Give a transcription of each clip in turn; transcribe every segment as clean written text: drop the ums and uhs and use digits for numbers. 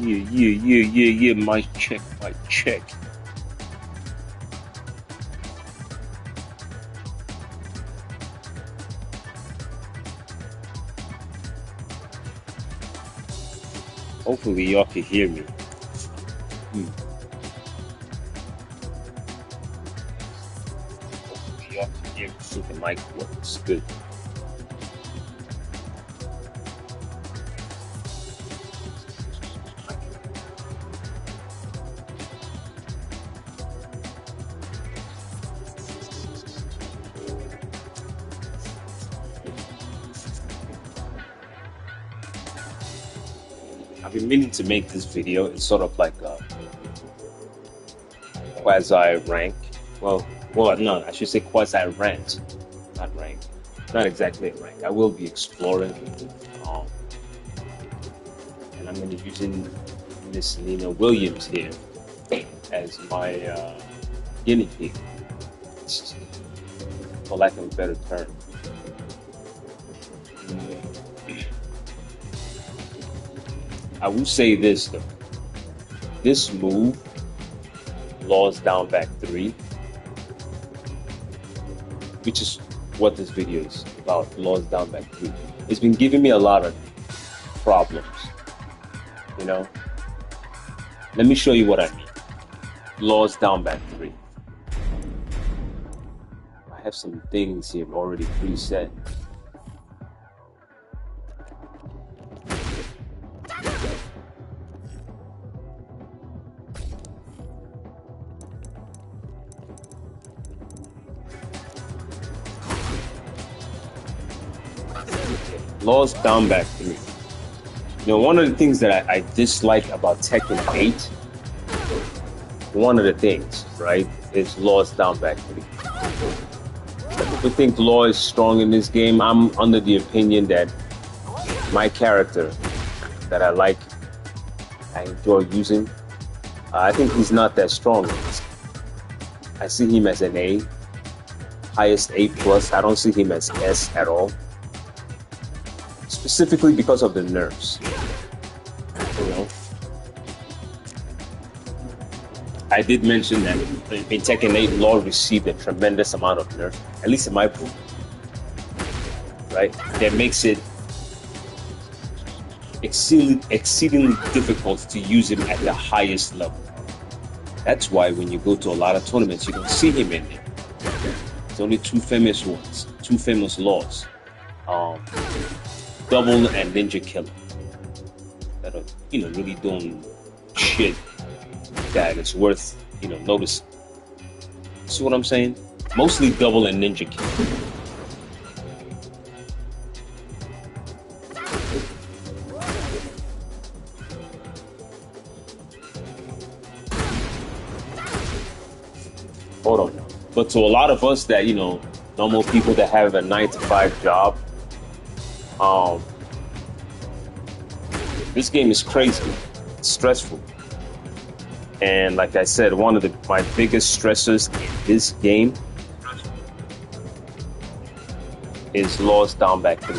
Yeah, mic check, mic check. Hopefully y'all can hear me. Hopefully y'all can hear me. See the mic works good. I've been meaning to make this video. It's sort of like a quasi rank. Well, no, I should say quasi rant, not rank. Not exactly a rank. I will be exploring, and I'm going to be using Miss Nina Williams here as my guinea pig, for lack of a better term. I will say this though, this move, Laws Down Back 3, which is what this video is about, Laws Down Back 3, it's been giving me a lot of problems, you know? Let me show you what I mean. Laws Down Back 3. I have some things here already preset. Laws Down Back 3. You know, one of the things that I dislike about Tekken 8, one of the things, right, is Laws Down Back 3. people think Law is strong in this game. I'm under the opinion that my character that I like, I enjoy using, I think he's not that strong. I see him as an A, highest A+. I don't see him as S at all. Specifically because of the nerfs. You know? I did mention that in Tekken 8, Law received a tremendous amount of nerfs, at least in my pool. Right? That makes it exceedingly difficult to use him at the highest level. That's why when you go to a lot of tournaments, you don't see him in there. There's only two famous ones, two famous Laws. Double and Ninja Killer. That are, really doing shit that is worth, noticing. See what I'm saying? Mostly Double and Ninja Killer. Hold on. But to a lot of us that, normal people that have a 9-to-5 job, this game is crazy. It's stressful. And like I said, one of my biggest stressors in this game is Law's down back 3.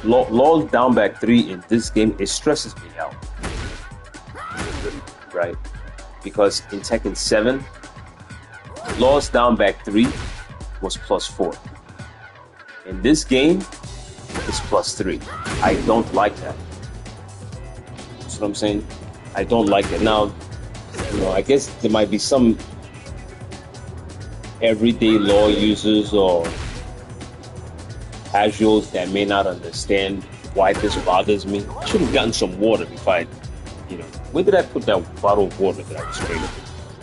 Law's down back 3 in this game, it stresses me out. Right? Because in Tekken 7, Law's down back 3 was +4. In this game, it's +3. I don't like that. That's what I'm saying. I don't like it. Now, I guess there might be some everyday Law users or casuals that may not understand why this bothers me. I should have gotten some water before where did I put that bottle of water that I was drinking?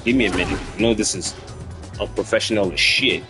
Give me a minute. This is unprofessional as shit.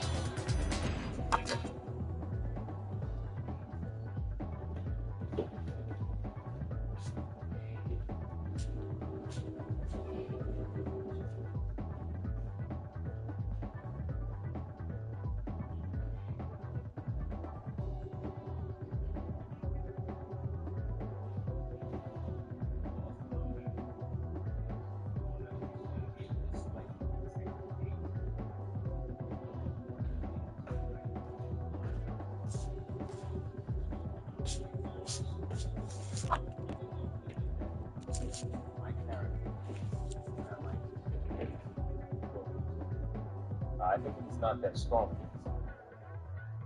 I think he's not that strong.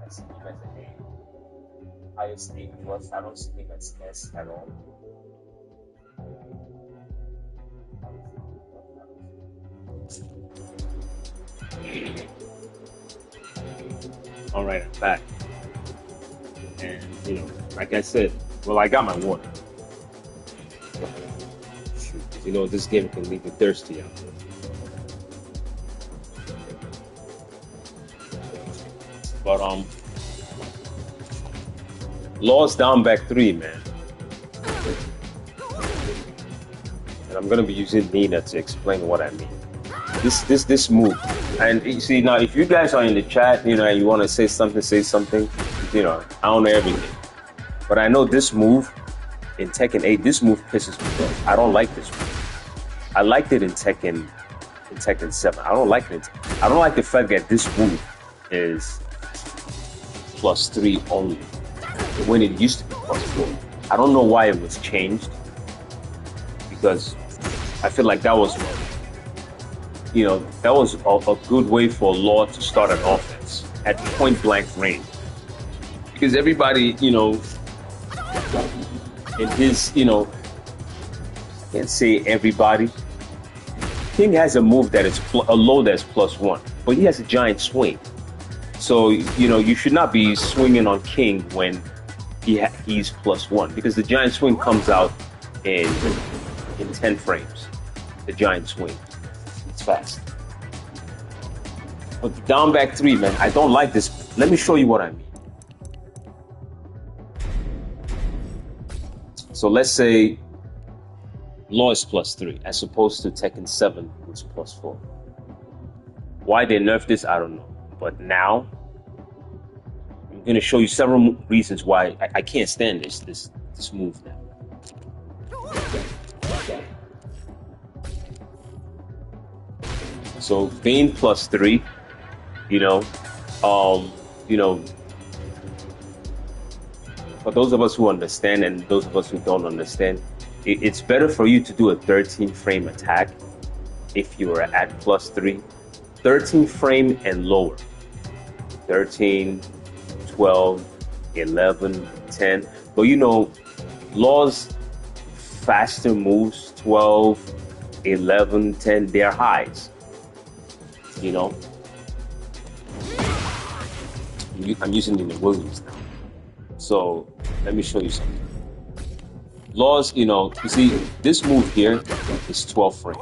I see him as an A. Highest A+. I don't see him as S at all. Alright, I'm back. And, like I said, I got my water. Shoot, this game can leave you thirsty out. But Law's down back 3, man. And I'm gonna be using Nina to explain what I mean. This move. And you see now, if you guys are in the chat, and you want to say something, I don't know everything. But I know this move in Tekken 8. This move pisses me off. I don't like this move. I liked it in Tekken 7. I don't like it. I don't like the fact that this move is +3 only when it used to be +4. I don't know why it was changed, because I feel like that was a good way for Law to start an offense at point blank range, because everybody in his I can't say everybody. King has a move that is a low that's +1, but he has a giant swing. So, you should not be swinging on King when he's +1, because the giant swing comes out in 10 frames. The giant swing. It's fast. But the down back 3, man, I don't like this. Let me show you what I mean. So let's say Law is +3, as opposed to Tekken 7, which is +4. Why they nerfed this, I don't know. But now, going to show you several reasons why I can't stand this move now. So Vayne +3, you know, for those of us who understand and those of us who don't understand, it's better for you to do a 13 frame attack if you are at +3, 13 frame and lower, 13, 12, 11, 10. But you know, Law's faster moves, 12, 11, 10, they're highs. You know, I'm using the Williams now. So let me show you something. Laws, you know, you see this move here is 12 frames.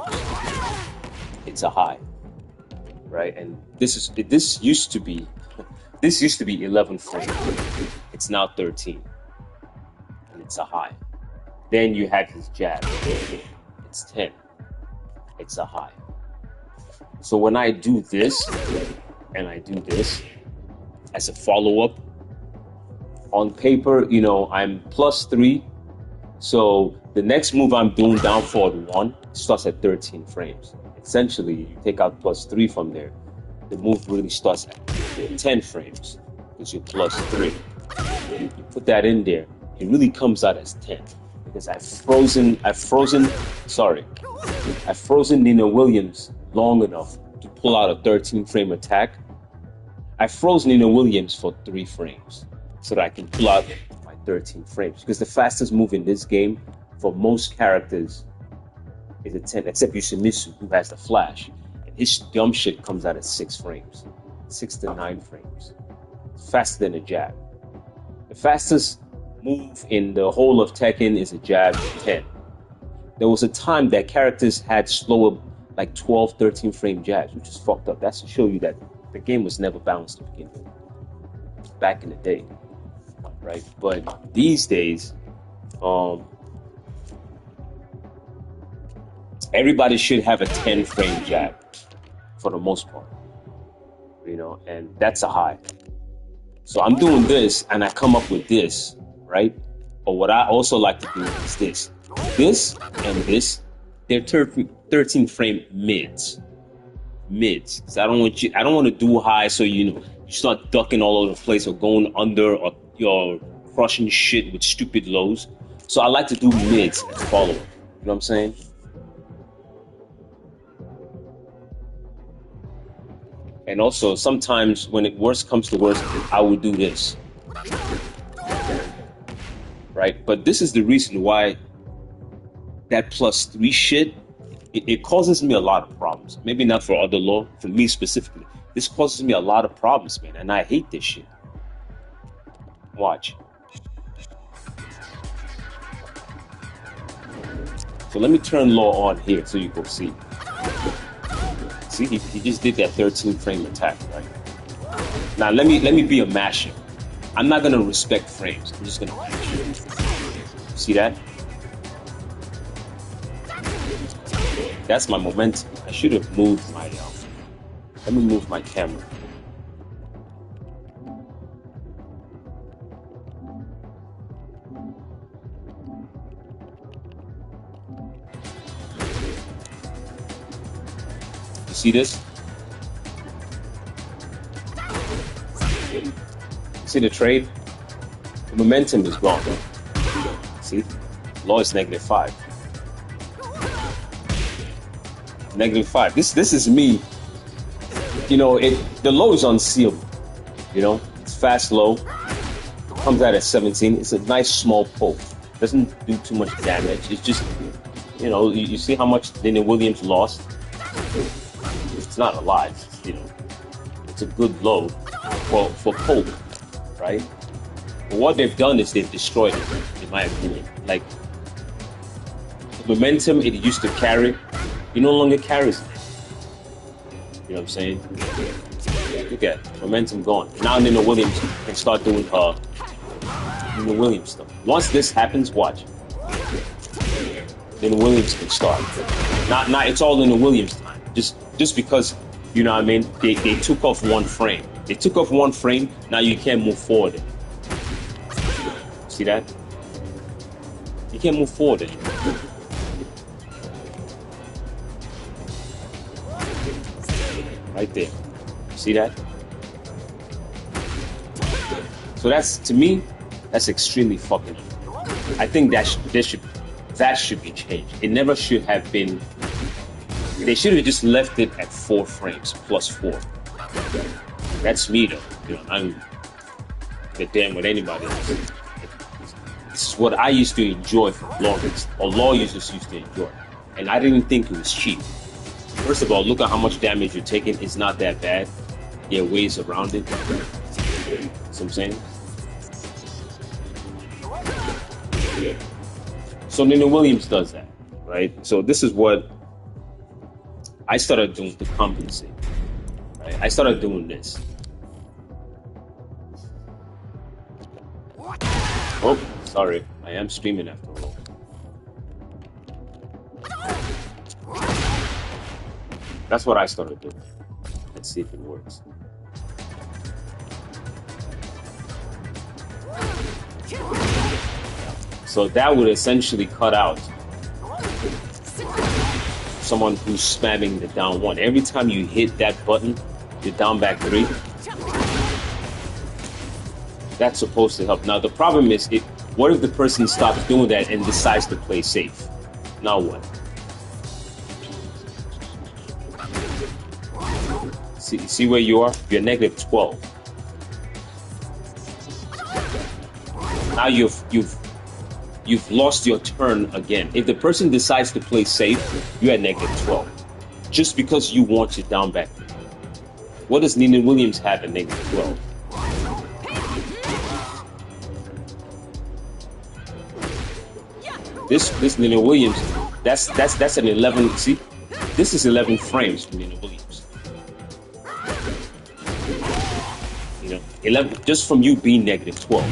It's a high, right? And this used to be 11 frames. It's now 13, and it's a high. Then you had his jab. It's 10. It's a high. So when I do this and I do this as a follow-up, on paper, you know, I'm +3. So the next move I'm doing down forward 1 starts at 13 frames. Essentially, you take out +3 from there, the move really starts at 10 frames because you're +3. You put that in there, it really comes out as 10 because I've frozen Nina Williams long enough to pull out a 13 frame attack. I've frozen Nina Williams for 3 frames so that I can pull out my 13 frames, because the fastest move in this game for most characters is a 10, except Yoshimitsu, who has the flash, and his dumb shit comes out at 6 frames, 6 to 9 frames. It's faster than a jab. The fastest move in the whole of Tekken is a jab 10. There was a time that characters had slower, like 12, 13 frame jabs, which is fucked up. That's to show you that the game was never balanced to begin with, back in the day, right? But these days, everybody should have a 10 frame jab for the most part, you know, and that's a high. So I'm doing this and I come up with this, right? But what I also like to do is this and this, they're 13 frame mids. So I don't want to do high so you start ducking all over the place or going under, or you're crushing shit with stupid lows. So I like to do mids as follow-up. You know what I'm saying? And also sometimes when it worst comes to worst, I would do this. Right? But this is the reason why that +3 shit, it causes me a lot of problems. Maybe not for other law, for me specifically. This causes me a lot of problems, man, and I hate this shit. Watch. So let me turn law on here so you can see. See, he just did that 13 frame attack, right? Now let me be a masher. I'm not gonna respect frames. I'm just gonna mash. See that? That's my momentum. I should have moved my, let me move my camera. You see this? See the trade? The momentum is gone. See? Law is -5. -5. This is me. You know, the low is unseeable. You know, it's fast low. Comes out at 17. It's a nice small poke. Doesn't do too much damage. It's just, you know, you see how much Nina Williams lost. It's not a lot. It's, you know, it's a good low for poke, right? But what they've done is they've destroyed it, in my opinion. Like, the momentum it used to carry, it no longer carries it. You know what I'm saying? Look at it. Momentum gone. Now Nina Williams can start doing Nina Williams stuff. Once this happens, watch. Nina Williams can start. Not it's all Nina Williams time. Just because, you know what I mean, they took off 1 frame. They took off 1 frame. Now you can't move forward. See that? You can't move forward anymore. Right there. See that? So that's, to me, that's extremely fucking. I think that should be changed. It never should have been. They should have just left it at 4 frames plus 4. That's me though. You know, I'm get damn with anybody else. This is what I used to enjoy from lawyers, or law users used to enjoy, and I didn't think it was cheap. First of all, look at how much damage you're taking. It's not that bad. There are ways around it. See what I'm saying? So Nina Williams does that, right? So this is what I started doing to compensate. Right? I started doing this. Oh, sorry. I am streaming after all. That's what I started doing. Let's see if it works. So that would essentially cut out someone who's spamming the down 1. Every time you hit that button, you're down back 3. That's supposed to help. Now the problem is, what if the person stops doing that and decides to play safe? Now what? See where you are? You're negative 12. Now you've lost your turn again. If the person decides to play safe, you're at negative 12. Just because you want your down back. What does Nina Williams have at negative 12? This Nina Williams, that's an 11. See, this is 11 frames from Nina Williams. You know, 11 just from you being negative 12.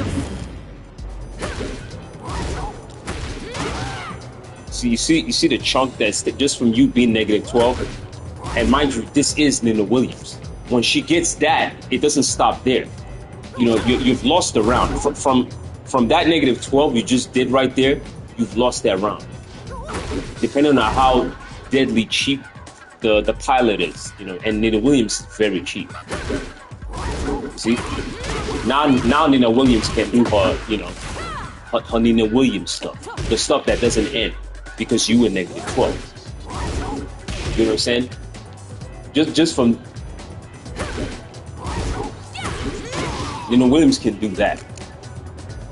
So you see the chunk that's just from you being negative 12, and mind you, this is Nina Williams. When she gets that, it doesn't stop there. You know, you've lost the round from that negative 12 you just did right there. You've lost that round. Depending on how deadly cheap the pilot is, you know, and Nina Williams is very cheap. See, now Nina Williams can do her, you know, her Nina Williams stuff, the stuff that doesn't end because you were negative 12. You know what I'm saying? Just from Nina Williams can do that,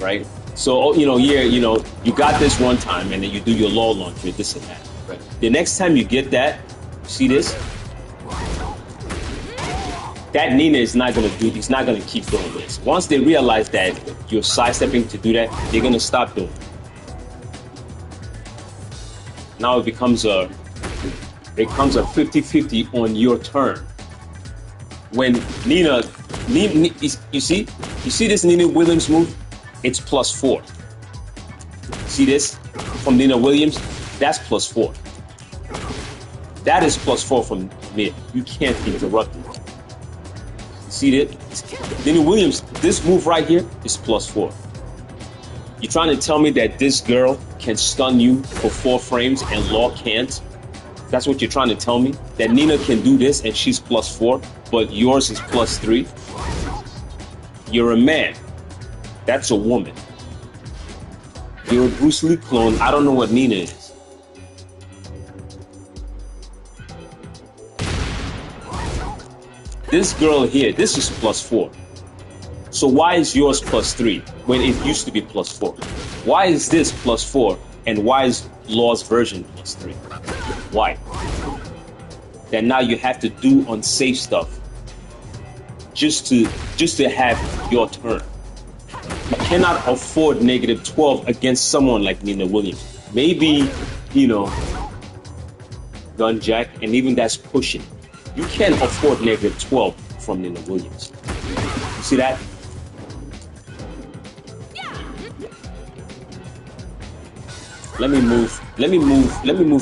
right? So, you know, yeah, you know, you got this one time and then you do your law launcher, this and that, right? The next time you get that, see this? That Nina is not going to do, he's not going to keep doing this. Once they realize that you're sidestepping to do that, they're going to stop doing it. Now it becomes a 50-50 on your turn. When Nina, you see this Nina Williams move? It's +4. See this from Nina Williams? That's +4. That is +4 from me. You can't interrupt it. You see that? Nina Williams, this move right here is +4. You're trying to tell me that this girl can stun you for 4 frames and Law can't? That's what you're trying to tell me? That Nina can do this and she's +4, but yours is +3? You're a man. That's a woman. You're a Bruce Lee clone. I don't know what Nina is. This girl here, this is +4. So why is yours +3 when it used to be +4? Why is this +4 and why is Law's version +3? Why? That now you have to do unsafe stuff just to have your turn. You cannot afford -12 against someone like Nina Williams. Maybe, you know, Gun Jack, and even that's pushing. You can't afford -12 from Nina Williams. You see that? Let me move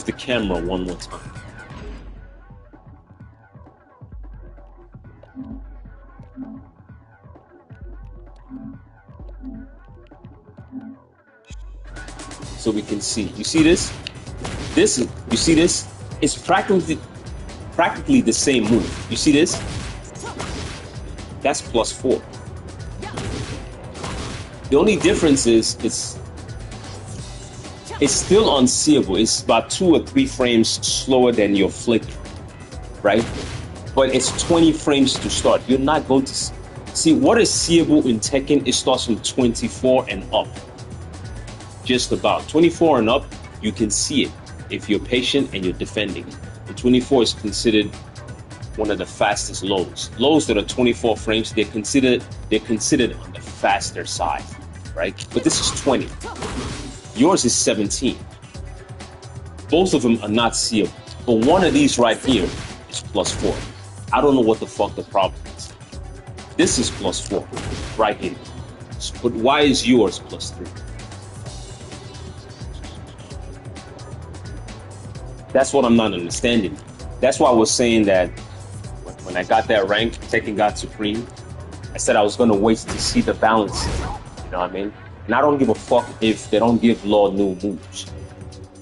the camera one more time. so we can see. You see this? You see this? It's practically the same move. You see this? That's +4. The only difference is it's still unseeable. It's about 2 or 3 frames slower than your flick, right? But it's 20 frames to start. You're not going to see what is seeable in Tekken. It starts from 24 and up. Just about 24 and up, you can see it if you're patient and you're defending. And 24 is considered one of the fastest lows. Lows that are 24 frames, they're considered on the faster side, right? But this is 20. Yours is 17. Both of them are not seeable. But one of these right here is +4. I don't know what the fuck the problem is. This is +4 right here. But why is yours +3? That's what I'm not understanding. That's why I was saying that when I got that rank, Tekken got Supreme, I said I was going to wait to see the balance. You know what I mean? And I don't give a fuck if they don't give Law new moves,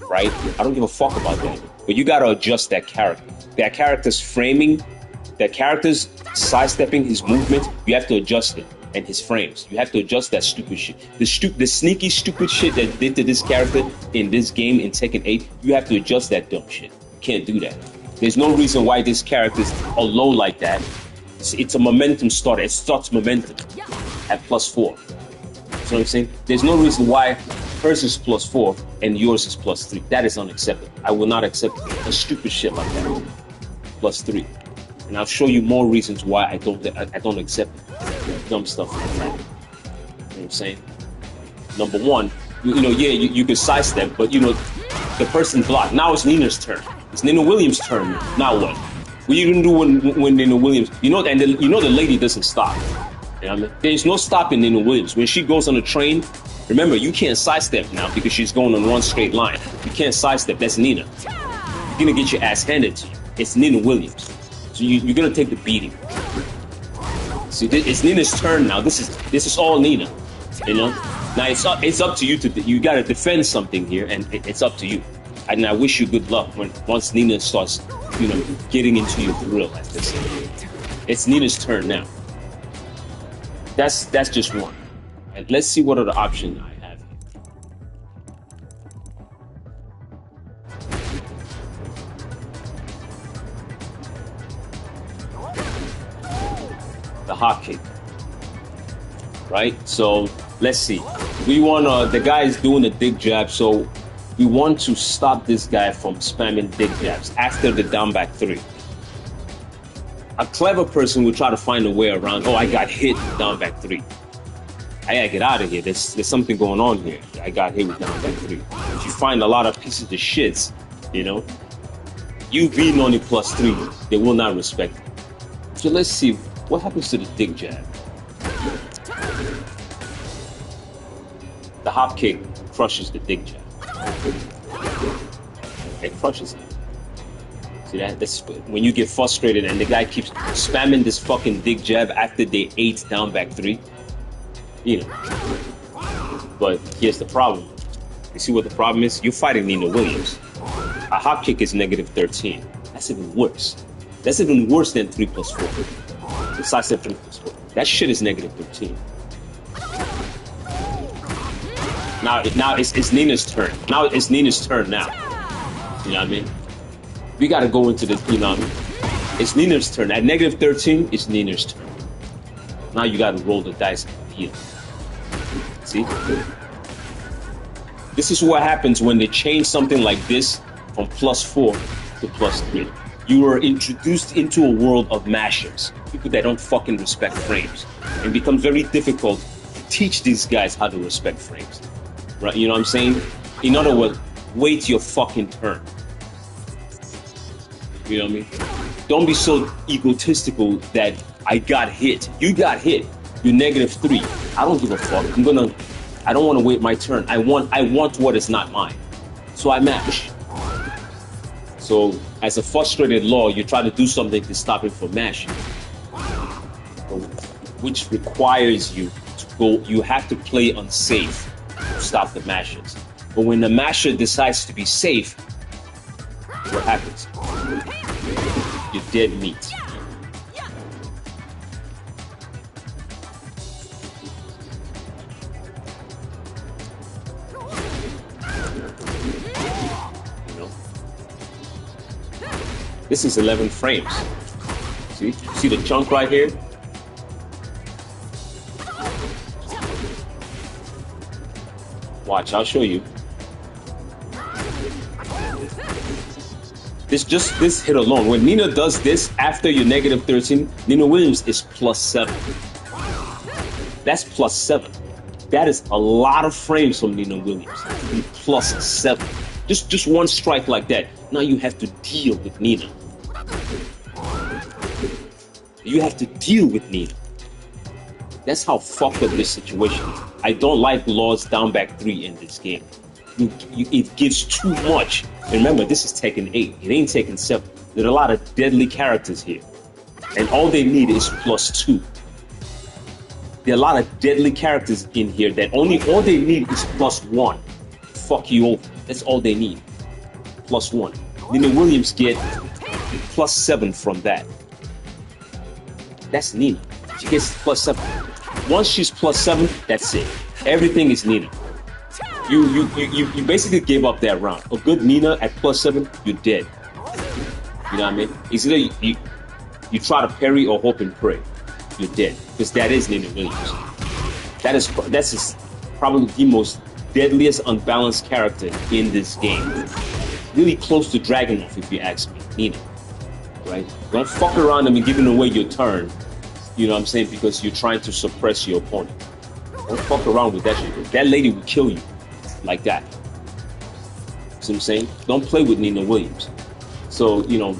right? I don't give a fuck about that. But you got to adjust that character. That character's framing, that character's sidestepping his movement, you have to adjust it. And his frames. You have to adjust that stupid shit. The sneaky, stupid shit that did to this character in this game in Tekken 8, you have to adjust that dumb shit. You can't do that. There's no reason why this character's are low like that. It's a momentum starter. It starts momentum at +4. You know what I'm saying? There's no reason why hers is +4 and yours is +3. That is unacceptable. I will not accept a stupid shit like that. +3. And I'll show you more reasons why I don't accept it. Dumb stuff like that. You know what I'm saying? Number one, you could sidestep, but the person blocked. Now it's Nina's turn. It's Nina Williams' turn. Now what? What are you gonna do when Nina Williams? The lady doesn't stop. You know what I mean? There's no stopping Nina Williams. When she goes on a train, remember you can't sidestep now because she's going on one straight line. You can't sidestep. That's Nina. You're gonna get your ass handed to you. It's Nina Williams. So you're gonna take the beating. See, it's Nina's turn now. This is all Nina. Now it's up to you you gotta defend something here, and it's up to you. And I wish you good luck once Nina starts, getting into your grill, as they say. It's Nina's turn now. That's just one. And let's see what other options I have here. The hot kick, right? So let's see. We want the guy is doing a dig jab, so we want to stop this guy from spamming dig jabs after the down back 3. A clever person will try to find a way around. Oh, I got hit with down back 3. I gotta get out of here. There's something going on here. I got hit with down back 3. If you find a lot of pieces of shits, you being only +3, they will not respect it. So let's see. What happens to the dig jab? The hop kick crushes the dig jab. It crushes it. See that? That's when you get frustrated and the guy keeps spamming this fucking dig jab after they 8 down back 3. But here's the problem. You see what the problem is? You're fighting Nina Williams. A hop kick is -13. That's even worse. That's even worse than 3+4. Besides that 3+4. That shit is -13. Now it's Nina's turn. Now it's Nina's turn now. You know what I mean? We gotta go into the, It's Nina's turn. At -13, it's Nina's turn. Now you gotta roll the dice and deal. See? This is what happens when they change something like this from +4 to +3. You are introduced into a world of mashers, people that don't fucking respect frames. It becomes very difficult to teach these guys how to respect frames. Right? You know what I'm saying? In other words, wait your fucking turn. You know what I mean? Don't be so egotistical that I got hit. You got hit. You're -3. I don't give a fuck. I don't want to wait my turn. I want what is not mine. So I mash. So as a frustrated Law, you try to do something to stop him from mashing, which requires you to go. You have to play unsafe to stop the mashes. But when the masher decides to be safe, what happens? You're dead meat. You know? This is 11 frames. See the chunk right here? Watch, I'll show you. This hit alone. When Nina does this after your -13, Nina Williams is +7. That's +7. That is a lot of frames from Nina Williams to be +7. Just one strike like that. Now you have to deal with Nina. You have to deal with Nina. That's how fucked up this situation is. I don't like Lord's down back 3 in this game. It gives too much. Remember, this is Tekken 8. It ain't Tekken 7. There are a lot of deadly characters here. And all they need is +2. There are a lot of deadly characters in here that all they need is +1. Fuck you over. That's all they need. +1. Nina Williams get +7 from that. That's Nina. She gets +7. Once she's +7, that's it. Everything is Nina. You basically gave up that round. A good Nina at +7, you're dead. You know what I mean? It's either you try to parry or hope and pray. You're dead. Because that is Nina Williams. That's probably the most deadliest unbalanced character in this game. Really close to Dragunov, if you ask me. Nina. Right? Don't fuck around and be giving away your turn. You know what I'm saying? Because you're trying to suppress your opponent. Don't fuck around with that shit. That lady will kill you. Like that. See what I'm saying? Don't play with Nina Williams. So, you know,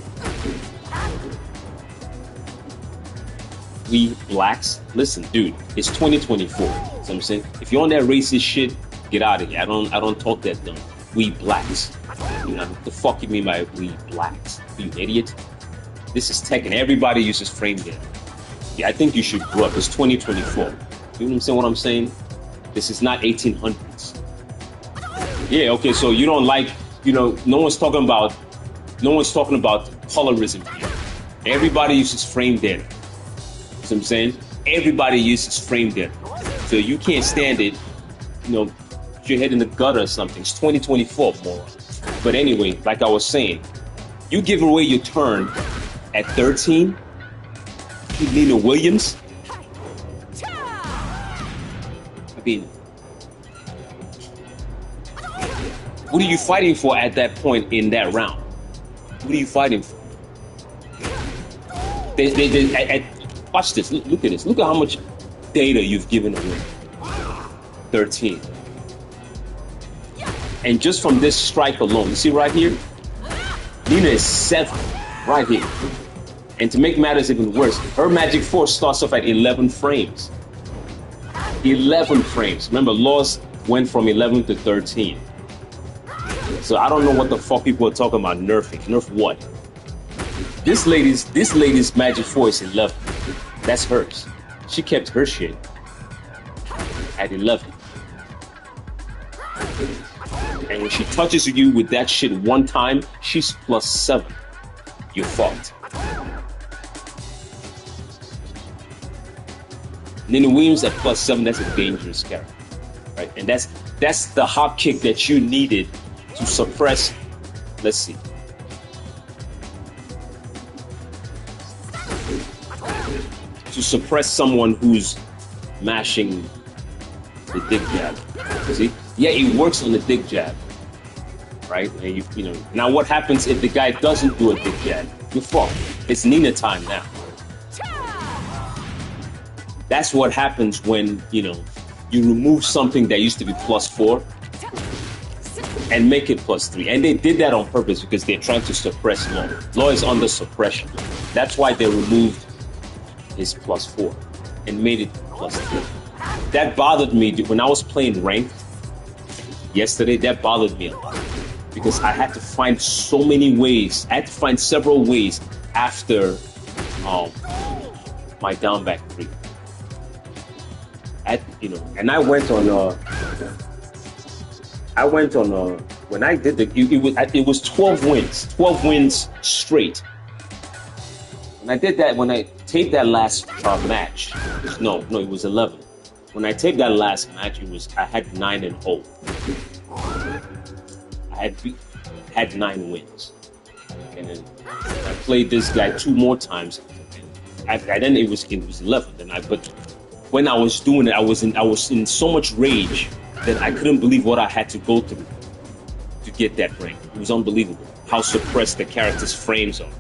we blacks, listen, dude, it's 2024. See what I'm saying? If you're on that racist shit, get out of here. I don't talk that dumb. We blacks. You know, what the fuck you mean by we blacks? You idiot? This is Tekken. Everybody uses frame there. Yeah, I think you should grow up. It's 2024. You know what I'm saying? This is not 1800s. Yeah, okay, so you don't like, you know, no one's talking about colorism here. Everybody uses frame data. You know what I'm saying? Everybody uses frame data. So you can't stand it, you know, put your head in the gutter or something. It's 2024, moron. But anyway, like I was saying, you give away your turn at 13, Nina Williams. I mean, what are you fighting for at that point in that round? What are you fighting for? Watch this. Look at this. Look at how much data you've given away. 13. And just from this strike alone, you see right here? Nina is 7. Right here. And to make matters even worse, her Magic Force starts off at 11 frames. 11 frames. Remember, Laws went from 11 to 13. So I don't know what the fuck people are talking about nerfing. Nerf what? This lady's Magic Force is 11. That's hers. She kept her shit at 11. And when she touches you with that shit one time, she's +7. You're fucked. Nina Williams at +7, that's a dangerous character. Right? And that's the hop kick that you needed to suppress. Let's see. To suppress someone who's mashing the dig jab. See? Yeah, it works on the dig jab. Right? And you know. Now what happens if the guy doesn't do a dig jab? You're fucked. It's Nina time now. That's what happens when, you know, you remove something that used to be +4 and make it +3. And they did that on purpose because they're trying to suppress Law. Law is under suppression. That's why they removed his +4 and made it +3. That bothered me when I was playing ranked yesterday. That bothered me a lot because I had to find so many ways. I had to find several ways after my down back 3. You know, and I went on I went on a, when I did it was 12 wins straight. When I did that, when I taped that last match, no, it was 11. When I taped that last match, I had 9-0. I had 9 wins, and then I played this guy 2 more times. Then it was 11. But when I was doing it, I was in so much rage that I couldn't believe what I had to go through to get that rank. It was unbelievable how suppressed the characters' frames are.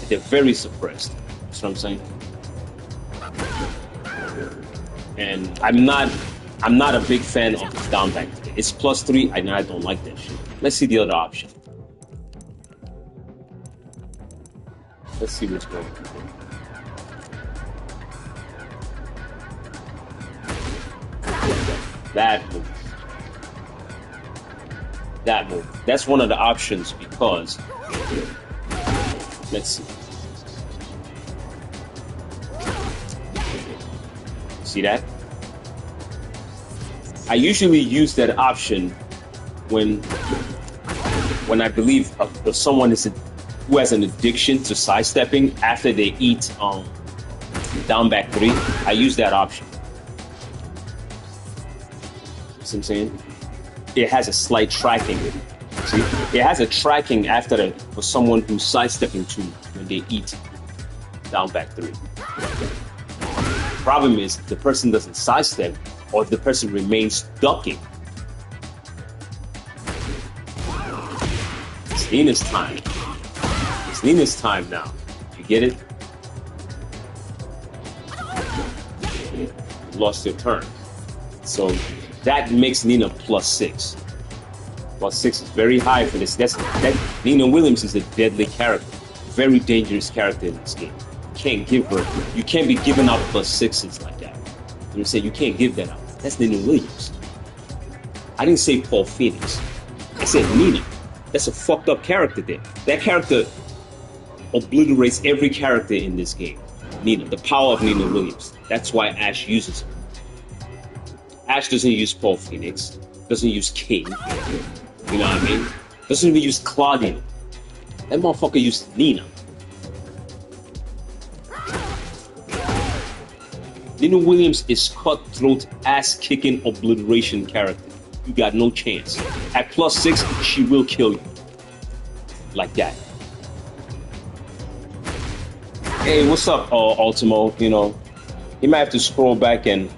They're very suppressed. That's what I'm saying. And I'm not a big fan of this down back. It's +3. I don't like that shit. Let's see the other option. Let's see what's going on. That move. That's one of the options because, let's see. See that? I usually use that option when I believe someone who has an addiction to sidestepping after they eat down back 3. I use that option. See what I'm saying? It has a slight tracking. See, it has a tracking for someone who's sidestepping too when they eat down back 3. Problem is the person doesn't sidestep or the person remains ducking. It's Nina's time. It's Nina's time now. You get it? You lost your turn. So that makes Nina +6. +6 is very high for this. Nina Williams is a deadly character, very dangerous character in this game. You can't be giving out +6s like that. You say you can't give that out. That's Nina Williams. I didn't say Paul Phoenix. I said Nina. That's a fucked up character there. That character obliterates every character in this game. Nina, the power of Nina Williams. That's why Ash uses her. Ash doesn't use Paul Phoenix, doesn't use King, you know what I mean? Doesn't even use Claudio. That motherfucker used Nina. Nina Williams is cutthroat, ass-kicking obliteration character. You got no chance. At +6, she will kill you. Like that. Hey, what's up, Ultimo? You know, you might have to scroll back and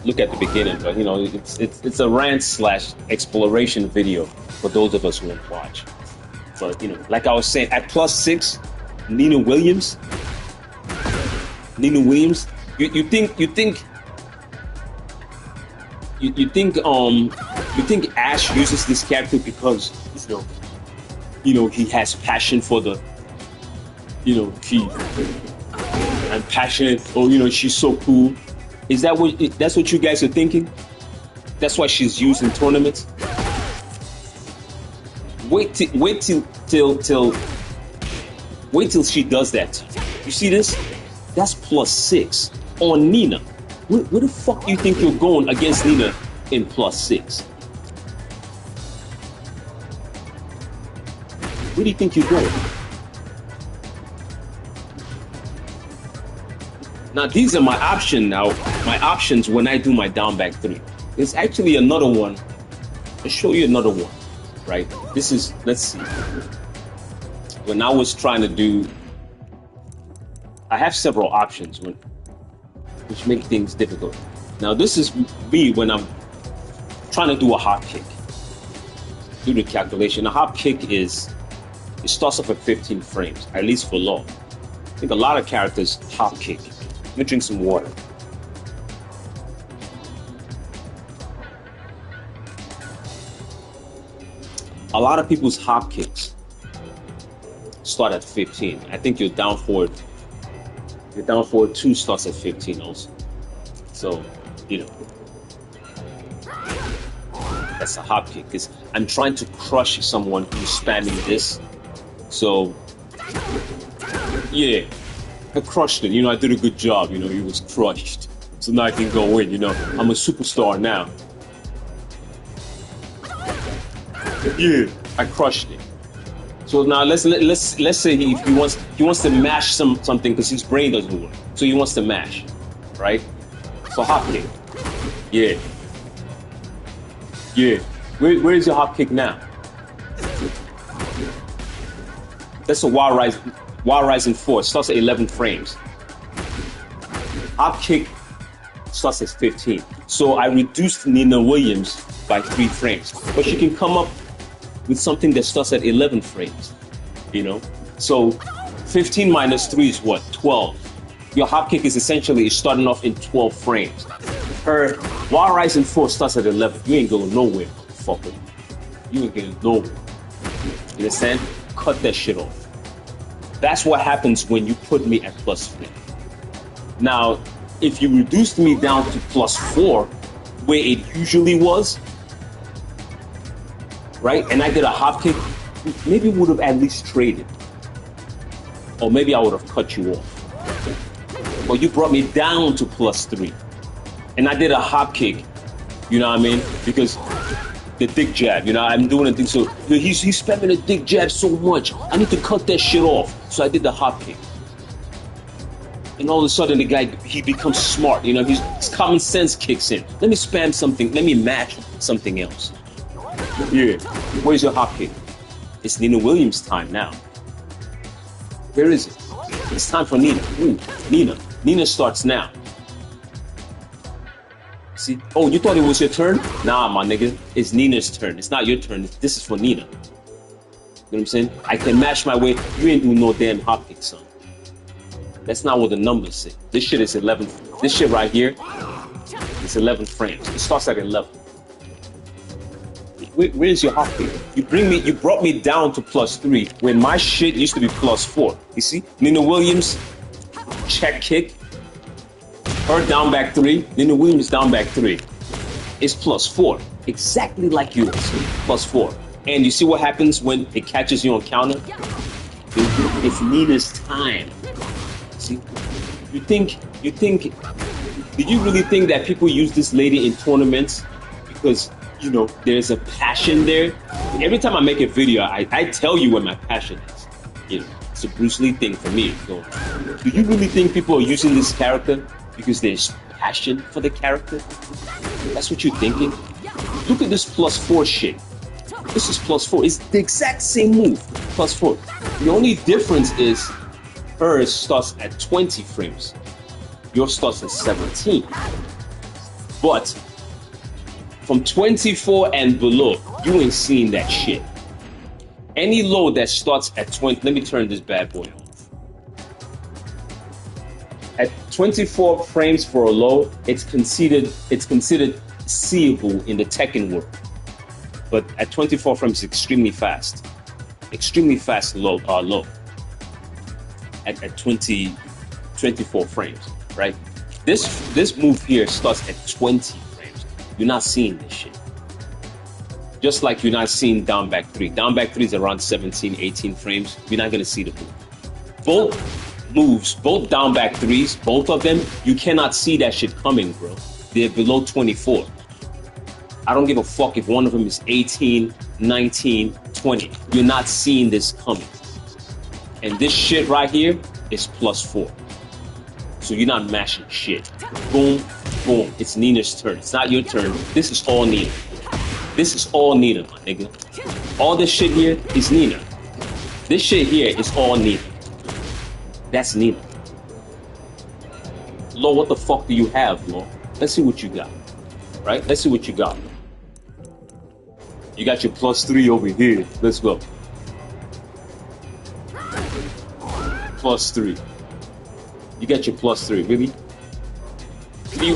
look at the beginning, but you know, it's a rant/exploration video for those of us who want to watch. But you know, like I was saying, at +6, Nina Williams, you think Ash uses this character because you know he has passion for the, you know, I'm passionate, or you know, she's so cool. Is that that's what you guys are thinking? That's why she's used in tournaments. Wait till she does that. You see this? That's +6 on Nina. Where the fuck do you think you're going against Nina in +6? Where do you think you're going? Now these are my options when I do my down back 3. There's actually another one. I'll show you another one, right? This is, let's see. When I was trying to do, I have several options which make things difficult. Now this is me when I'm trying to do a hop kick. Do the calculation. A hop kick it starts off at 15 frames, at least for long. I think a lot of characters hop kick. Let me drink some water. A lot of people's hop kicks start at 15. I think your down forward 2 starts at 15 also. So, you know, that's a hop kick. Because I'm trying to crush someone who's spamming this. So, yeah. I crushed it. You know, I did a good job. You know, he was crushed. So now I can go in, you know. I'm a superstar now. Yeah, I crushed it. So now let's say if he wants to mash something because his brain doesn't work. So he wants to mash, right? So hop kick. Yeah. Yeah. Where is your hop kick now? That's a wild rising force. Starts at 11 frames. Hop kick starts at 15. So I reduced Nina Williams by 3 frames. But she can come up with something that starts at 11 frames, you know? So 15 minus 3 is what? 12. Your hop kick is essentially starting off in 12 frames. Her wild rising force starts at 11. You ain't going nowhere, motherfucker. You ain't getting nowhere. You understand? Cut that shit off. That's what happens when you put me at +3. Now, if you reduced me down to +4, where it usually was, right? And I did a hop kick, maybe would have at least traded. Or maybe I would have cut you off. But you brought me down to +3. And I did a hop kick, you know what I mean? Because the dick jab, you know, I'm doing a thing. So he's spamming a dick jab so much. I need to cut that shit off. So I did the hop kick. And all of a sudden the guy, he becomes smart, you know, his common sense kicks in. Let me spam something, let me match something else. Yeah, where's your hop kick? It's Nina Williams' time now. Where is it? It's time for Nina. Ooh, Nina. Nina starts now. See? Oh, you thought it was your turn? Nah, my nigga. It's Nina's turn. It's not your turn. This is for Nina. You know what I'm saying? I can mash my way. You ain't doing no damn hop kick, son. That's not what the numbers say. This shit is 11. This shit right here is 11 frames. It starts at 11. Where's your hop kick? You brought me down to +3 when my shit used to be +4. You see? Nina Williams, check kick. Her down back 3. Nina Williams down back 3. It's +4. Exactly like yours. +4. And you see what happens when it catches you on counter? It's Nina's time. See? Did you really think that people use this lady in tournaments because, you know, there's a passion there? Every time I make a video, I tell you what my passion is. You know, it's a Bruce Lee thing for me. So, do you really think people are using this character because there's passion for the character? That's what you're thinking? Look at this +4 shit. This is +4. It's the exact same move. +4. The only difference is hers starts at 20 frames. Yours starts at 17. But from 24 and below, you ain't seeing that shit. Any low that starts at 20, let me turn this bad boy off. At 24 frames for a low, it's considered seeable in the Tekken world. But at 24 frames, it's extremely fast. Extremely fast low. At 24 frames, right? This move here starts at 20 frames. You're not seeing this shit. Just like you're not seeing down back 3. Down back 3 is around 17, 18 frames. You're not gonna see the move. Both moves, both down back 3s, both of them, you cannot see that shit coming, bro. They're below 24. I don't give a fuck if one of them is 18, 19, 20. You're not seeing this coming. And this shit right here is +4. So you're not mashing shit. Boom, boom. It's Nina's turn. It's not your turn. This is all Nina. This is all Nina, my nigga. All this shit here is Nina. This shit here is all Nina. That's Nina. Lo, what the fuck do you have, Lo? Let's see what you got. Right? Let's see what you got. You got your +3 over here. Let's go. +3. You got your +3, really?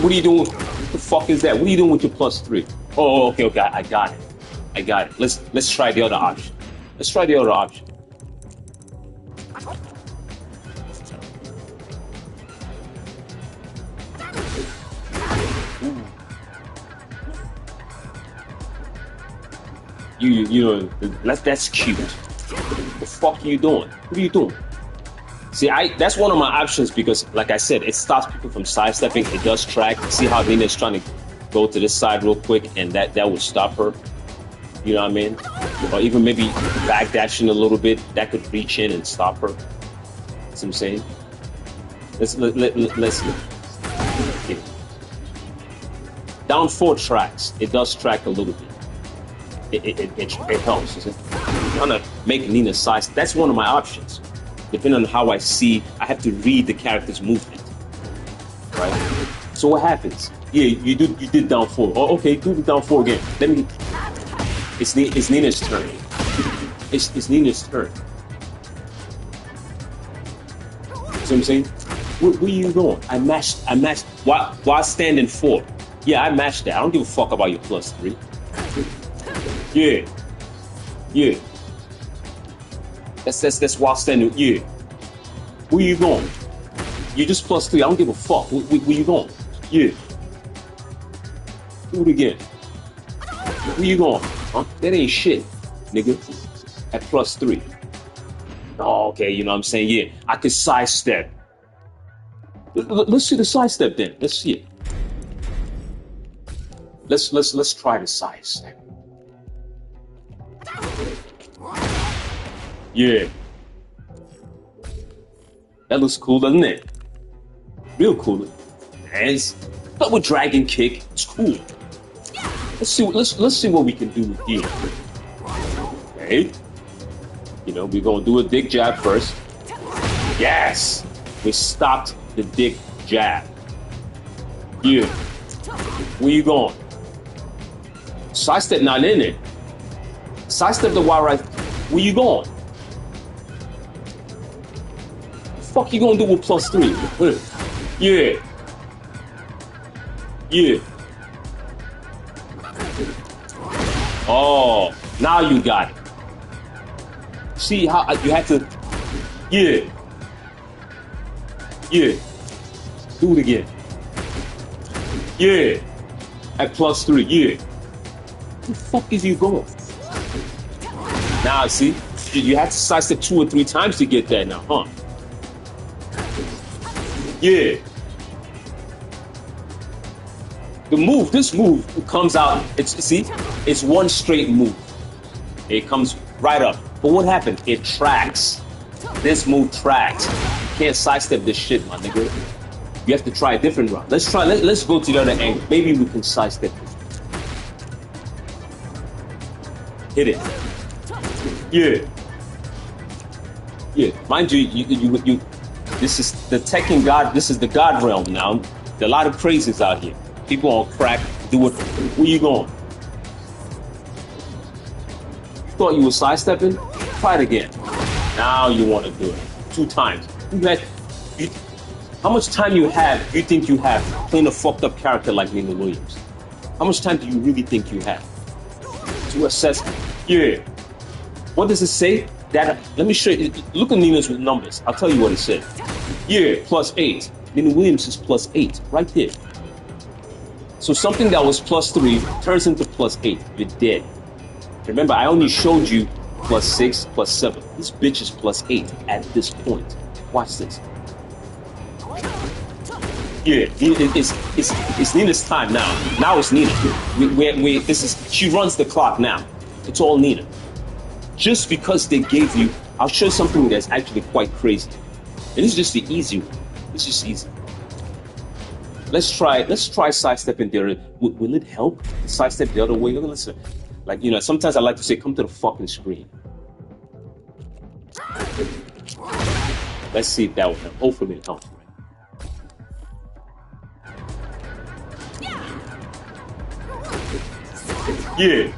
What are you doing? What the fuck is that? What are you doing with your +3? Oh, okay, I got it. Let's try the other option. Let's try the other option. You know, that's cute. What the fuck are you doing? What are you doing? See, that's one of my options because, like I said, it stops people from sidestepping. It does track. See how Nina's trying to go to this side real quick, and that would stop her. You know what I mean? Or even maybe backdashing a little bit. That could reach in and stop her. That's what I'm saying. Let's okay. Down 4 tracks. It does track a little bit. It helps. I'm trying to make Nina size. That's one of my options. Depending on how I see, I have to read the character's movement. Right? So what happens? Yeah, you did down 4. Oh, okay, do the down 4 again. Let me. It's Nina's turn. It's Nina's turn. See what I'm saying? Where are you going? I matched. While standing 4. Yeah, I matched that. I don't give a fuck about your +3. Yeah. That's while standing. Yeah. Where you going? You're just +3. I don't give a fuck. Where you going? Yeah. Do it again. Where you going? Huh? That ain't shit, nigga. At +3. Oh, okay, you know what I'm saying? Yeah, I could sidestep. Let's see the sidestep then. Let's see it. Let's try the sidestep. Yeah. That looks cool, doesn't it? Real cool. Hands. Double dragon kick. It's cool. Let's see what we can do here. Okay. You know, we're gonna do a dick jab first. Yes! We stopped the dick jab. Yeah. Where you going? Sidestep not in it. Sidestep the wide right. Where you going? The fuck you gonna do with +3? Yeah. Yeah. Oh, now you got it. See how you had to. Yeah. Yeah. Do it again. Yeah. At +3. Yeah. Where the fuck is you going? Now, see, you had to sidestep 2 or 3 times to get that now, huh? Yeah. This move comes out, it's one straight move. It comes right up. But what happened? It tracks. This move tracks. You can't sidestep this shit, my nigga. You have to try a different route. Let's go to the other angle. Maybe we can sidestep it. Hit it. Yeah. Yeah. Mind you, this is the Tekken God, this is the God realm now. There are a lot of crazies out here. People on crack do it. Where you going? You thought you were sidestepping? Try it again. Now you want to do it 2 times. How much time you think you have playing a fucked up character like Nina Williams? How much time do you really think you have to assess? Yeah. What does it say? That let me show you. Look at Nina's with numbers. I'll tell you what it said. Yeah, +8. Nina Williams is +8 right there. So something that was +3 turns into +8. You're dead. Remember, I only showed you +6, +7. This bitch is +8 at this point. Watch this. Yeah, it's Nina's time now. Now it's Nina. She runs the clock now. It's all Nina. Just because they gave you, I'll show you something that's actually quite crazy. And this is just the easy one. It's just easy. Let's try sidestepping there. Will it help to sidestep the other way? Listen, like, you know, sometimes I like to say, come to the fucking screen. Let's see if that will help. Hopefully it helps. Yeah.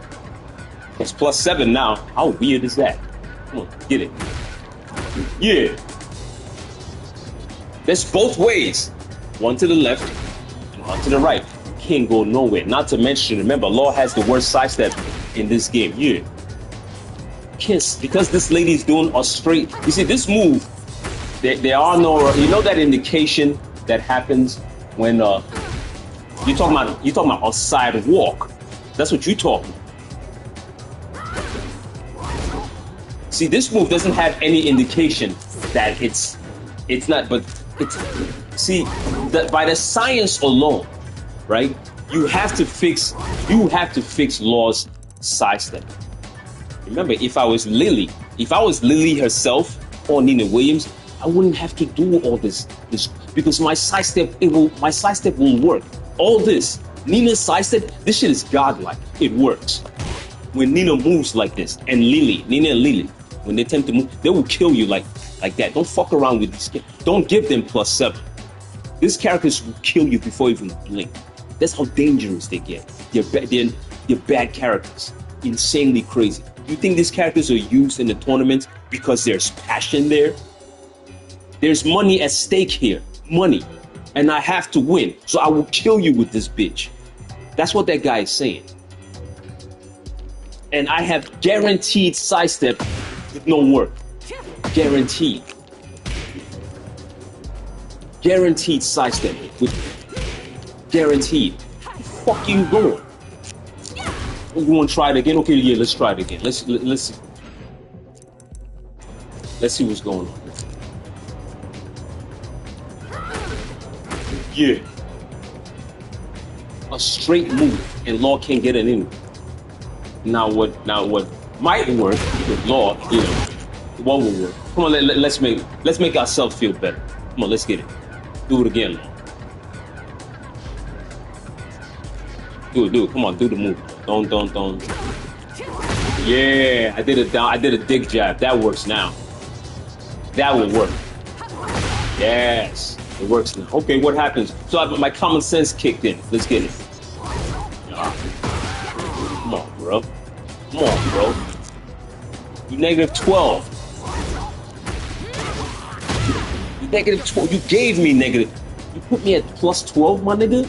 It's +7 now. How weird is that? Come on, get it. Yeah. There's both ways. One to the left and one to the right. You can't go nowhere. Not to mention, remember, Law has the worst sidestep in this game. Yeah. Kiss. Because this lady's doing a straight. You see, this move, there are no, you know that indication that happens when you're talking about a side walk. That's what you're talking. See, this move doesn't have any indication that it's It's not, but it's, see, that by the science alone, right? You have to fix Law's sidestep. Remember, if I was Lily herself or Nina Williams, I wouldn't have to do all this because my sidestep will work. All this, Nina's sidestep, this shit is godlike. It works. When Nina moves like this, and Nina and Lily, when they attempt to move, they will kill you like that. Don't fuck around with these kids. Don't give them +7. These characters will kill you before you even blink. That's how dangerous they get. They're bad characters. Insanely crazy. You think these characters are used in the tournament because there's passion there? There's money at stake here. Money. And I have to win. So I will kill you with this bitch. That's what that guy is saying. And I have guaranteed sidestep with no work. Guaranteed. Guaranteed sidestep with guaranteed. Fuck you going? You want to try it again? Okay, yeah, let's try it again. Let's see what's going on. Yeah. A straight move, and Law can't get it in. Now what might work with Law, you know, what will work? Come on, let's make ourselves feel better. Come on, let's get it. Do it again, Law. Do it. Come on, do the move. Don't. Yeah, I did a dig jab. That works now. That will work. Yes, it works now. Okay, what happens? So my common sense kicked in. Let's get it. Come on, bro. Come on, bro. You -12. You -12. You gave me negative. You put me at +12, my nigga.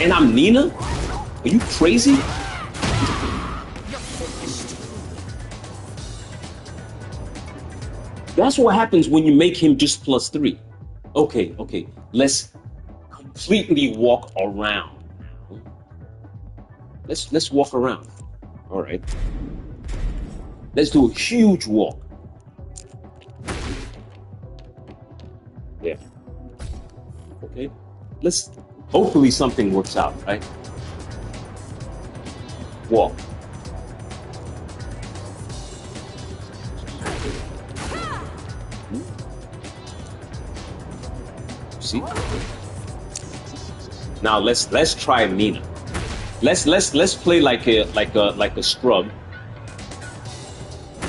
And I'm Nina? Are you crazy? That's what happens when you make him just +3. Okay. Let's completely walk around. Let's walk around. All right. Let's do a huge walk. Yeah. Okay. Hopefully something works out, right? Walk. See? Now let's try Nina. Let's play like a scrub.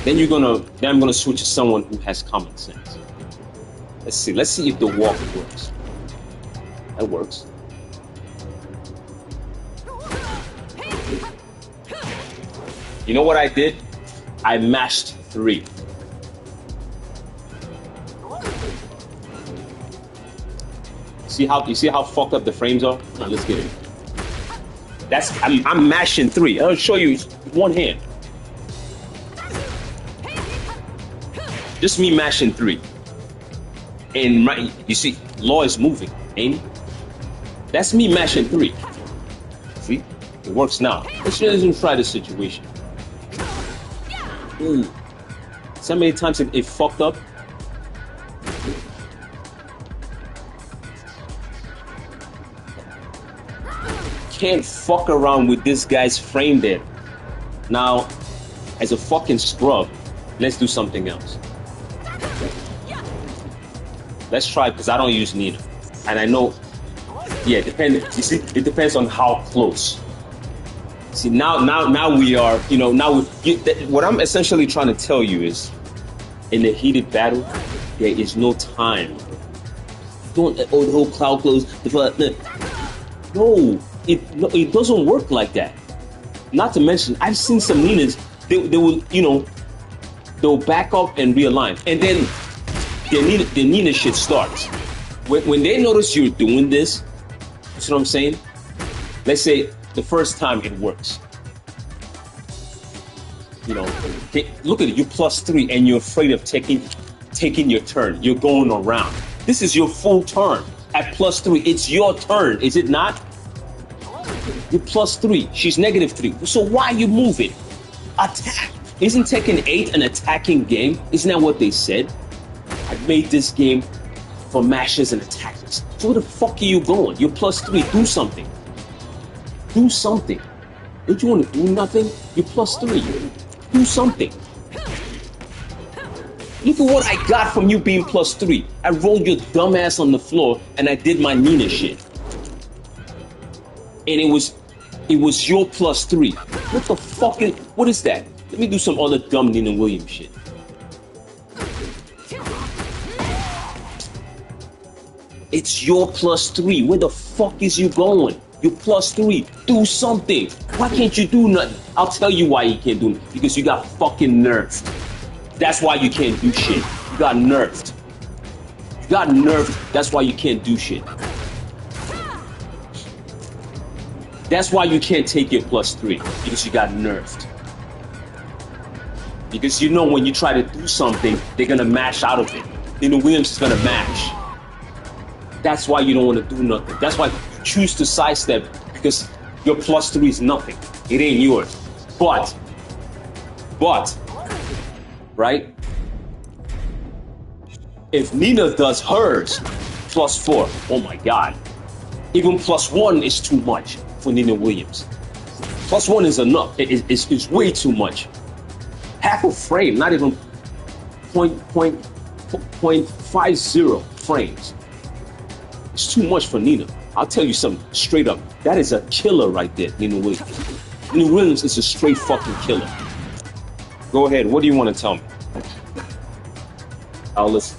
Then I'm gonna switch to someone who has common sense. Let's see if the walk works. That works. You know what I did? I mashed 3. You see how fucked up the frames are? Now let's get it. I'm mashing 3. I'll show you with one hand. Just me mashing 3. And you see, Law is moving, ain't he? That's me mashing 3. See? It works now. Let's just try this situation. So many times it fucked up. Can't fuck around with this guy's frame there. Now, as a fucking scrub, let's do something else. Let's try, because I don't use Nina. And I know, yeah, you see, it depends on how close. See, now we are, what I'm essentially trying to tell you is, in a heated battle, there is no time. Don't, the whole cloud close, no, it doesn't work like that. Not to mention, I've seen some Ninas, they will, they'll back up and realign. And then the Nina shit starts. When they notice you're doing this, you see what I'm saying? Let's say the first time it works. Look at it, you +3 and you're afraid of taking your turn. You're going around. This is your full turn. At +3, it's your turn, is it not? You're +3, she's -3. So why are you moving? Attack. Isn't Tekken 8 an attacking game? Isn't that what they said? made this game for mashers and attackers. So where the fuck are you going? You're +3. Do something. Do something. Don't you want to do nothing? You're +3. Do something. Look at what I got from you being +3. I rolled your dumb ass on the floor and I did my Nina shit. And it was your +3. What the fuck is, what is that? Let me do some other dumb Nina Williams shit. It's your +3. Where the fuck is you going? You're +3. Do something. Why can't you do nothing? I'll tell you why you can't do nothing. Because you got fucking nerfed. That's why you can't do shit. You got nerfed. You got nerfed. That's why you can't do shit. That's why you can't take your +3. Because you got nerfed. Because you know when you try to do something, they're gonna mash out of it. Nina Williams is gonna mash. That's why you don't want to do nothing. That's why you choose to sidestep, because your +3 is nothing. It ain't yours. But, right? If Nina does hers, +4, oh my God. Even +1 is too much for Nina Williams. +1 is enough. It's way too much. Half a frame, not even 0.50 frames. It's too much for Nina. I'll tell you something straight up. That is a killer right there, Nina Williams. Nina Williams is a straight fucking killer. Go ahead. What do you want to tell me? I'll listen.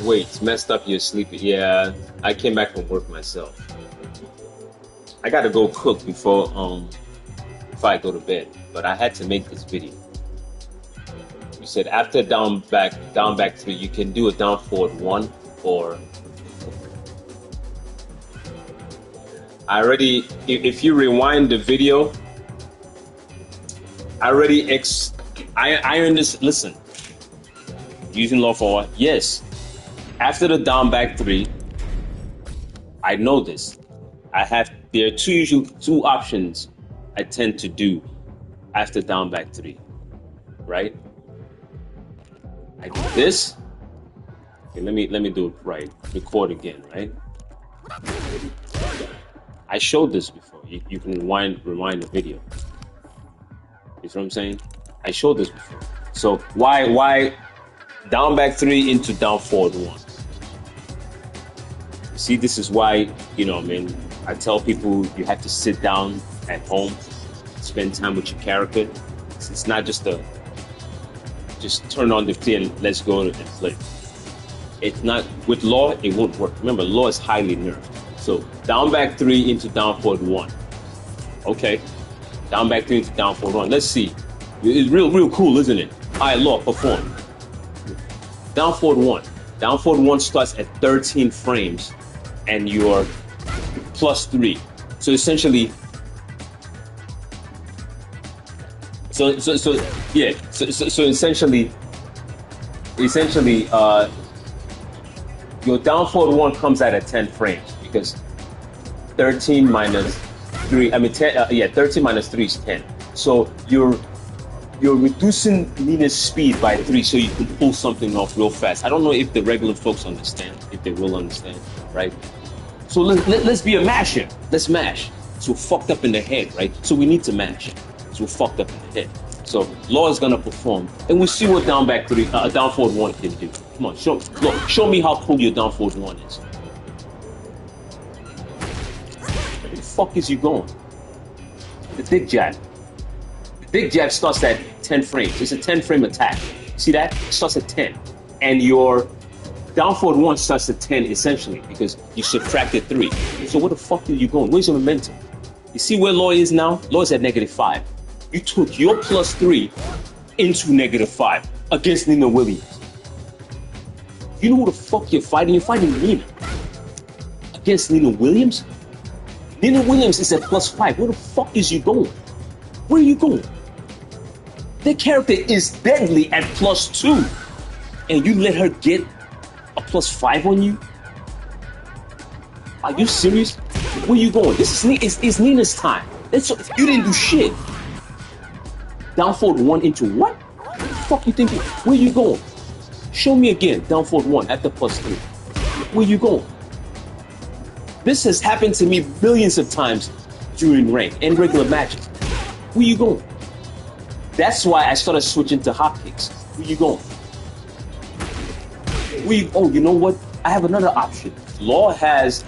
Wait, messed up your sleep. Yeah, I came back from work myself. I gotta go cook before I go to bed. But I had to make this video. You said after down back 3, you can do a down forward 1 or I already, if you rewind the video, I already iron this. Listen, using law forward, yes. After the down back 3, I know this. There are two options I tend to do after down back 3, right? I do this. Okay, let me do it right. Record again, right? I showed this before. You can rewind the video. You see what I'm saying? I showed this before. So why down back 3 into down forward 1? You see, this is why, man, I tell people you have to sit down at home, spend time with your character. It's not just turn on the play and let's go and play. It's not, with law, it won't work. Remember, law is highly nerfed. So down back 3 into down forward 1. Okay, down back 3 into down forward 1. Let's see. It's real cool, isn't it? All right, law, perform. Down forward 1. Down forward 1 starts at 13 frames, and you're +3. So essentially, so essentially, your down forward 1 comes out at 10 frames because 13 minus 3. 13 minus 3 is 10. So you're reducing Nina's speed by 3 so you can pull something off real fast. I don't know if the regular folks understand, if they will understand, right? So let's be a masher. Let's mash. So we're fucked up in the head, right? So we need to mash. So we're fucked up in the head. So law is gonna perform, and we'll see what down forward 1 can do. Come on, show me how cool your down forward 1 is. Where the fuck is you going? The big jab. Big jab starts at 10 frames. It's a 10 frame attack. See that? It starts at 10. And your down forward 1 starts at 10 essentially because you subtracted 3. So where the fuck are you going? Where's your momentum? You see where law is now? Law is at -5. You took your +3 into -5 against Nina Williams. You know who the fuck you're fighting? You're fighting Nina. Against Nina Williams? Nina Williams is at +5. Where the fuck is you going? Where are you going? That character is deadly at +2. And you let her get a +5 on you? Are you serious? Where you going? This is it's Nina's time. You didn't do shit. Down forward 1 into what? What the fuck you thinking? Where you going? Show me again. Down forward 1 at the +3. Where you going? This has happened to me millions of times during rank and regular matches. Where you going? That's why I started switching to hotkeys. Where you going? Oh, you know what? I have another option. Law has...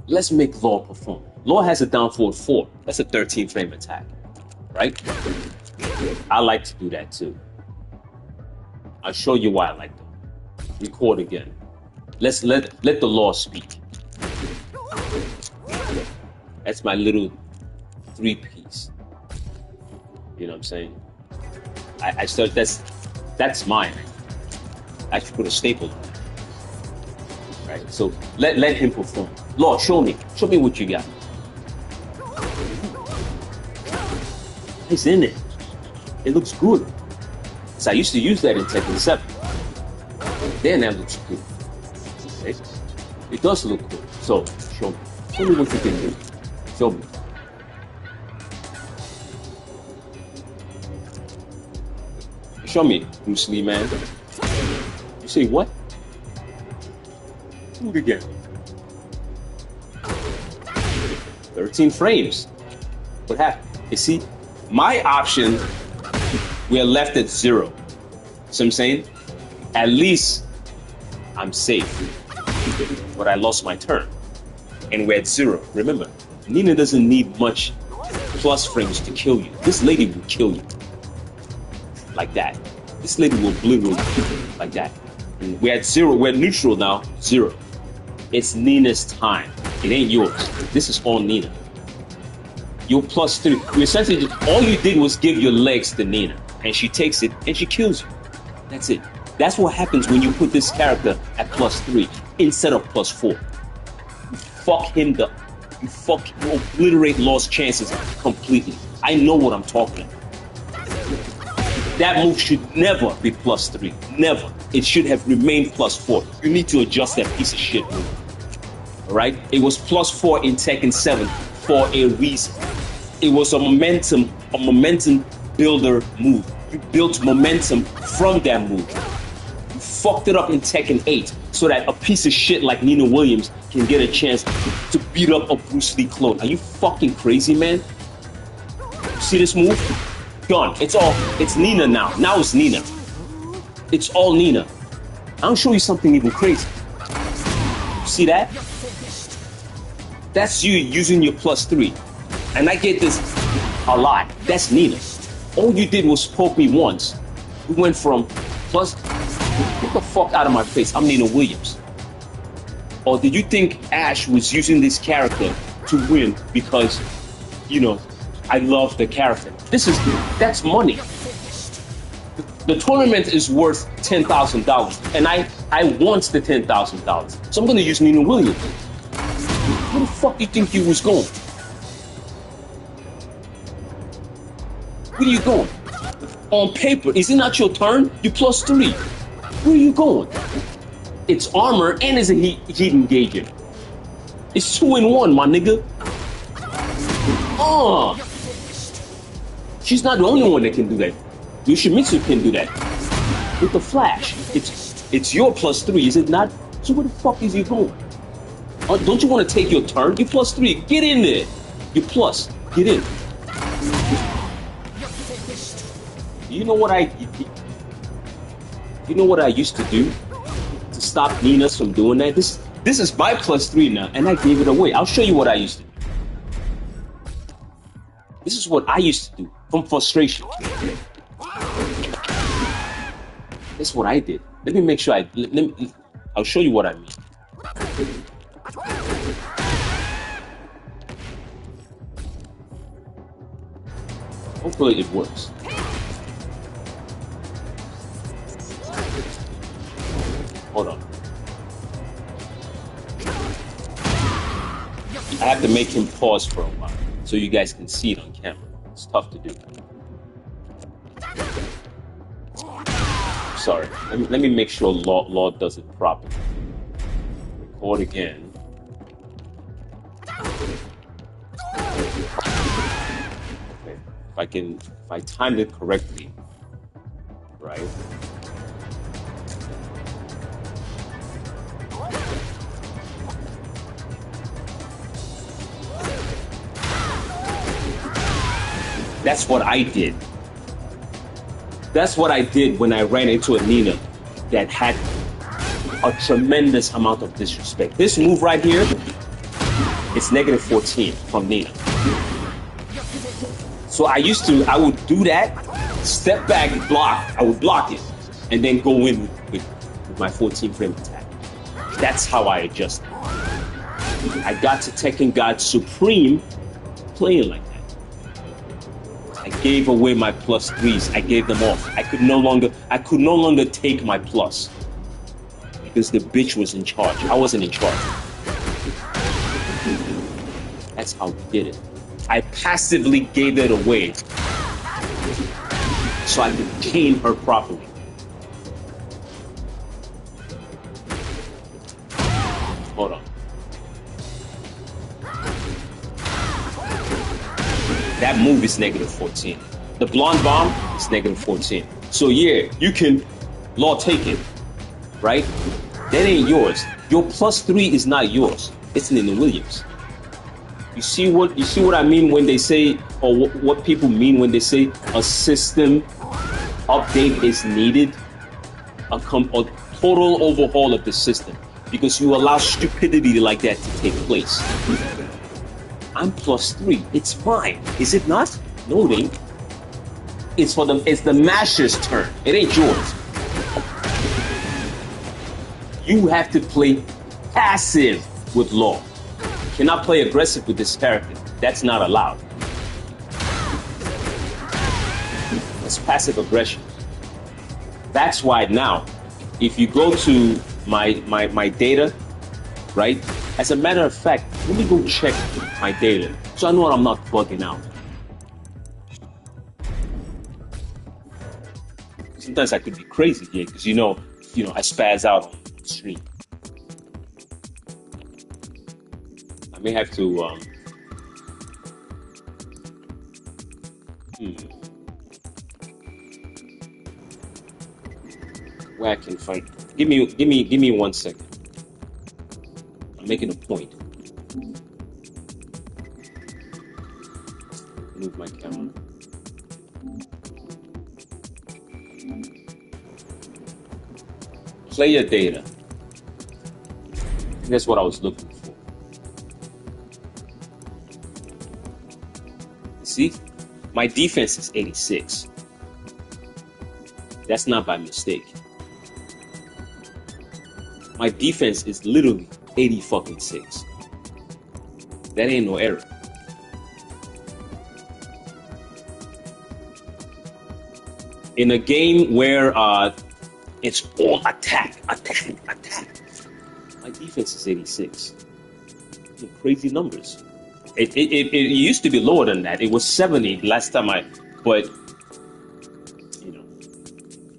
Let's make Law perform. Law has a down forward 4. That's a 13 frame attack, right? I like to do that too. I'll show you why I like that. Record again. Let's let the Law speak. That's my little 3-piece. You know what I'm saying? I started, that's mine. I should put a staple on it. Right? So let him perform. Law, show me what you got. It's in it. It looks good. So I used to use that in Tekken 7. Then that looks good. Okay? It does look good. So show me. Show me what you can do. Show me. Show me, Bruce Lee, man. You say what? Do it again. 13 frames. What happened? You see, my option, we're left at 0. So I'm saying, at least I'm safe. But I lost my turn. And we're at 0. Remember, Nina doesn't need much plus frames to kill you. This lady will kill you. Like that. This lady will obliterate you. Like that. And we're at 0. We're neutral now. 0. It's Nina's time. It ain't yours. This is all Nina. Your +3. You essentially just, all you did was give your legs to Nina. And she takes it and she kills you. That's it. That's what happens when you put this character at +3 instead of +4. You fuck him up. You obliterate Law's chances completely. I know what I'm talking about. That move should never be +3. Never. It should have remained +4. You need to adjust that piece of shit move. Alright? It was +4 in Tekken 7 for a reason. It was a momentum builder move. You built momentum from that move. You fucked it up in Tekken 8 so that a piece of shit like Nina Williams can get a chance to beat up a Bruce Lee clone. Are you fucking crazy, man? See this move? Gone. It's Nina now. Now it's Nina. It's all Nina. I'll show you something even crazy. See that? That's you using your +3. And I get this a lot. That's Nina. All you did was poke me once. We went from plus... Get the fuck out of my face. I'm Nina Williams. Or did you think Ash was using this character to win because, you know, I love the character? That's money. The tournament is worth $10,000, and I want the $10,000. So I'm gonna use Nina Williams. Where the fuck do you think you was going? Where are you going? On paper, is it not your turn? You +3. Where are you going? It's armor and it's a heat engager. It's 2-in-1, my nigga. She's not the only one that can do that. Yoshimitsu can do that. With the flash. It's your +3, is it not? So where the fuck is you going? Don't you want to take your turn? You +3. Get in there. You plus. Get in. You know what I used to do to stop Nina's from doing that? This is my +3 now, and I gave it away. I'll show you what I used to do. This is what I used to do from frustration. That's what I did. Let me make sure I'll show you what I mean. Hopefully it works. Hold on. I have to make him pause for a while so you guys can see it on camera. It's tough to do. Sorry. Let me make sure Law does it properly. Record again. Okay. If I timed it correctly, right? That's what I did. That's what I did when I ran into a Nina that had a tremendous amount of disrespect. This move right here, it's negative 14 from Nina. So I would do that, step back, block. I would block it, and then go in with my 14 frame attack. That's how I adjusted. I got to Tekken God Supreme playing like that. I gave away my +3s. I gave them off. I could no longer take my plus because the bitch was in charge. I wasn't in charge. That's how we did it. I passively gave it away so I could cane her properly. Hold on. That move is negative 14. The blonde bomb is negative 14. So yeah, you can Law take it, right? That ain't yours. Your +3 is not yours. It's Nina Williams. You see what I mean when they say, or what people mean when they say a system update is needed? A total overhaul of the system, because you allow stupidity like that to take place. I'm +3. It's fine. Is it not? No, it ain't. It's the Masher's turn. It ain't yours. You have to play passive with Law. You cannot play aggressive with this character. That's not allowed. It's passive aggression. That's why now, if you go to my data, right? As a matter of fact, let me go check my data so I know I'm not bugging out. Sometimes I could be crazy here because you know I spaz out on the stream. I may have to where I can find. Give me 1 second. I'm making a point. Move my camera. Player data. That's what I was looking for. See, my defense is 86. That's not by mistake. My defense is literally 80-fucking-6. That ain't no error. In a game where it's all attack. My defense is 86. Crazy numbers. It used to be lower than that. It was 70 last time but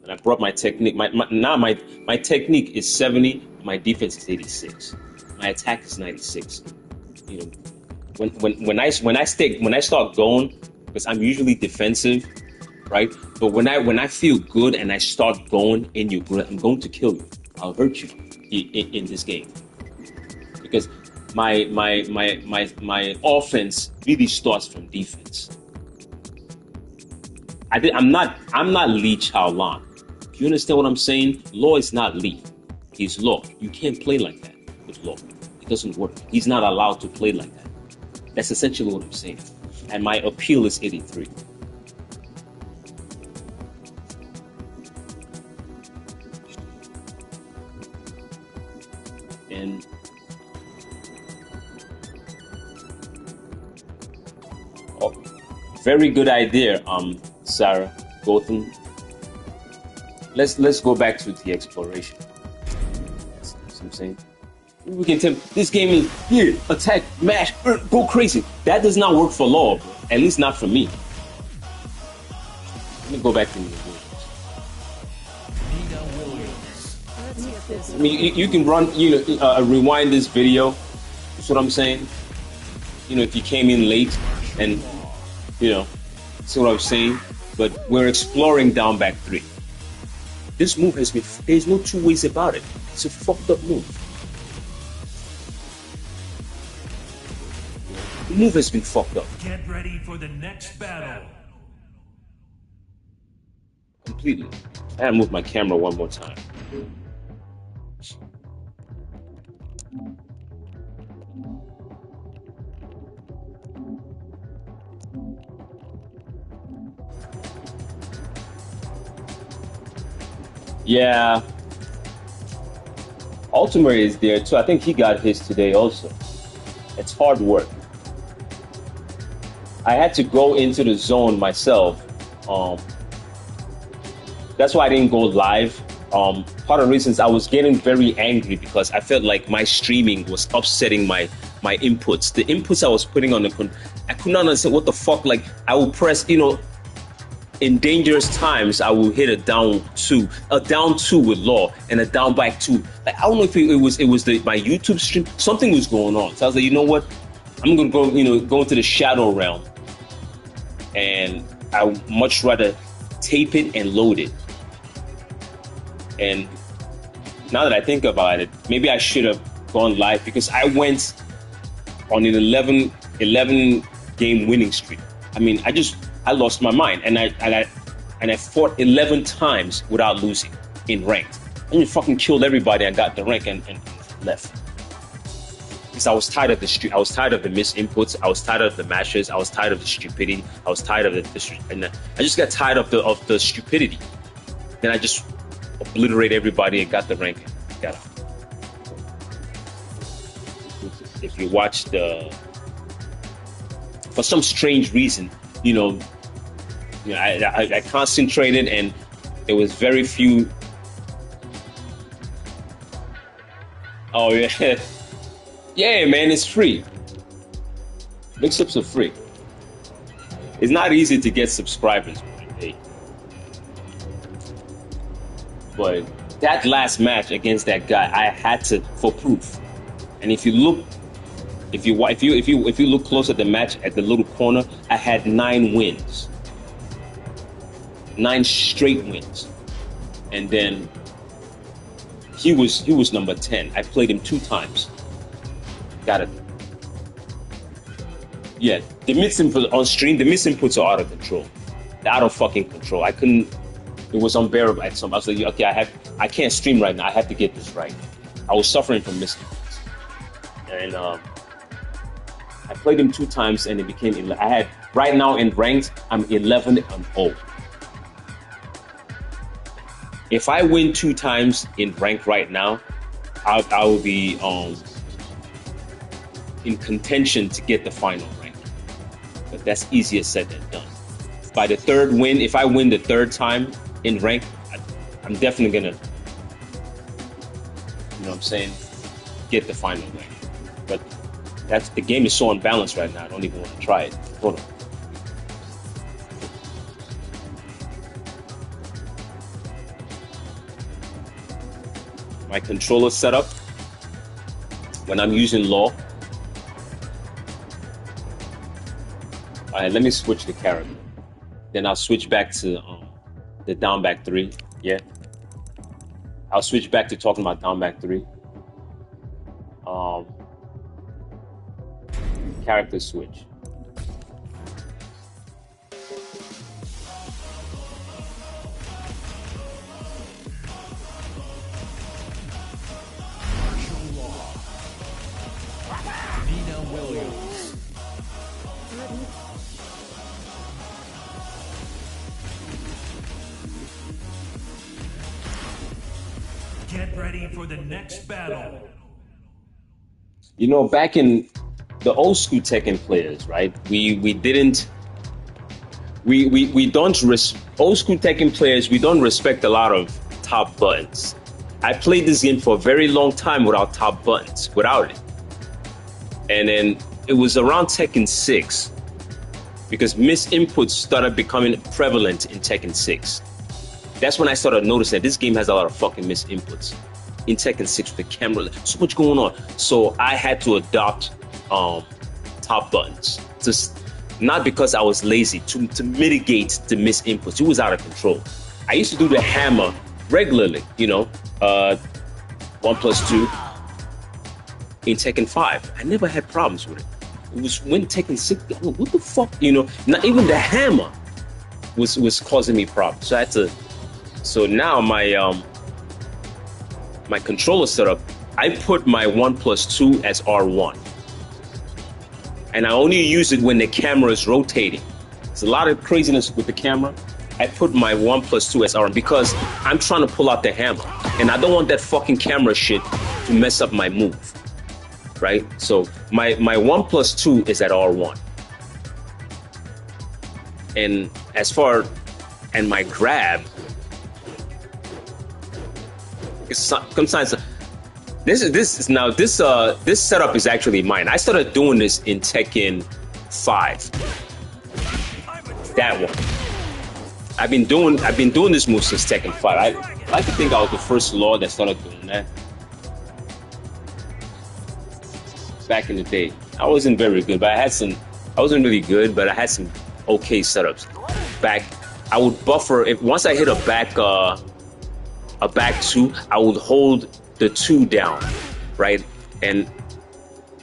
and I brought my technique. My technique is 70. My defense is 86. My attack is 96. When I start going, because I'm usually defensive, right? But when I feel good and I start going in your grip, I'm going to kill you. I'll hurt you in this game, because my offense really starts from defense. I'm not Lee Chaolan. You understand what I'm saying? Law is not Lee. He's Law. You can't play like that with Law. It doesn't work. He's not allowed to play like that. That's essentially what I'm saying. And my appeal is 83. And Very good idea, Sarah Gotham. Let's go back to the exploration. That's what I'm saying. We can tell this game is here, attack, mash, go crazy. That does not work for law, bro. At least not for me. Let me go back to the I mean, you can run, rewind this video. That's what I'm saying. If you came in late and, see what I'm saying. But we're exploring down back 3. This move has been, there's no two ways about it. It's a fucked up move. The move has been fucked up. Get ready for the next battle. Completely. I gotta move my camera one more time. Yeah. Ultimate is there too. I think he got his today also. It's hard work. I had to go into the zone myself. That's why I didn't go live. Part of the reasons I was getting very angry because I felt like my streaming was upsetting my inputs. The inputs I was putting on I could not understand what the fuck. Like I would press, in dangerous times, I will hit a down two with law and a down back 2. Like I don't know if it was my YouTube stream. Something was going on. So I was like, you know what? I'm gonna go, go into the shadow realm, and I would much rather tape it and load it. And now that I think about it, maybe I should have gone live because I went on an 11 game winning streak. I mean, I lost my mind, and I fought 11 times without losing in ranked. And you fucking killed everybody. I got the rank and left because I was tired of the streak. I was tired of the missed inputs. I was tired of the matches. I was tired of the stupidity. I was tired of and I just got tired of the stupidity. Then I just obliterate everybody and got the rank. Got it. If you watch for some strange reason, I concentrated and there was very few. Oh yeah, yeah, man, it's free. Mix-ups are free. It's not easy to get subscribers, man. But that last match against that guy, I had to for proof. And if you look close at the match at the little corner, I had 9 wins. 9 straight wins. And then he was number 10. I played him 2 times. Got it. Yeah, the misinputs on stream, the misinputs are out of control. They're out of fucking control. I couldn't. It was unbearable at some. I was like, okay, I can't stream right now. I have to get this right. I was suffering from misinputs, and I played him 2 times, and it became. I had right now in ranked, I'm 11-0. If I win 2 times in ranked right now, I will be in contention to get the final rank. But that's easier said than done. By the 3rd win, if I win the 3rd time in rank, I'm definitely gonna, get the final rank. But the game is so unbalanced right now. I don't even want to try it. Hold on. My controller setup when I'm using law. All right, let me switch the character. Then I'll switch back to the down back 3. Yeah. I'll switch back to talking about down back 3. Character switch. Get ready for the next battle. Back in the old school Tekken players, right? We didn't we don't old school Tekken players, we don't respect a lot of top buttons. I played this game for a very long time without top buttons, without it. And then it was around Tekken 6 because misinputs started becoming prevalent in Tekken 6. That's when I started noticing that this game has a lot of fucking misinputs. In Tekken 6 with the camera, so much going on. So I had to adopt top buttons. Just not because I was lazy, to mitigate the misinputs. It was out of control. I used to do the hammer regularly, you know, 1+2 in Tekken 5. I never had problems with it. It was when Tekken 6, what the fuck, you know, not even the hammer was causing me problems. So I had to, so now my controller setup, I put my 1+2 as R1. And I only use it when the camera is rotating. There's a lot of craziness with the camera. I put my 1+2 as R1 because I'm trying to pull out the hammer. And I don't want that fucking camera shit to mess up my move. Right? So my 1+2 is at R1. And as far, and my grab, it's sometimes this setup is actually mine. I started doing this in Tekken 5. That one. I've been doing this move since Tekken 5. I like to think I was the first lord that started doing that. Back in the day, I wasn't very good, but I wasn't really good, but I had some okay setups. Back, I would buffer once I hit a back 2, I would hold the 2 down, right? And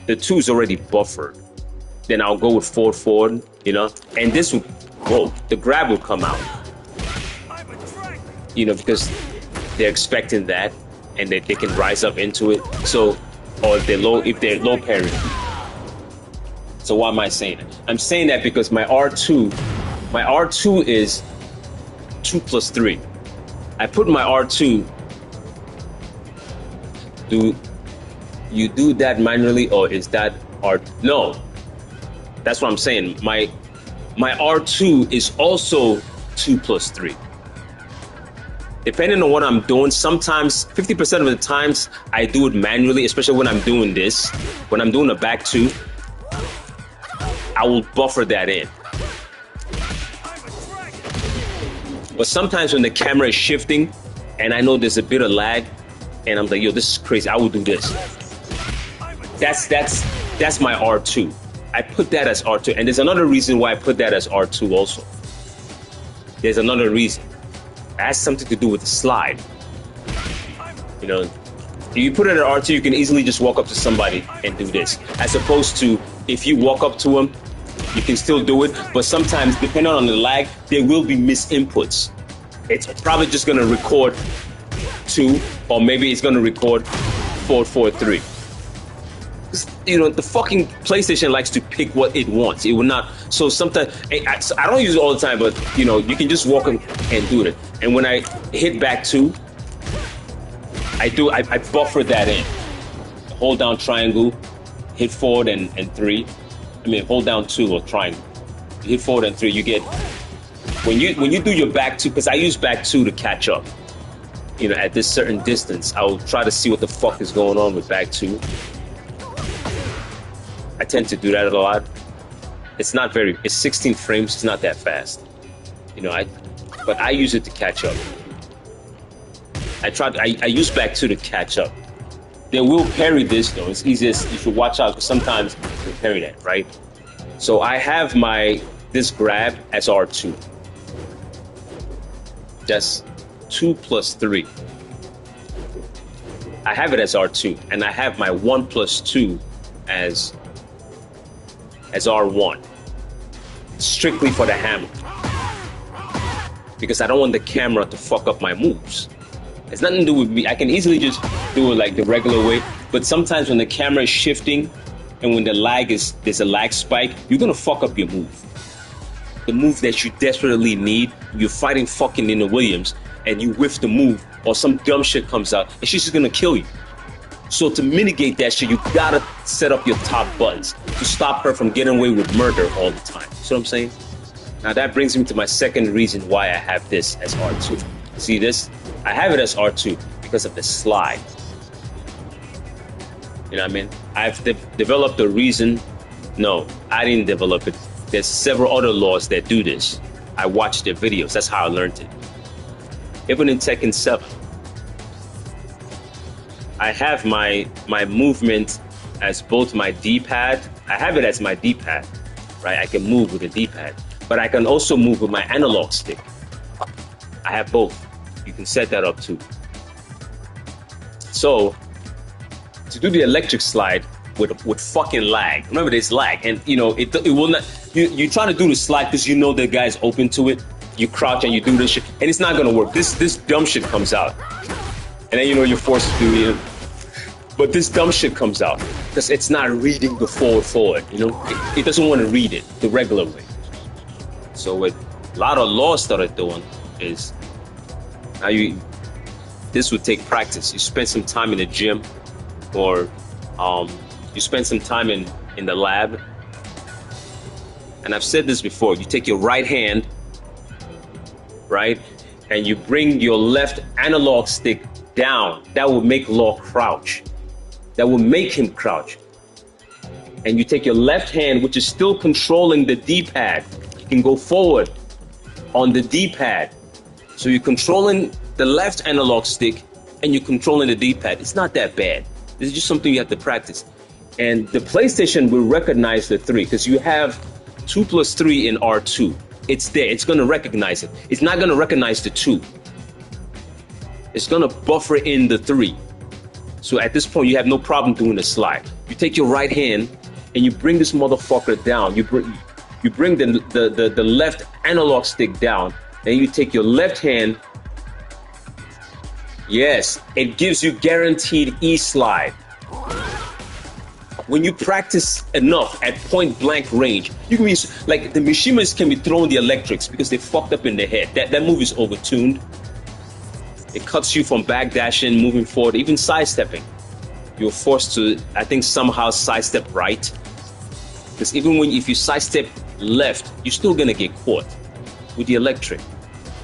the 2 is already buffered. Then I'll go with forward, you know, and this would, whoa, the grab will come out, you know, because they're expecting that, and they can rise up into it. So, or if they're low parry. So why am I saying it? I'm saying that because my R2 is 2+3. I put my R2. Do you do that manually, or is that R? No, that's what I'm saying. My R2 is also 2+3. Depending on what I'm doing, sometimes 50% of the times I do it manually, especially when I'm doing this. When I'm doing a back 2, I will buffer that in. But sometimes when the camera is shifting and I know there's a bit of lag, and I'm like, yo, this is crazy, I will do this. That's my R2. I put that as R2. And there's another reason why I put that as R2 also. There's another reason. It has something to do with the slide. You know, if you put it at R2, you can easily just walk up to somebody and do this. As opposed to, if you walk up to them, you can still do it. But sometimes, depending on the lag, there will be misinputs. It's probably just going to record 2, or maybe it's going to record 443. You know, the fucking PlayStation likes to pick what it wants. It will not. So sometimes, I don't use it all the time, but you know, you can just walk and do it. And when I hit back 2, I buffer that in. Hold down triangle, hit forward and 3. I mean, hold down 2 or triangle. You hit forward and 3. You get when you do your back 2, because I use back 2 to catch up. You know, at this certain distance, I'll try to see what the fuck is going on with back 2. I tend to do that a lot. It's 16 frames, it's not that fast. You know, but I use it to catch up. I use back 2 to catch up. They will parry this though. It's easiest, you should watch out because sometimes they parry that, right? So I have this grab as R2. That's 2+3. I have it as R2, and I have my 1+2 as R1, strictly for the hammer, because I don't want the camera to fuck up my moves. It's nothing to do with me. I can easily just do it like the regular way, but sometimes when the camera is shifting and when there's a lag spike, you're gonna fuck up your move. The move that you desperately need, you're fighting fucking Nina Williams, and you whiff the move, or some dumb shit comes out, and she's just gonna kill you. So to mitigate that shit, you gotta set up your top buttons to stop her from getting away with murder all the time. See what I'm saying? Now that brings me to my second reason why I have this as R2. See this? I have it as R2 because of the slide. You know what I mean? I've developed a reason. No, I didn't develop it. There's several other laws that do this. I watched their videos. That's how I learned it. Even in Tekken 7, I have my movement as both my D-pad. I have it as my D-pad, right? I can move with the D-pad, but I can also move with my analog stick. I have both. You can set that up too. So to do the electric slide with fucking lag, remember there's lag, and you know it will not. You're trying to do the slide because you know the guy's open to it. You crouch and you do this shit, and it's not gonna work. This dumb shit comes out, and then you know you're forced to do it. But this dumb shit comes out because it's not reading the forward. You know, it doesn't want to read it the regular way. So what a lot of laws started doing is now this would take practice. You spend some time in the gym, or you spend some time in the lab. And I've said this before, you take your right hand, right, and you bring your left analog stick down. That will make Law crouch. That will make him crouch. And you take your left hand, which is still controlling the D-pad. You can go forward on the D-pad. So you're controlling the left analog stick and you're controlling the D-pad. It's not that bad. This is just something you have to practice. And the PlayStation will recognize the 3 because you have 2 plus 3 in R2. It's there. It's going to recognize it. It's not going to recognize the 2. It's going to buffer in the 3. So at this point, you have no problem doing the slide. You take your right hand and you bring this motherfucker down. You bring the left analog stick down. Then you take your left hand. Yes, it gives you guaranteed E-slide. When you practice enough at point blank range, you can be like the machinists can be throwing the electrics because they fucked up in their head. That move is overtuned. It cuts you from backdashing, moving forward, even sidestepping. You're forced to, I think, somehow sidestep right. Because even if you sidestep left, you're still gonna get caught with the electric.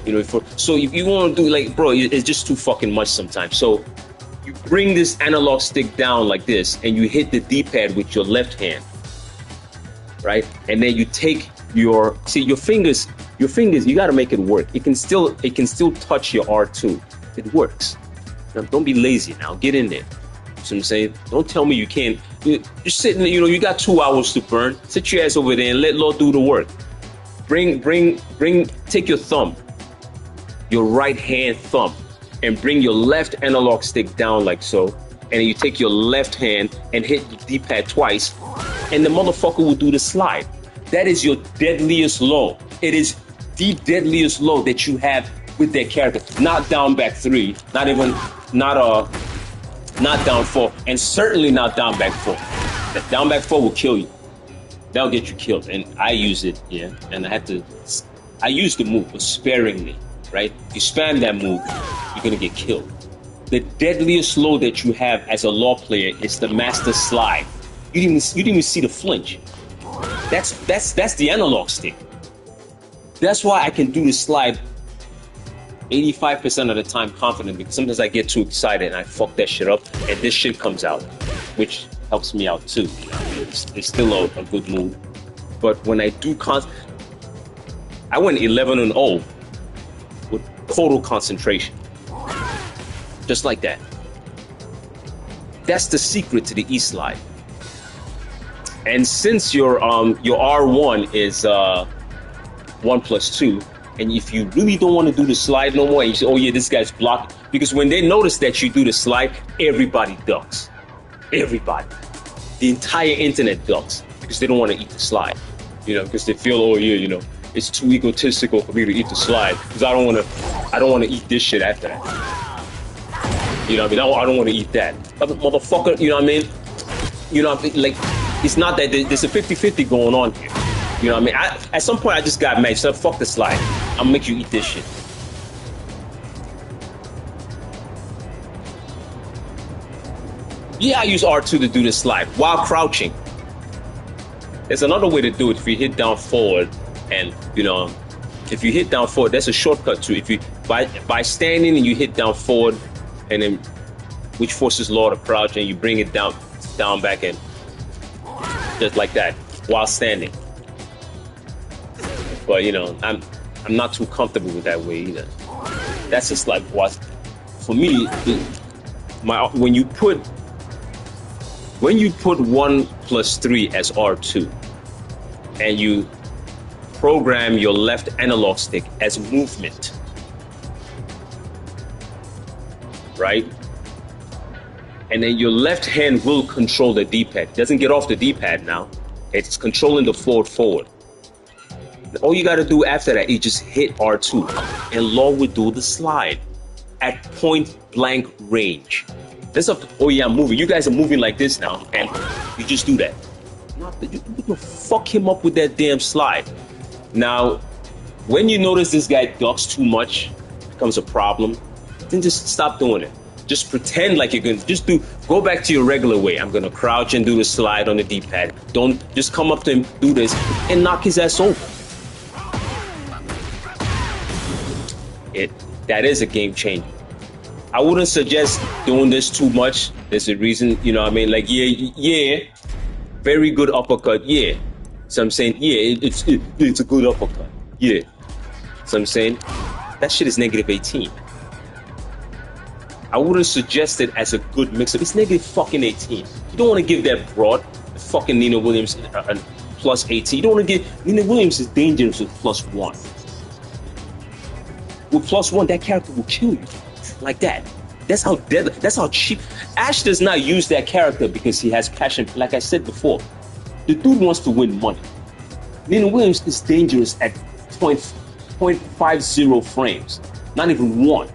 You know, so if you want to do like, bro, it's just too fucking much sometimes. So you bring this analog stick down like this, and you hit the D-pad with your left hand, right? And then you take your fingers. You got to make it work. It can still touch your R2. It works. Now, don't be lazy. Now get in there. You know what I'm saying? Don't tell me you can't. You're sitting. You know, you got 2 hours to burn. Sit your ass over there and let Law do the work. Take your thumb, your right hand thumb, and bring your left analog stick down like so. And then you take your left hand and hit the D-pad twice, and the motherfucker will do the slide. That is your deadliest low. It is the deadliest low that you have with that character. Not down back 3, not down 4, and certainly not down back 4. That down back 4 will kill you. That'll get you killed. And I use it, yeah. And I use the move, but sparingly, right? If you spam that move, you're gonna get killed. The deadliest low that you have as a Law player is the master slide. You didn't even see the flinch. That's the analog stick. That's why I can do the slide 85% of the time confidently, because sometimes I get too excited and I fuck that shit up, and this shit comes out, which helps me out too. It's still a good move. But when I do I went 11-0 with total concentration. Just like that. That's the secret to the E-slide. And since your R1 is 1 plus 2, and if you really don't want to do the slide no more, and you say, oh yeah, this guy's blocked, because when they notice that you do the slide, everybody ducks. Everybody. The entire internet ducks, because they don't want to eat the slide. You know, because they feel, oh yeah, you know, it's too egotistical for me to eat the slide, because I don't want to eat this shit after that. You know what I mean? I don't want to eat that. But motherfucker, you know what I mean? You know, like, it's not that there's a 50-50 going on here. You know what I mean? At some point, I just got mad. So fuck the slide. I'm gonna make you eat this shit. Yeah, I use R2 to do the slide while crouching. There's another way to do it. If you hit down forward And you know, if you hit down forward, that's a shortcut too. If you by standing and you hit down forward, and then which forces Law to crouch, and you bring it down back, and just like that while standing. But you know, I'm not too comfortable with that way either. That's just like what, for me, when you put 1+3 as R2, and you program your left analog stick as movement, right? And then your left hand will control the D-pad. It doesn't get off the D-pad now. It's controlling the forward. All you got to do after that is just hit R2, and Law will do the slide at point blank range. That's up to, oh yeah, I'm moving. You guys are moving like this now, and you just do that. You can fuck him up with that damn slide. Now, when you notice this guy ducks too much, becomes a problem, then just stop doing it. Just pretend like you're gonna go back to your regular way. I'm gonna crouch and do the slide on the D-pad. Don't just come up to him, do this, and knock his ass over. That is a game changer. I wouldn't suggest doing this too much. There's a reason, you know what I mean? Like, yeah, very good uppercut, yeah. So I'm saying, yeah, it's a good uppercut, yeah. So I'm saying, that shit is -18. I wouldn't suggest it as a good mix-up. It's -18. You don't want to give that broad, fucking Nina Williams, a +18. You don't want to give, Nina Williams is dangerous with +1. With +1, that character will kill you. Like that. That's how deadly, that's how cheap. Ash does not use that character because he has passion. Like I said before, the dude wants to win money. Nina Williams is dangerous at 0.50 frames. Not even one.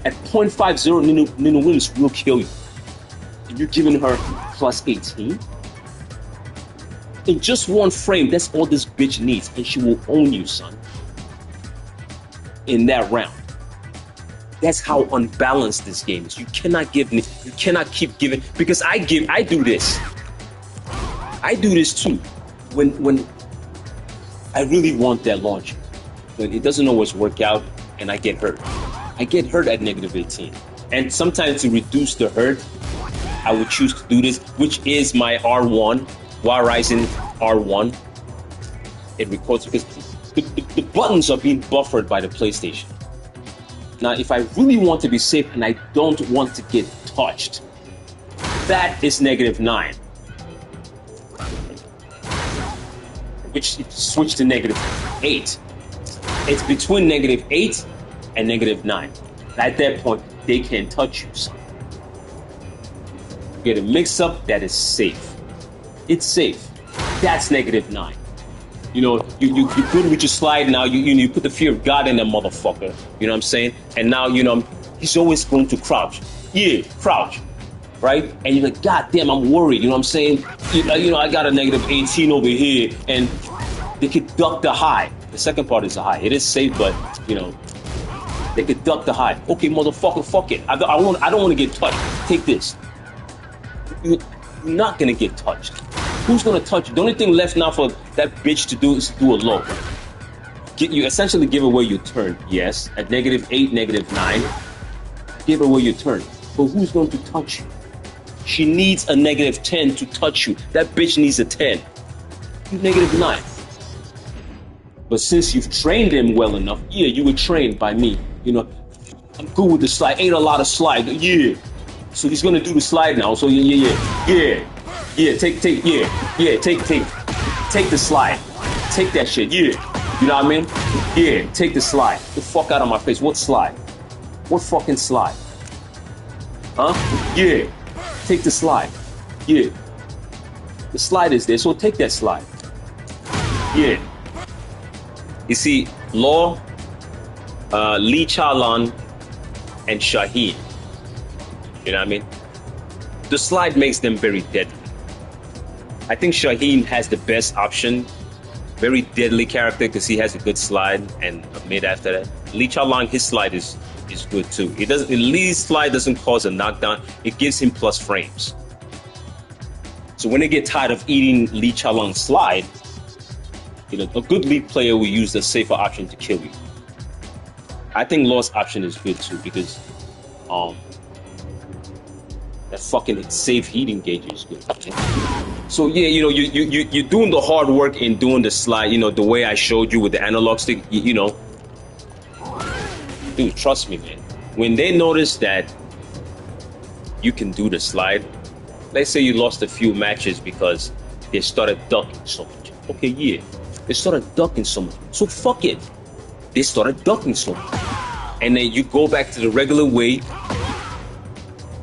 At 0.50, Nina Williams will kill you. And you're giving her +18? In just one frame, that's all this bitch needs, and she will own you, son. In that round. That's how unbalanced this game is. You cannot keep giving, because I do this. I do this too. When I really want that launcher, but it doesn't always work out, and I get hurt. I get hurt at -18. And sometimes to reduce the hurt, I would choose to do this, which is my R1, Ryzen R1. It records because the buttons are being buffered by the PlayStation. Now, if I really want to be safe and I don't want to get touched, that is -9. Which switch to -8. It's between -8 and -9. At that point, they can't touch you, son. You get a mix-up that is safe. It's safe. That's -9. You know, you good with your slide now. You put the fear of God in that motherfucker. You know what I'm saying? And now, you know, he's always going to crouch. Yeah, crouch. Right? And you're like, God damn, I'm worried. You know what I'm saying? You know, I got a -18 over here, and they could duck the high. The second part is the high. It is safe, but, you know, they could duck the high. Okay, motherfucker, fuck it. I don't want to get touched. Take this. You're not going to get touched. Who's going to touch you? The only thing left now for that bitch to do is to do a low. You essentially give away your turn, yes. At -8, -9, give away your turn. But who's going to touch you? She needs a -10 to touch you. That bitch needs a 10. You -9. But since you've trained him well enough, yeah, you were trained by me. You know, I'm good with the slide. Ain't a lot of slide. Yeah. So he's going to do the slide now. So yeah. Take the slide. Take that shit, yeah. You know what I mean? Yeah, take the slide. Get the fuck out of my face. What slide? What fucking slide? Huh? Yeah. Take the slide. Yeah. The slide is there, so take that slide. Yeah. You see, Law, Lee Chalan, and Shaheen. You know what I mean? The slide makes them very deadly. I think Shaheen has the best option. Very deadly character because he has a good slide and a mid after that. Lee Chalang, his slide is good too. Lee's slide doesn't cause a knockdown. It gives him plus frames. So when they get tired of eating Lee Chalang's slide, You know, a good League player will use the safer option to kill you. I think Lost option is good too because that fucking safe heat engage is good. So yeah, you know, you're doing the hard work in doing the slide, you know, the way I showed you with the analog stick, you know. Dude, trust me, man. When they notice that you can do the slide, let's say you lost a few matches because they started ducking so much. Okay, yeah, they started ducking so much. So fuck it. They started ducking so much. And then you go back to the regular way.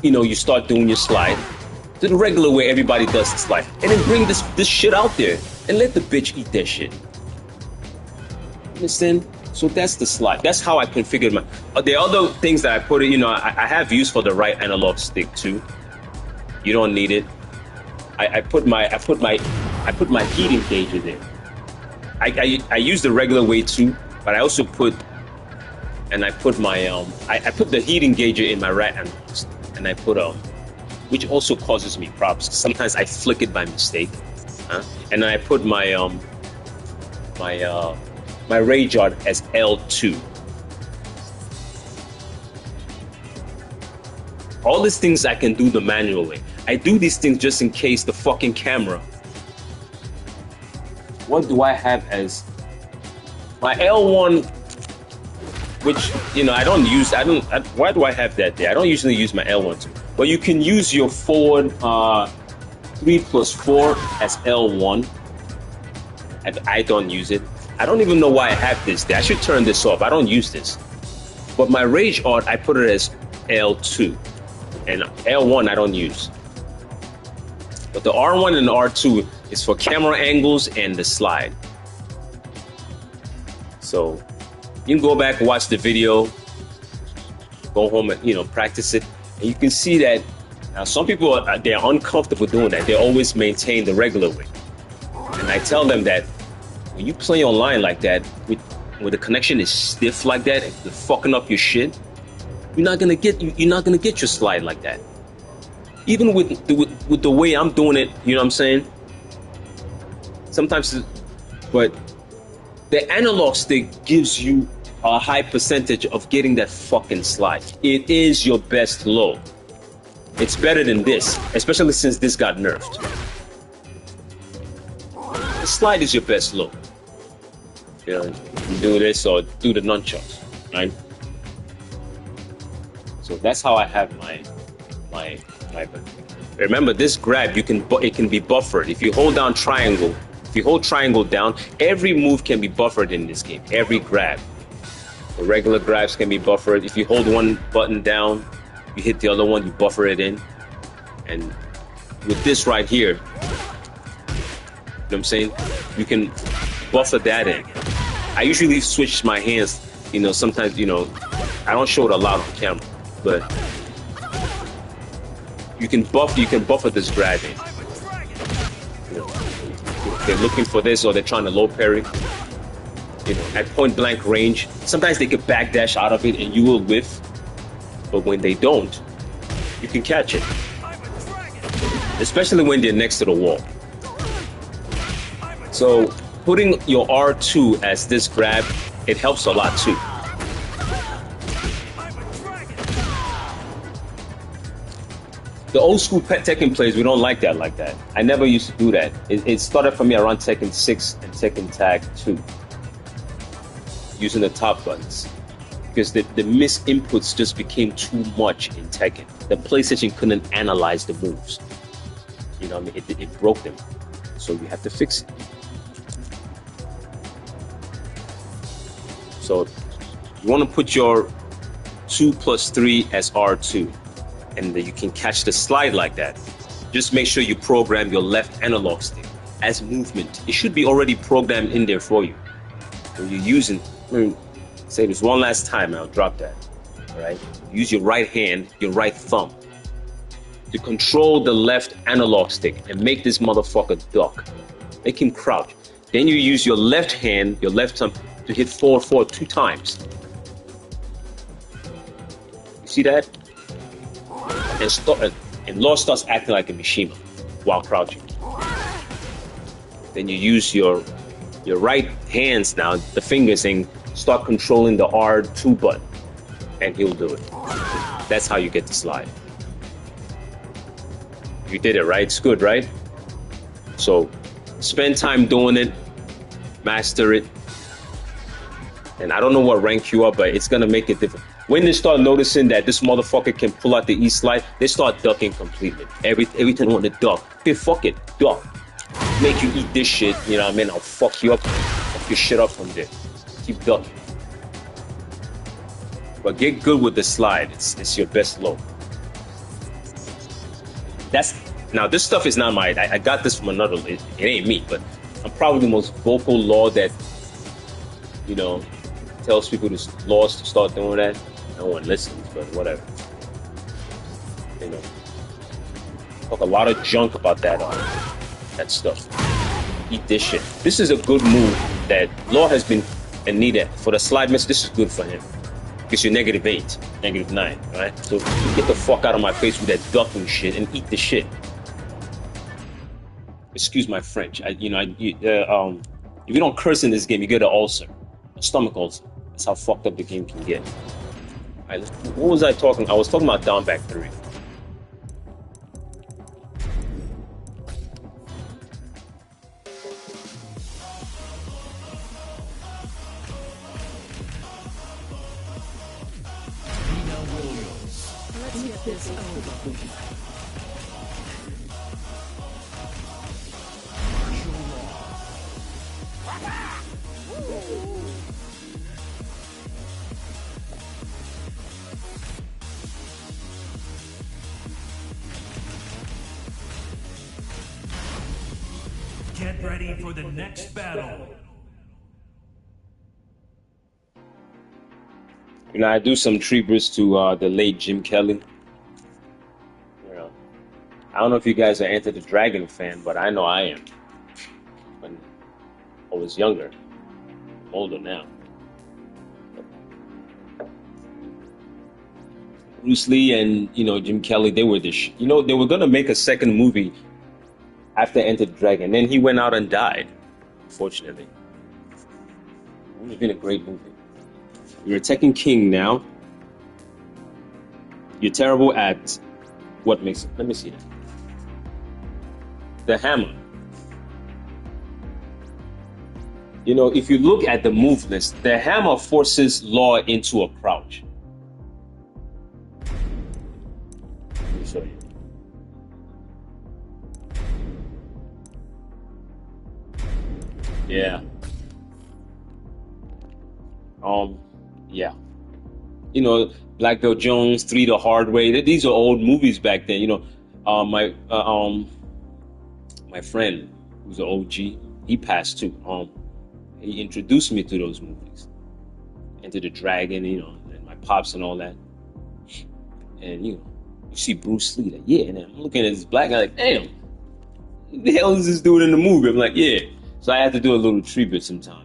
You know, you start doing your slide to the regular way everybody does the slide. And then bring this shit out there and let the bitch eat that shit. Understand? So that's the slide. That's how I configured my. There are other things that I put it. You know, I have use for the right analog stick too. You don't need it. I put my heat engager there. I use the regular way too, but I also put my I put the heat engager in my right analog stick, and I put which also causes me problems. Sometimes I flick it by mistake, and then I put my rage art as L2. All these things I can do the manual way. I do these things just in case the fucking camera. What do I have as my L1? Which, you know, I don't use. Why do I have that there? I don't usually use my L1 too. But you can use your forward 3+4 as L1. I don't use it. I don't even know why I have this there. I should turn this off. I don't use this. But my rage art, I put it as L2. And L1 I don't use. But the R1 and the R2 is for camera angles and the slide. So you can go back and watch the video, go home and, you know, practice it. And you can see that some people, they're uncomfortable doing that. They always maintain the regular way. And I tell them that when you play online like that, when the connection is stiff like that, and you're fucking up your shit, you're not gonna get your slide like that. Even with the way I'm doing it, you know what I'm saying? Sometimes, but the analog stick gives you a high percentage of getting that fucking slide. It is your best low. It's better than this, especially since this got nerfed. The slide is your best low. You know, you do this or do the nunchucks, right? So that's how I have my. Remember, this grab it can be buffered. If you hold down triangle, if you hold triangle down, every move can be buffered in this game. Every grab, the regular grabs can be buffered. If you hold one button down, you hit the other one, you buffer it in. And with this right here, you know what I'm saying? You can buffer that in. I usually switch my hands, you know, sometimes, you know, I don't show it a lot on camera, but you can buffer this grab in. You know, they're looking for this or they're trying to low parry, you know, at point blank range. Sometimes they could backdash out of it and you will whiff, but when they don't, you can catch it. Especially when they're next to the wall. So putting your R2 as this grab, it helps a lot too. The old school Tekken players, we don't like that. I never used to do that. It started for me around Tekken 6 and Tekken Tag 2. Using the top buttons. Because the missed inputs just became too much in Tekken. The PlayStation couldn't analyze the moves. You know what I mean? It broke them. So you have to fix it. So you want to put your 2+3 as R2. And you can catch the slide like that. Just make sure you program your left analog stick as movement. It should be already programmed in there for you. When you're using, say this one last time, I'll drop that. All right? Use your right hand, your right thumb to control the left analog stick and make this motherfucker duck. Make him crouch. Then you use your left hand, your left thumb to hit forward 2 times. You see that? And Law starts acting like a Mishima while crouching. Then you use your your right hands now, the fingers, and start controlling the R2 button, and he'll do it. That's how you get the slide. You did it, right? It's good, right? So spend time doing it, master it. And I don't know what rank you are, but it's gonna make it different. When they start noticing that this motherfucker can pull out the E slide, they start ducking completely. Every time they want to duck, okay, fuck it, duck. Make you eat this shit, you know what I mean? I'll fuck you up, fuck your shit up from there. Keep ducking. But get good with the slide. It's your best low. Now this stuff is not mine. I got this from another. It ain't me, but I'm probably the most vocal law that, you know, tells people to laws to start doing that. No one listens, but whatever. You know, talk a lot of junk about that stuff. Eat this shit. This is a good move that Law has been in need of. For the slide miss, this is good for him. Because you're -8, -9, right? So get the fuck out of my face with that ducking shit and eat the shit. Excuse my French. If you don't curse in this game, you get an ulcer, a stomach ulcer. That's how fucked up the game can get. All right, what was I talking? I was talking about down back 3. Get ready for the next battle. You know, I do some tributes to the late Jim Kelly. You know, I don't know if you guys are Enter the Dragon fan, but I know I am. When I was younger, I'm older now. Bruce Lee and Jim Kelly, they were they were gonna make a second movie after Enter the Dragon. Then he went out and died, unfortunately. It would have been a great movie. You're a Tekken King now. You're terrible at what makes it. Let me see that. The hammer. You know, if you look at the move list, the hammer forces Law into a crouch. Let me show you. Yeah. Yeah. You know, Black Belt Jones, 3 the Hard Way. These are old movies back then. You know, my friend, who's an OG, he passed too. He introduced me to those movies, Enter the Dragon, and my pops and all that. And you see Bruce Lee, like, yeah. And I'm looking at this black guy, like, damn, what the hell is this dude in the movie? I'm like, yeah. So I had to do a little tribute sometimes.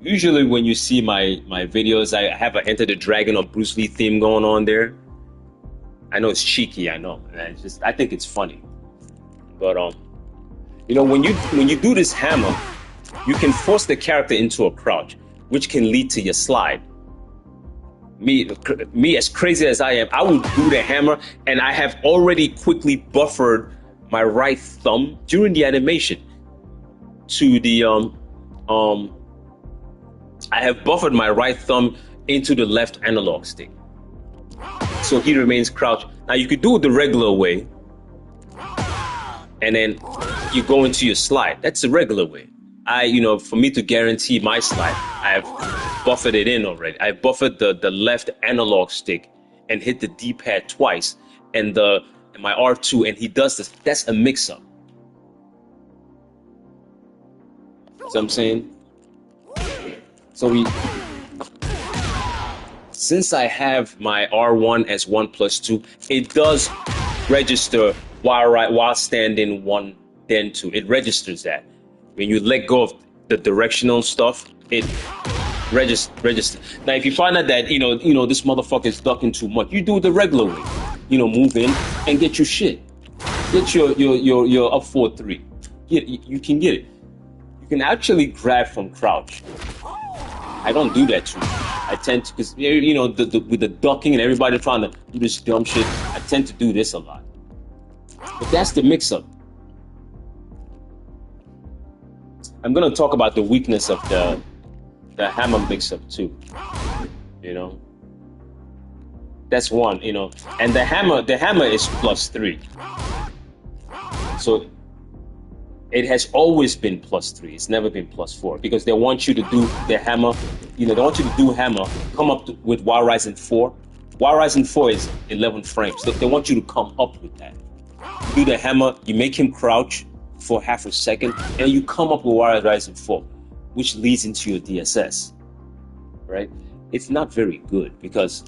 Usually when you see my videos, I have an Enter the Dragon or Bruce Lee theme going on there. I know it's cheeky, I know. And I think it's funny. But when you do this hammer, you can force the character into a crouch, which can lead to your slide. Me as crazy as I am, I would do the hammer, and I have already quickly buffered my right thumb during the animation to the I have buffered my right thumb into the left analog stick, so he remains crouched. Now you could do it the regular way, and then you go into your slide. That's the regular way. For me to guarantee my slide, I have buffered it in already. I buffered the left analog stick and hit the D-pad twice, and my R2, and he does this. That's a mix-up. See what I'm saying? So since I have my R1 as 1+2, it does register while standing 1, then 2. It registers that. When you let go of the directional stuff, it registers. Now, if you find out that this motherfucker is ducking too much, you do it the regular way. Move in and get your shit. Get your up 4-3. You can get it. You can actually grab from crouch. I don't do that too. I tend to, because you know, with the ducking and everybody trying to do this dumb shit, I tend to do this a lot. But that's the mix-up. I'm gonna talk about the weakness of the hammer mix-up too. You know, that's one. You know, and the hammer is +3. So it has always been +3. It's never been +4 because they want you to do the hammer. You know, they want you to do hammer. Come up with Y Rising 4. Y Rising 4 is 11 frames. They want you to come up with that. You do the hammer. You make him crouch for half a second, and you come up with Y Rising 4, which leads into your DSS. Right? It's not very good because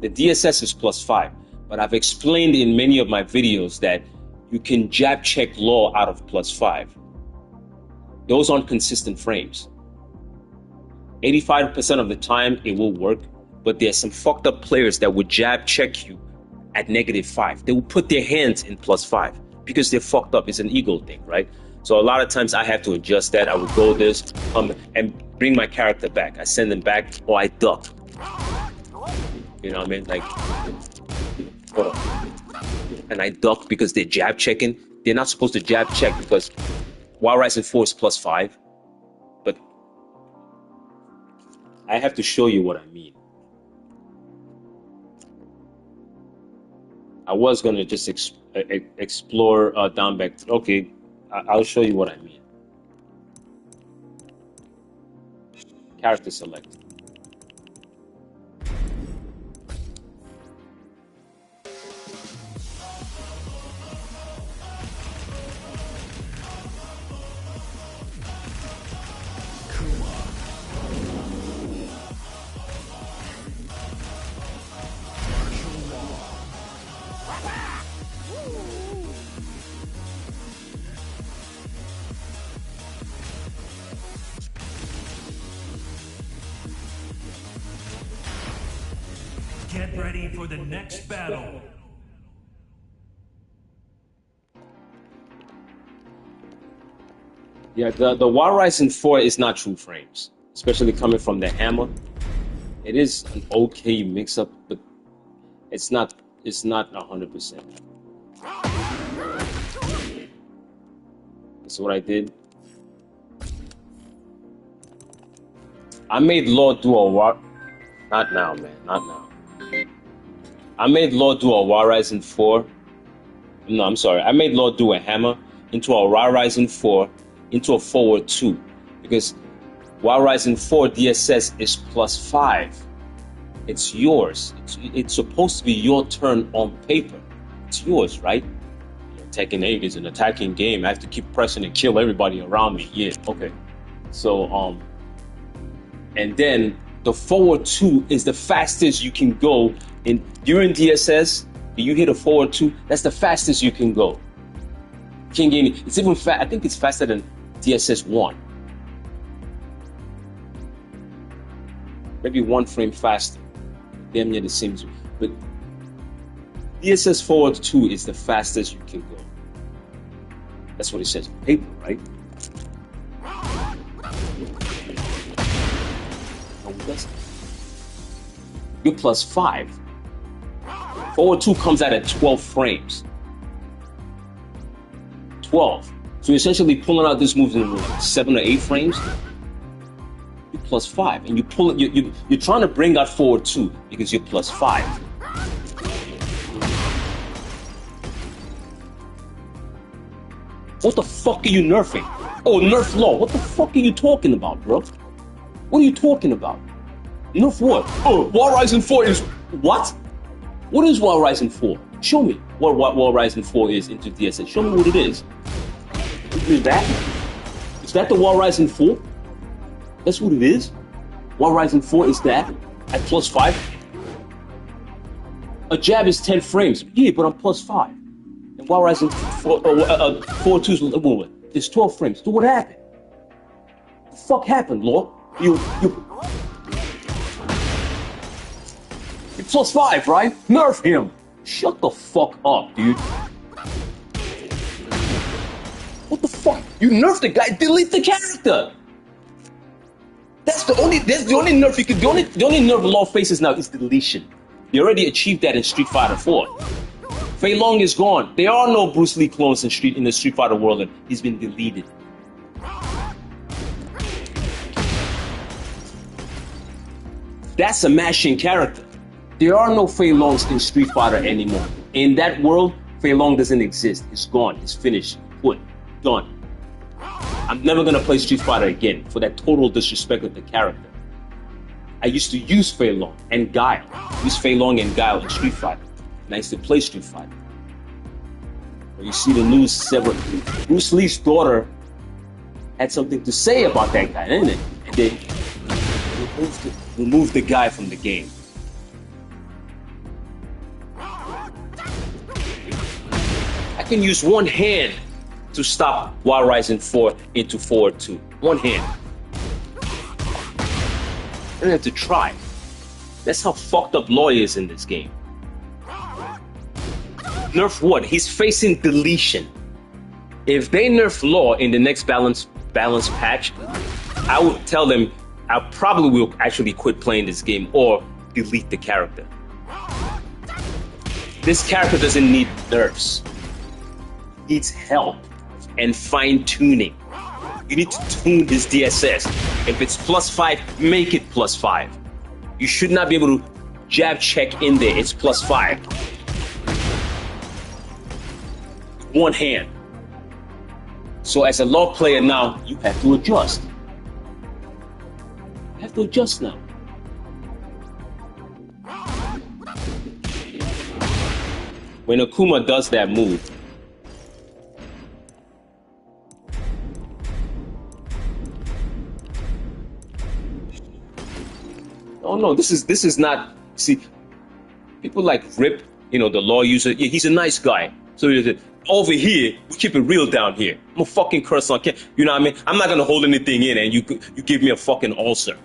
the DSS is +5. But I've explained in many of my videos that you can jab check law out of +5. Those aren't consistent frames. 85% of the time it will work, but there's some fucked up players that would jab check you at -5. They will put their hands in +5 because they're fucked up. It's an ego thing, right? So a lot of times I have to adjust that. I would go this and bring my character back. I send them back or I duck. You know what I mean? Like, and I duck because they're jab checking. They're not supposed to jab check because Y Rising 4 is +5. But I have to show you what I mean. I was gonna just explore down back. Okay, I'll show you what I mean. Character select. Get ready for the next battle. Yeah, the Y Rising 4 is not true frames, especially coming from the hammer. It is an okay mix-up, but it's not 100%. That's what I did. I made Law do a war. Not now, man. Not now. I made Law do a Y Rising 4. No, I'm sorry. I made Law do a hammer into a Y Rising 4 into a forward 2 because Y Rising 4 DSS is +5. It's yours. It's supposed to be your turn on paper. It's yours, right? Tekken 8 is an attacking game. I have to keep pressing and kill everybody around me. Yeah, okay. So, and then the forward 2 is the fastest you can go during DSS. You hit a forward 2, that's the fastest you can go. Can't get any. It's even I think it's faster than DSS 1. Maybe 1 frame faster. Damn near the same. But DSS forward 2 is the fastest you can go. That's what it says on paper, right? No, it doesn't. You're +5. Forward 2 comes out at 12 frames. 12. So you're essentially pulling out this move in like 7 or 8 frames. You're +5, and you pull it. You're trying to bring out forward 2 because you're +5. What the fuck are you nerfing? Oh, nerf law. What the fuck are you talking about, bro? What are you talking about? Nerf what? Oh, Y Rising 4 is what? What is Y Rising 4? Show me what Y Rising 4 is into DSS. Show me what it is. Is that? Is that the Y Rising 4? That's what it is? Y Rising 4 is that? At +5? A jab is 10 frames. Yeah, but I'm +5. And Y Rising 4 2's it's 12 frames. So what happened? What the fuck happened, Lord? You're +5, right? Nerf him. Shut the fuck up, dude. What the fuck? You nerfed the guy, delete the character. That's the only nerf you could. The only nerf Law faces now is deletion. They already achieved that in Street Fighter 4. Fei Long is gone. There are no Bruce Lee clones in the Street Fighter world, and he's been deleted. That's a mashing character. There are no Fei Longs in Street Fighter anymore. In that world, Fei Long doesn't exist. It's gone. It's finished. Put. Done. I'm never gonna play Street Fighter again for that total disrespect of the character. I used to use Fei Long and Guile. Use Fei Long and Guile in Street Fighter. And I used to play Street Fighter. But you see the news several. Bruce Lee's daughter had something to say about that guy, didn't it? And they removed the guy from the game. I can use one hand to stop Wild Rising 4 into forward 2. One hand. I don't have to try. That's how fucked up Law is in this game. Nerf what? He's facing deletion. If they nerf Law in the next balance patch, I would tell them I probably will actually quit playing this game or delete the character. This character doesn't need nerfs. He needs help and fine-tuning. You need to tune his DSS. If it's +5, make it +5. You should not be able to jab check in there. It's +5. One hand. So as a Law player now, you have to adjust. You have to adjust now. When Akuma does that move, oh no, this is not. See, people like Rip, the Law user. Yeah, he's a nice guy. So over here, we keep it real down here. I'm a fucking curse on. You know what I mean? I'm not gonna hold anything in, and you give me a fucking ulcer.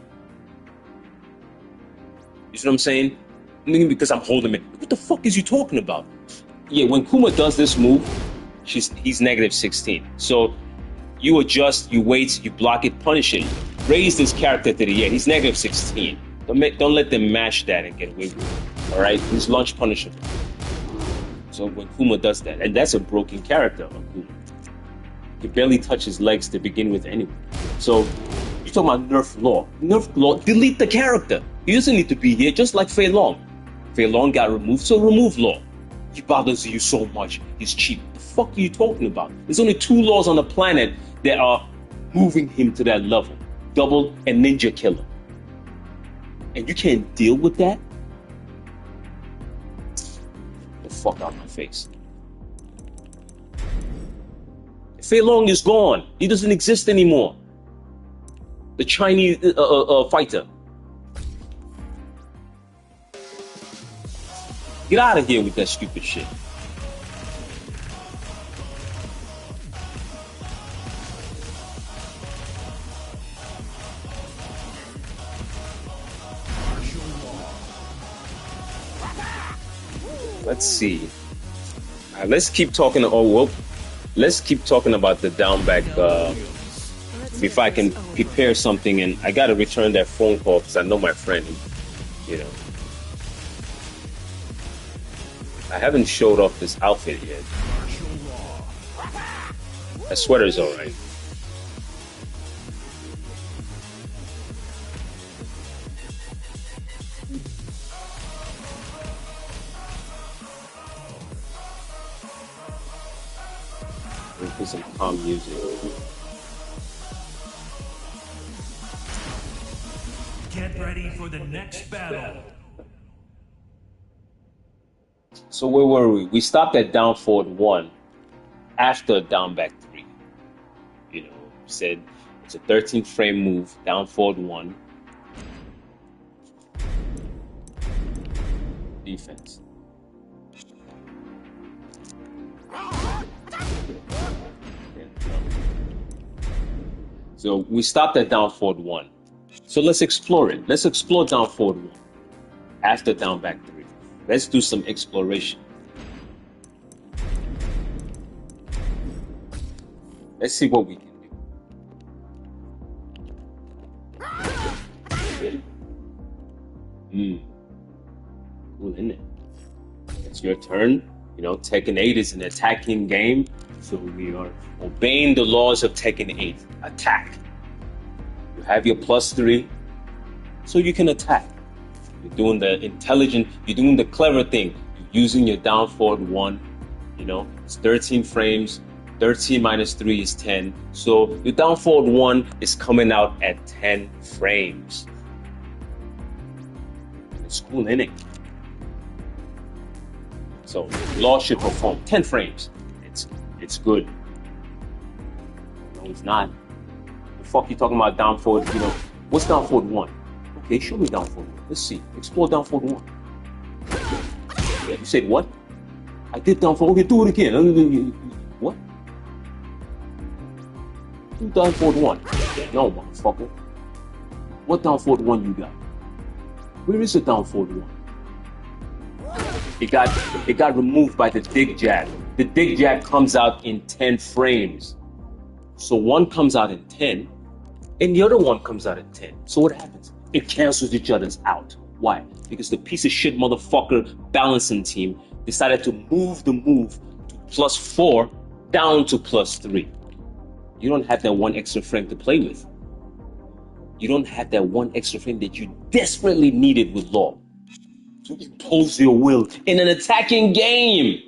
You see what I'm saying? Because I'm holding it. What the fuck is you talking about? Yeah, when Kuma does this move, he's -16. So you adjust, you wait, you block it, punish it. Raise this character to the air. He's -16. Don't let them mash that and get away with it. All right, he's launch punishable. So when Kuma does that, and that's a broken character on Kuma. He barely touches his legs to begin with anyway. So you're talking about nerf Law. Nerf Law, delete the character. He doesn't need to be here, just like Fei Long. Fei Long got removed, so remove Law. He bothers you so much. He's cheap. What the fuck are you talking about? There's only 2 laws on the planet that are moving him to that level. Double and Ninja Killer. And you can't deal with that? Get the fuck out of my face. Fei Long is gone. He doesn't exist anymore. The Chinese fighter. Get out of here with that stupid shit. Let's see. Let's keep talking. Let's keep talking about the down back. If I can prepare something, and I gotta return that phone call because I know my friend. I haven't showed off this outfit yet. That sweater's alright. Put some calm music. Get ready for the next battle. So where were we? We stopped at down forward 1 after down back 3. Said it's a 13 frame move, down forward 1. Defense. So we stopped at down forward 1. So let's explore it. Let's explore down forward 1 after down back 3. Let's do some exploration. Let's see what we can do. Cool, isn't it? It's your turn. You know, Tekken 8 is an attacking game, so we are obeying the laws of Tekken 8. Attack. You have your +3, so you can attack. You're doing the intelligent, you're doing the clever thing. You're using your down forward 1, you know, it's 13 frames. 13 minus 3 is 10. So your down forward 1 is coming out at 10 frames. It's cool, isn't it? So law should perform 10 frames. It's good. No, it's not. The fuck you talking about down forward? You know, what's down forward 1? Okay, show me down forward 1. Let's see. Explore down forward 1. Yeah, you said what? I did down forward. Okay, do it again. What? Do down forward 1. No, motherfucker. What down forward 1 you got? Where is the down forward 1? It got removed by the dig jab. The dig jab comes out in 10 frames. So one comes out in 10, and the other one comes out in 10. So what happens? It cancels each other's out. Why? Because the piece of shit motherfucker balancing team decided to move the move to +4 down to +3. You don't have that one extra frame to play with. You don't have that one extra frame that you desperately needed with law to impose your will in an attacking game.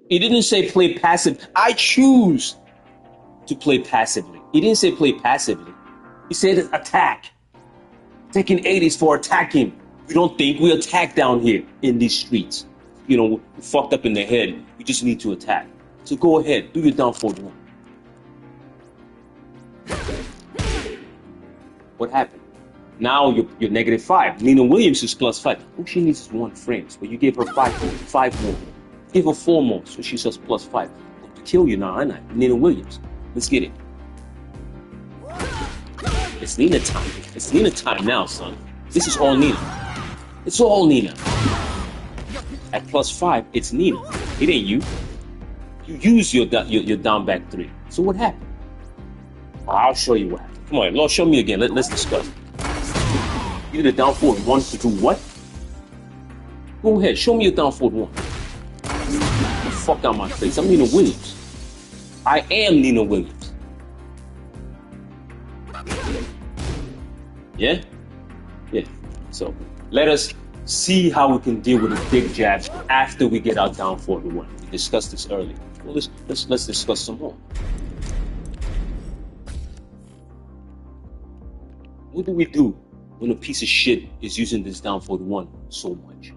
It didn't say play passive. I choose to play passively. He didn't say play passively. He said attack. Tekken 8 is for attacking. We don't think we attack down here in these streets. You know, we're fucked up in the head. We just need to attack. So go ahead, do your down forward 1. What happened? Now you're -5. Nina Williams is +5. All she needs is 1 frame, but you gave her 5 more. Give her 4 more, so she's just +5. To kill you now, aren't I? Nina Williams. Let's get it. It's Nina time. It's Nina time now, son. This is all Nina. It's all Nina. At +5, it's Nina. It ain't you. You use your down back 3. So what happened? I'll show you what happened. Come on, Lord, show me again. Let's discuss. You did a down forward 1 to do what? Go ahead, show me your down forward 1. Get the fuck out my face. I'm Nina Williams. I am Nina Williams. Yeah? Yeah. So let us see how we can deal with a dig jab after we get our down forward 1. We discussed this earlier. Well, let's discuss some more. What do we do when a piece of shit is using this down forward 1 so much?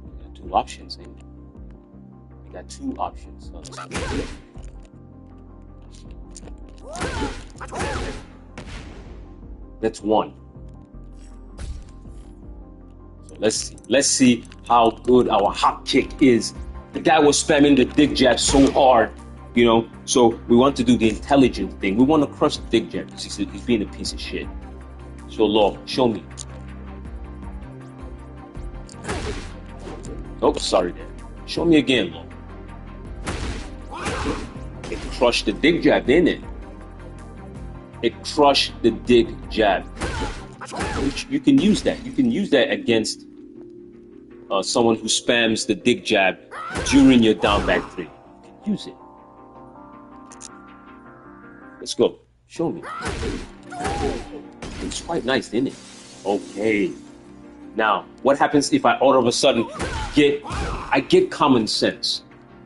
We got 2 options, ain't we? We got 2 options. That's 1. So let's see how good our hop kick is. The guy was spamming the dig jab so hard, you know. So we want to do the intelligent thing. We want to crush the dig jab because he's being a piece of shit. So Law, show me. Oh, sorry there. Show me again, Law. It crushed the dig jab, didn't it? It crushed the dig jab. You can use that. You can use that against someone who spams the dig jab during your down back 3. You can use it. Let's go. Show me. It's quite nice, isn't it? Okay. Now, what happens if I all of a sudden get common sense?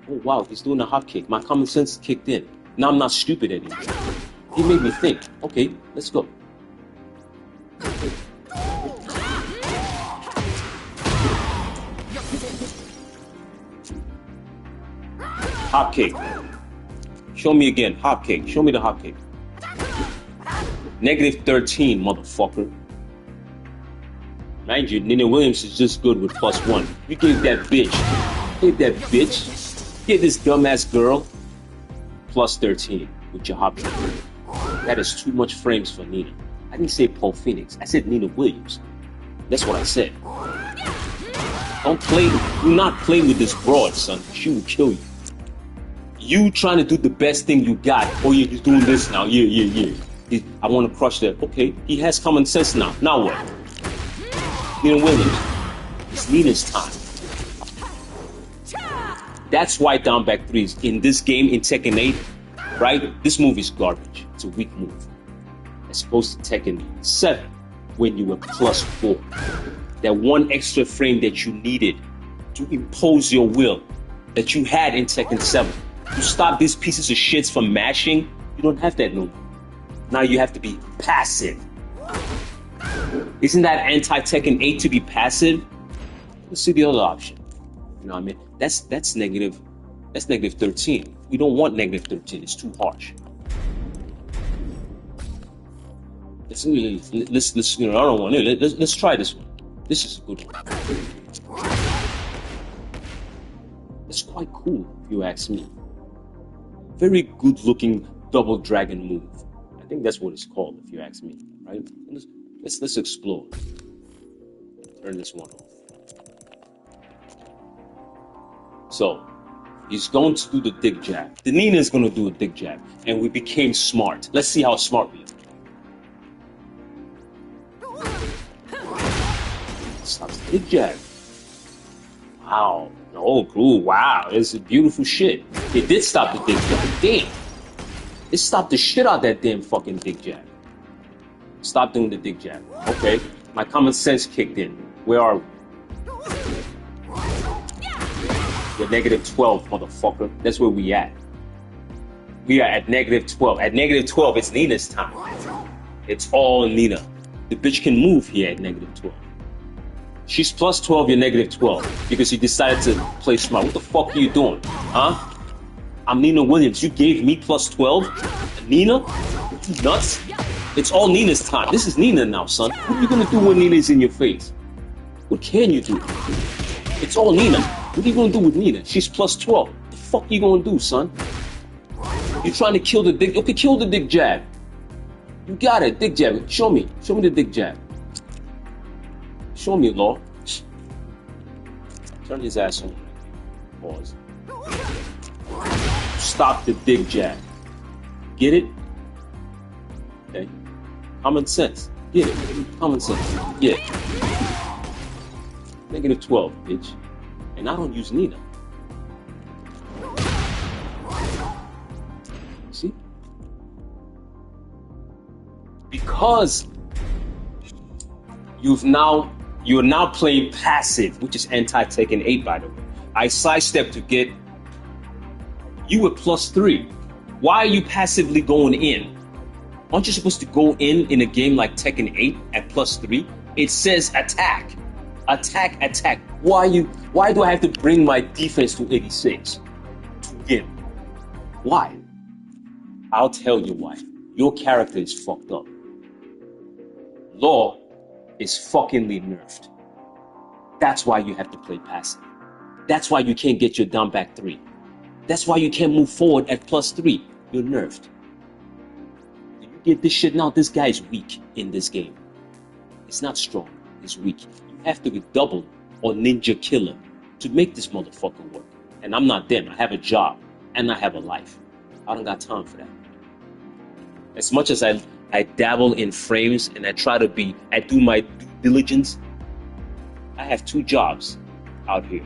Oh wow, he's doing a hop kick. My common sense kicked in. Now I'm not stupid anymore. He made me think. Okay, let's go. Hop kick. Show me again. Hop kick. Show me the hop kick. -13, motherfucker. Mind you, Nina Williams is just good with +1. You gave that bitch. Give this dumbass girl +13 with your hop kick. That is too much frames for Nina. I didn't say Paul Phoenix. I said Nina Williams. That's what I said. Do not play with this broad, son. She will kill you. You trying to do the best thing you got. Oh yeah, you're doing this now. Yeah. I want to crush that. Okay, he has common sense now. Now what? Nina Williams. It's Nina's time. That's why down back 3 is in this game in Tekken 8, right? This move is garbage. It's a weak move. As opposed to Tekken 7, when you were +4. That one extra frame that you needed to impose your will that you had in Tekken 7. To stop these pieces of shits from mashing, you don't have that no more. Now you have to be passive. Isn't that anti-Tekken 8 to be passive? Let's see the other option. You know what I mean? That's negative 13. We don't want negative 13. It's too harsh. Let's you know, I don't want it. Let's try this one. This is a good one. It's quite cool, if you ask me. Very good looking double dragon move. I think that's what it's called, if you ask me, right? Let's explore. Turn this one off. So, he's going to do the dig jab. The Nina is going to do a dig jab. And we became smart. Let's see how smart we are. Stops the dig jab. Wow. Oh, cool. Wow. It's a beautiful shit. It did stop the dig jab. Damn. It stopped the shit out of that damn fucking dig jab. Stop doing the dig jab. Okay. My common sense kicked in. Where are we? We're -12, motherfucker. That's where we at. We are at -12. At -12, it's Nina's time. It's all Nina. The bitch can move here at -12. She's +12, you're -12. Because you decided to play smart. What the fuck are you doing? Huh? I'm Nina Williams. You gave me +12? Nina? You nuts? It's all Nina's time. This is Nina now, son. What are you gonna do when Nina's in your face? What can you do? It's all Nina. What are you gonna do with Nina? She's +12. What the fuck are you gonna do, son? You're trying to kill the dig. Okay, kill the dig jab. You got it, dig jab. Show me. Show me the dig jab. Show me, Law. Turn his ass on. Pause. Stop the dig jab. Get it? Okay. Common sense. Get it. Common sense. Get it. -12, bitch. And I don't use Nina. See? Because you're now playing passive, which is anti-Tekken 8, by the way. I sidestepped to get you at +3. Why are you passively going in? Aren't you supposed to go in a game like Tekken 8 at +3? It says attack. Attack. Why do I have to bring my defense to 86 to win? Why? I'll tell you why. Your character is fucked up. Law is fuckingly nerfed. That's why you have to play passive. That's why you can't get your down back 3. That's why you can't move forward at +3. You're nerfed. Do you get this shit now? This guy is weak in this game. It's not strong. It's weak. You have to be double or ninja killer to make this motherfucker work. And I'm not them. I have a job and I have a life. I don't got time for that. As much as I dabble in frames and I do my due diligence, I have 2 jobs out here.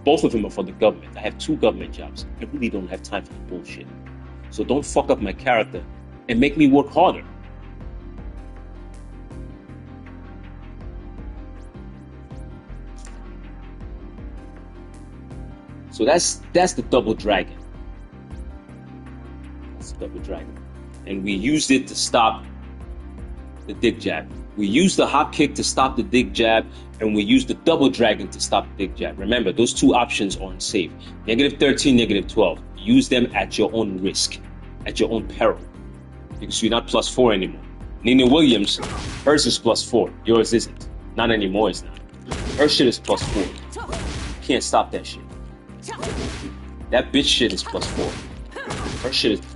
Both of them are for the government. I have 2 government jobs. I really don't have time for the bullshit. So don't fuck up my character and make me work harder. So that's the double dragon. That's the double dragon. And we used it to stop the dig jab. We used the hop kick to stop the dig jab, and we used the double dragon to stop the dig jab. Remember, those 2 options are unsafe. -13, -12. Use them at your own risk, at your own peril. Because you're not +4 anymore. Nina Williams, hers is +4. Yours isn't. Not anymore, it's not. Her shit is +4. You can't stop that shit. That bitch shit is +4.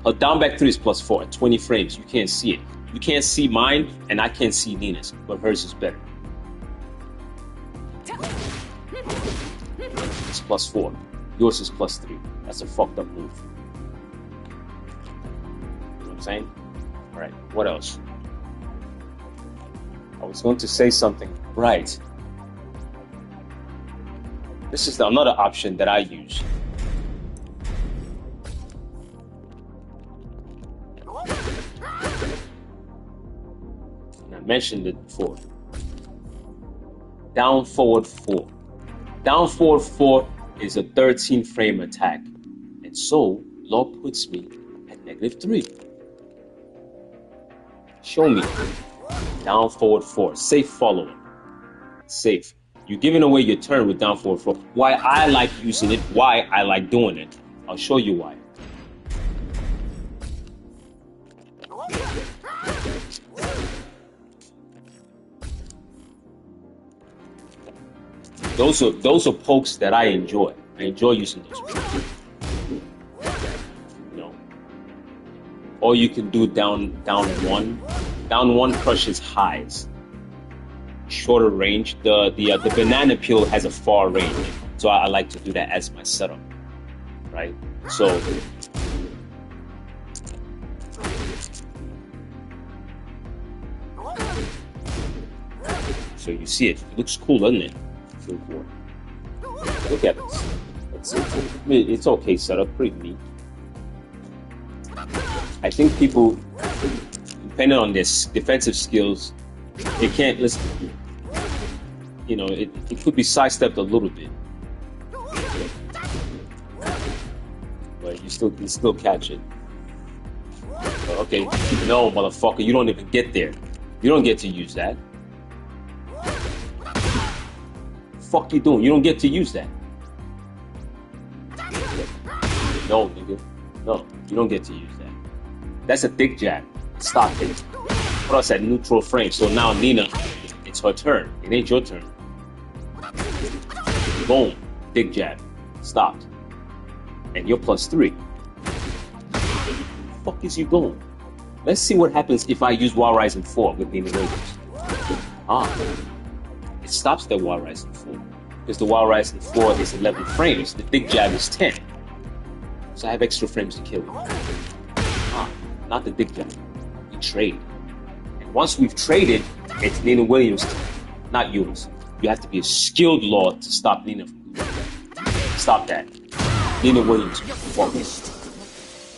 Her down back 3 is +4 at 20 frames. You can't see it. You can't see mine, and I can't see Nina's, but hers is better. It's +4. Yours is +3. That's a fucked up move. You know what I'm saying? All right, what else? I was going to say something. Right. This is another option that I use. And I mentioned it before. Down forward 4. Down forward 4 is a 13 frame attack. And so, law puts me at -3. Show me. Down forward 4. Safe following. Safe. You're giving away your turn with down forward 4. Why I like using it, why I like doing it. I'll show you why. Those are pokes that I enjoy. I enjoy using those pokes. You know. Or you can do down 1. Down 1 crushes highs. Shorter range. The banana peel has a far range. So I like to do that as my setup. Right? So you see it. It looks cool, doesn't it? Look at this. It's okay setup, pretty neat. I think people, depending on their defensive skills, they can't listen. You know, it could be sidestepped a little bit, but you still catch it. But okay, no, motherfucker, you don't even get there. You don't get to use that. Fuck you doing? You don't get to use that. No, nigga. No, you don't get to use that. That's a dick jab. Stop it. Put us at neutral frame. So now Nina, it's her turn. It ain't your turn. Boom. Dick jab. Stopped. And you're +3. Where the fuck is you going? Let's see what happens if I use Wild Rising 4 with Nina Williams. It stops the Wild Rising 4. Because the Wild Rising 4 is 11 frames. The big jab is 10. So I have extra frames to kill. Not the big jab. We trade. And once we've traded, it's Nina Williams' turn, not yours. You have to be a skilled law to stop Nina from doing that. Stop that. Nina Williams, fuck it.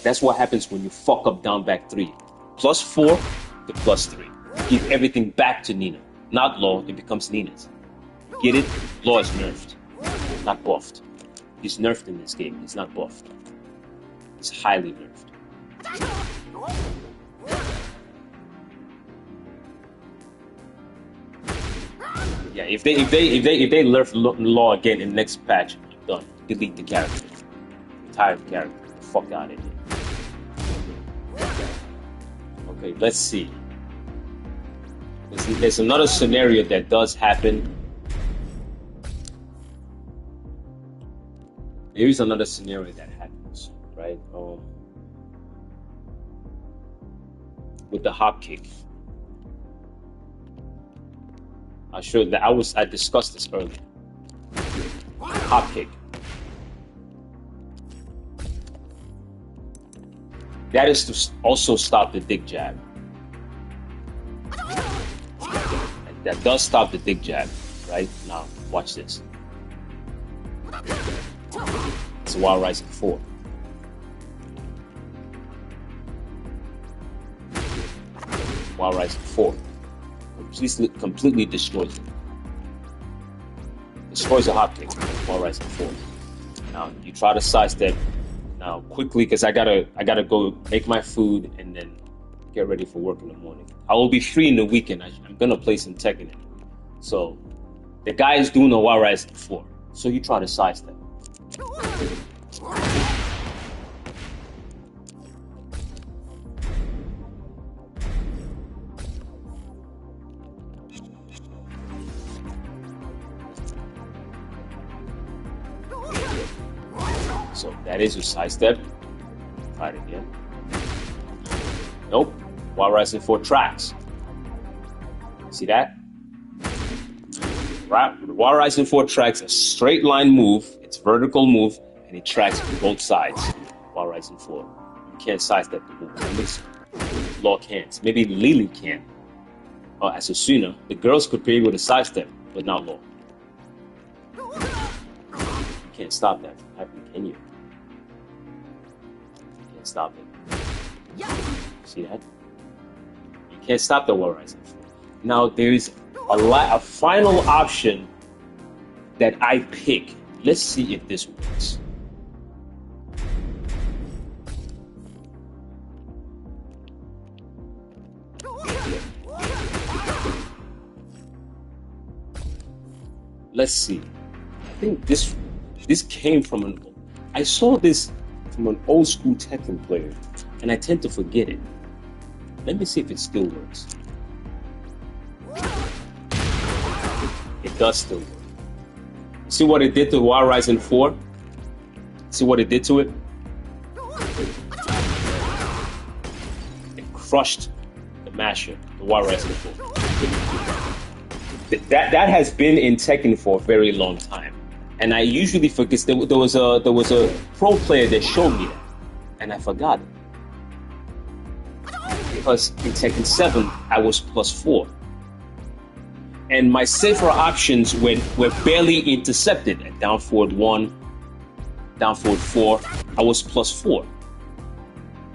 That's what happens when you fuck up down back 3. +4 to +3. Give everything back to Nina. Not law, it becomes Nina's. Get it? Law is nerfed, not buffed. He's nerfed in this game, he's not buffed. He's highly nerfed. Yeah, if they nerf law again in the next patch, I'm done. Delete the character. Retire the character. Get the fuck out of here. Okay, let's see. There's another scenario that does happen. There is another scenario that happens, right? With the hop kick. I discussed this earlier. Hop kick. That is to also stop the dick jab. That does stop the dick jab, right? Now, watch this. It's a Wild Rising 4. Wild Rising 4. Completely destroys it. Destroys the hop kick. Wild Rising 4. Now, you try to sidestep now quickly because I gotta go make my food and then get ready for work in the morning. I will be free in the weekend. I'm gonna play some Tekken. So the guy is doing a Wild Rising 4. So you try to sidestep. So that is your sidestep. Try it again. Nope. Wild Rising 4 tracks. See that? Right. Wild Rising 4 tracks a straight line move. It's vertical move, and it tracks both sides while Ryzen 4. You can't sidestep the move. At least Law can't. Maybe Lily can. Or Asasuna. The girls could be able to sidestep, but not Law. You can't stop that from happening, can you? You can't stop it. See that? You can't stop the wall Ryzen 4. Now there's a final option that I pick. Let's see if this works. Let's see. I think this came from I saw this from an old school Tekken player, and I tend to forget it. Let me see if it still works. It does still work. See what it did to War Ryzen 4? See what it did to it? It crushed the masher, the War Ryzen 4. That has been in Tekken for a very long time, and I usually forget. There was a pro player that showed me that, and I forgot it because in Tekken 7 I was +4, and my safer options were barely intercepted. At down forward 1, down forward 4, I was +4,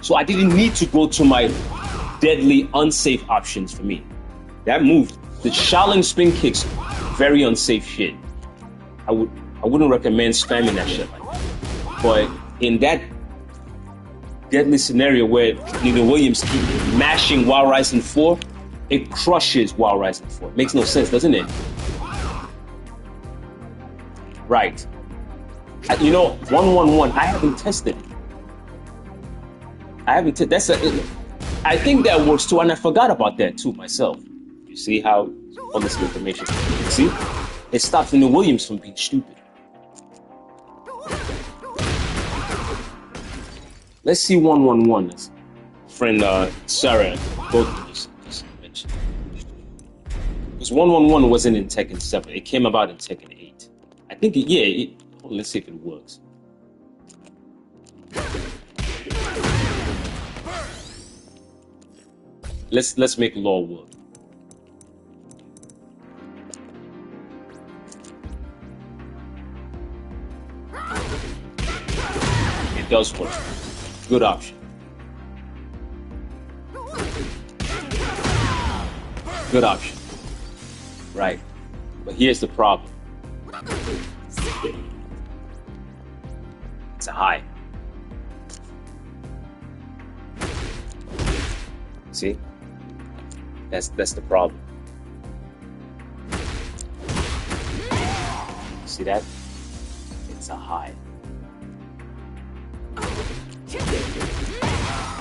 so I didn't need to go to my deadly unsafe options for me. That move. The Shaolin spin kicks, very unsafe shit. I wouldn't recommend spamming that shit like that. But in that deadly scenario where Nina Williams keep mashing War Ryzen 4, it crushes War Ryzen 4. Makes no sense, doesn't it? Right. You know, 111. I haven't tested it. I think that works too, and I forgot about that too myself. See how all this information. See, it stops Nina Williams from being stupid. Let's see 111. As friend Sarah both of us just mentioned. Because 111 wasn't in Tekken 7. It came about in Tekken 8. I think let's see if it works. Let's make law work. It does work. Good option. Good option. Right. But here's the problem. It's a high. See? That's the problem. See that? It's a high.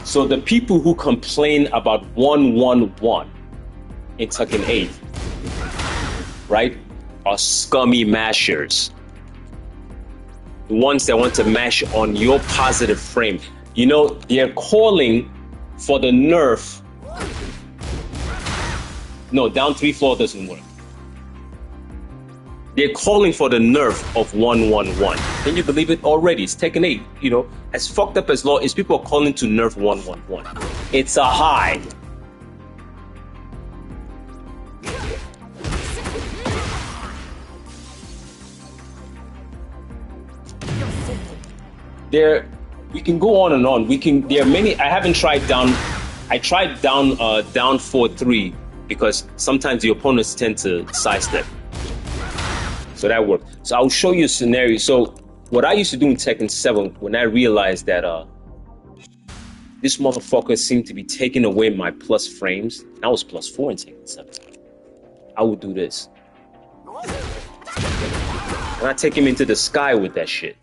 So the people who complain about 111 in Tekken 8, right, are scummy mashers. The ones that want to mash on your positive frame. You know, they're calling for the nerf. No, down 3 floor doesn't work. They're calling for the nerf of 111. Can you believe it already? It's Tekken 8. You know, as fucked up as law is, people are calling to nerf 111. It's a high. We can go on and on. There are many. I haven't tried down. I tried down 4-3 because sometimes the opponents tend to sidestep. So that worked. So I'll show you a scenario. So what I used to do in Tekken 7 when I realized that this motherfucker seemed to be taking away my plus frames. I was +4 in Tekken 7. I would do this. And I take him into the sky with that shit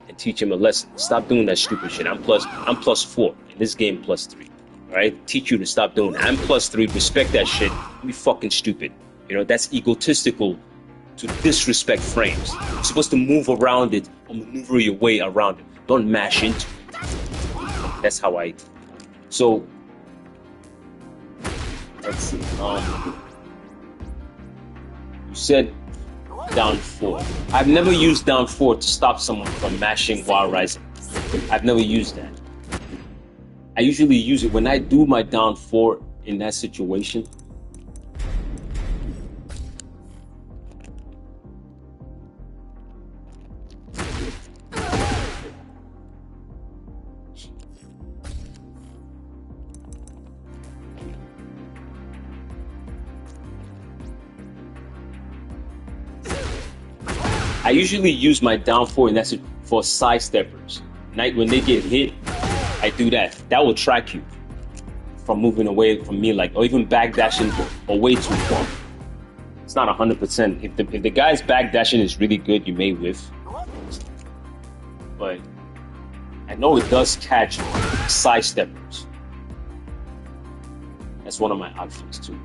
and teach him a lesson. Stop doing that stupid shit. I'm +4 in this game, +3. All right, teach you to stop doing that. I'm +3. Respect that shit. Be fucking stupid. You know, that's egotistical to disrespect frames. You're supposed to move around it or maneuver your way around it. Don't mash into it. That's how I. So let's see. You said down 4. I've never used down 4 to stop someone from mashing while rising. I've never used that. I usually use it when I do my down 4 in that situation. I usually use my down 4 and that's for side steppers. When they get hit, I do that. That will track you from moving away from me, like, or even backdashing away too far. It's not 100%. If the guy's backdashing is really good, you may whiff. But I know it does catch side steppers. That's one of my options too.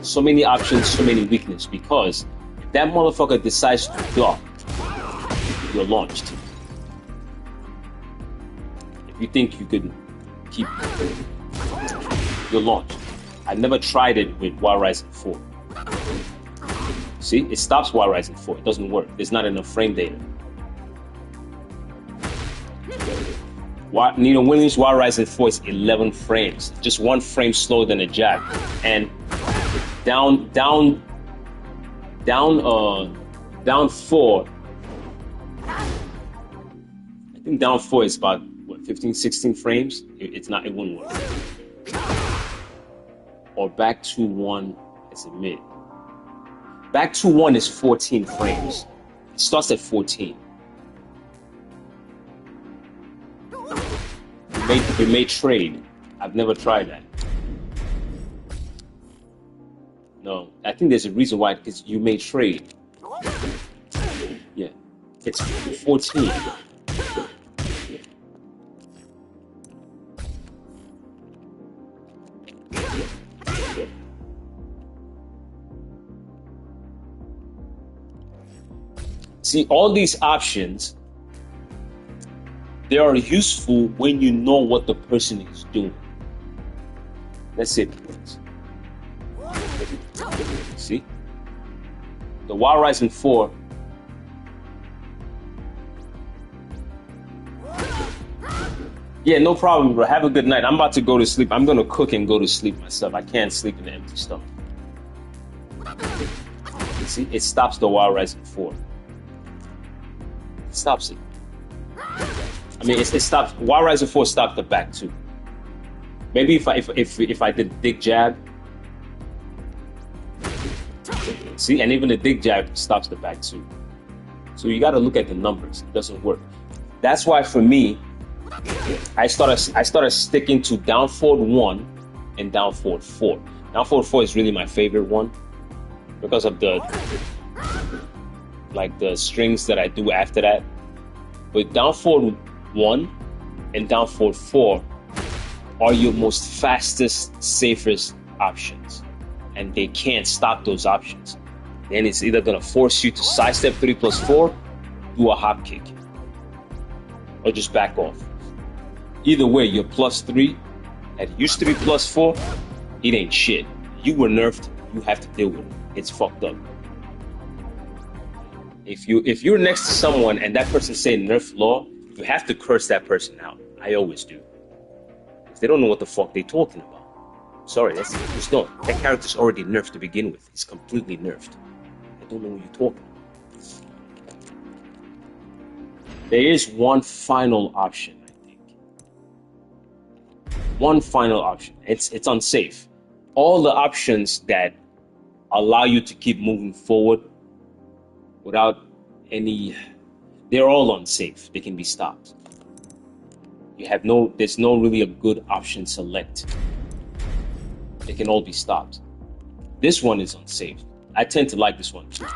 So many options, so many weaknesses, because if that motherfucker decides to duck, you're launched. If you think you could keep, you're launched. I never tried it with while rising 4. See, it stops while rising 4. It doesn't work. There's not enough frame data. Nino Williams while rising 4 is 11 frames, just 1 frame slower than a jab, and down 4. I think down 4 is about what, 15, 16 frames. It wouldn't work. Or back 2-1 is a mid. Back 2-1 is 14 frames. It starts at 14. You may trade. I've never tried that. No, I think there's a reason why, because you may trade. Yeah, it's 14. See, all these options, they are useful when you know what the person is doing. Let's say, see, the while rising 4. Yeah, no problem, bro. Have a good night. I'm about to go to sleep. I'm gonna cook and go to sleep myself. I can't sleep in an empty stomach. See, it stops the while rising 4. It stops it. I mean, it stops. While rising 4 stopped the back 2. Maybe if I did dig jab. See, and even the dig jab stops the back 2. So you got to look at the numbers. It doesn't work. That's why for me, I started sticking to down forward 1 and down forward 4. Down forward 4 is really my favorite one because of the strings that I do after that. But down forward 1 and down forward 4 are your most fastest, safest options, and they can't stop those options. Then it's either gonna force you to sidestep 3+4, do a hop kick, or just back off. Either way, your +3 that used to be +4, it ain't shit. You were nerfed, you have to deal with it. It's fucked up. If you're next to someone and that person say nerf law, you have to curse that person out. I always do. If they don't know what the fuck they talking about. Sorry, just don't. That character's already nerfed to begin with. He's completely nerfed. I don't know what you're talking about. There is one final option, I think. One final option. It's unsafe. All the options that allow you to keep moving forward without any, they're all unsafe. They can be stopped. There's no really a good option select. They can all be stopped. This one is unsafe. I tend to like this one too.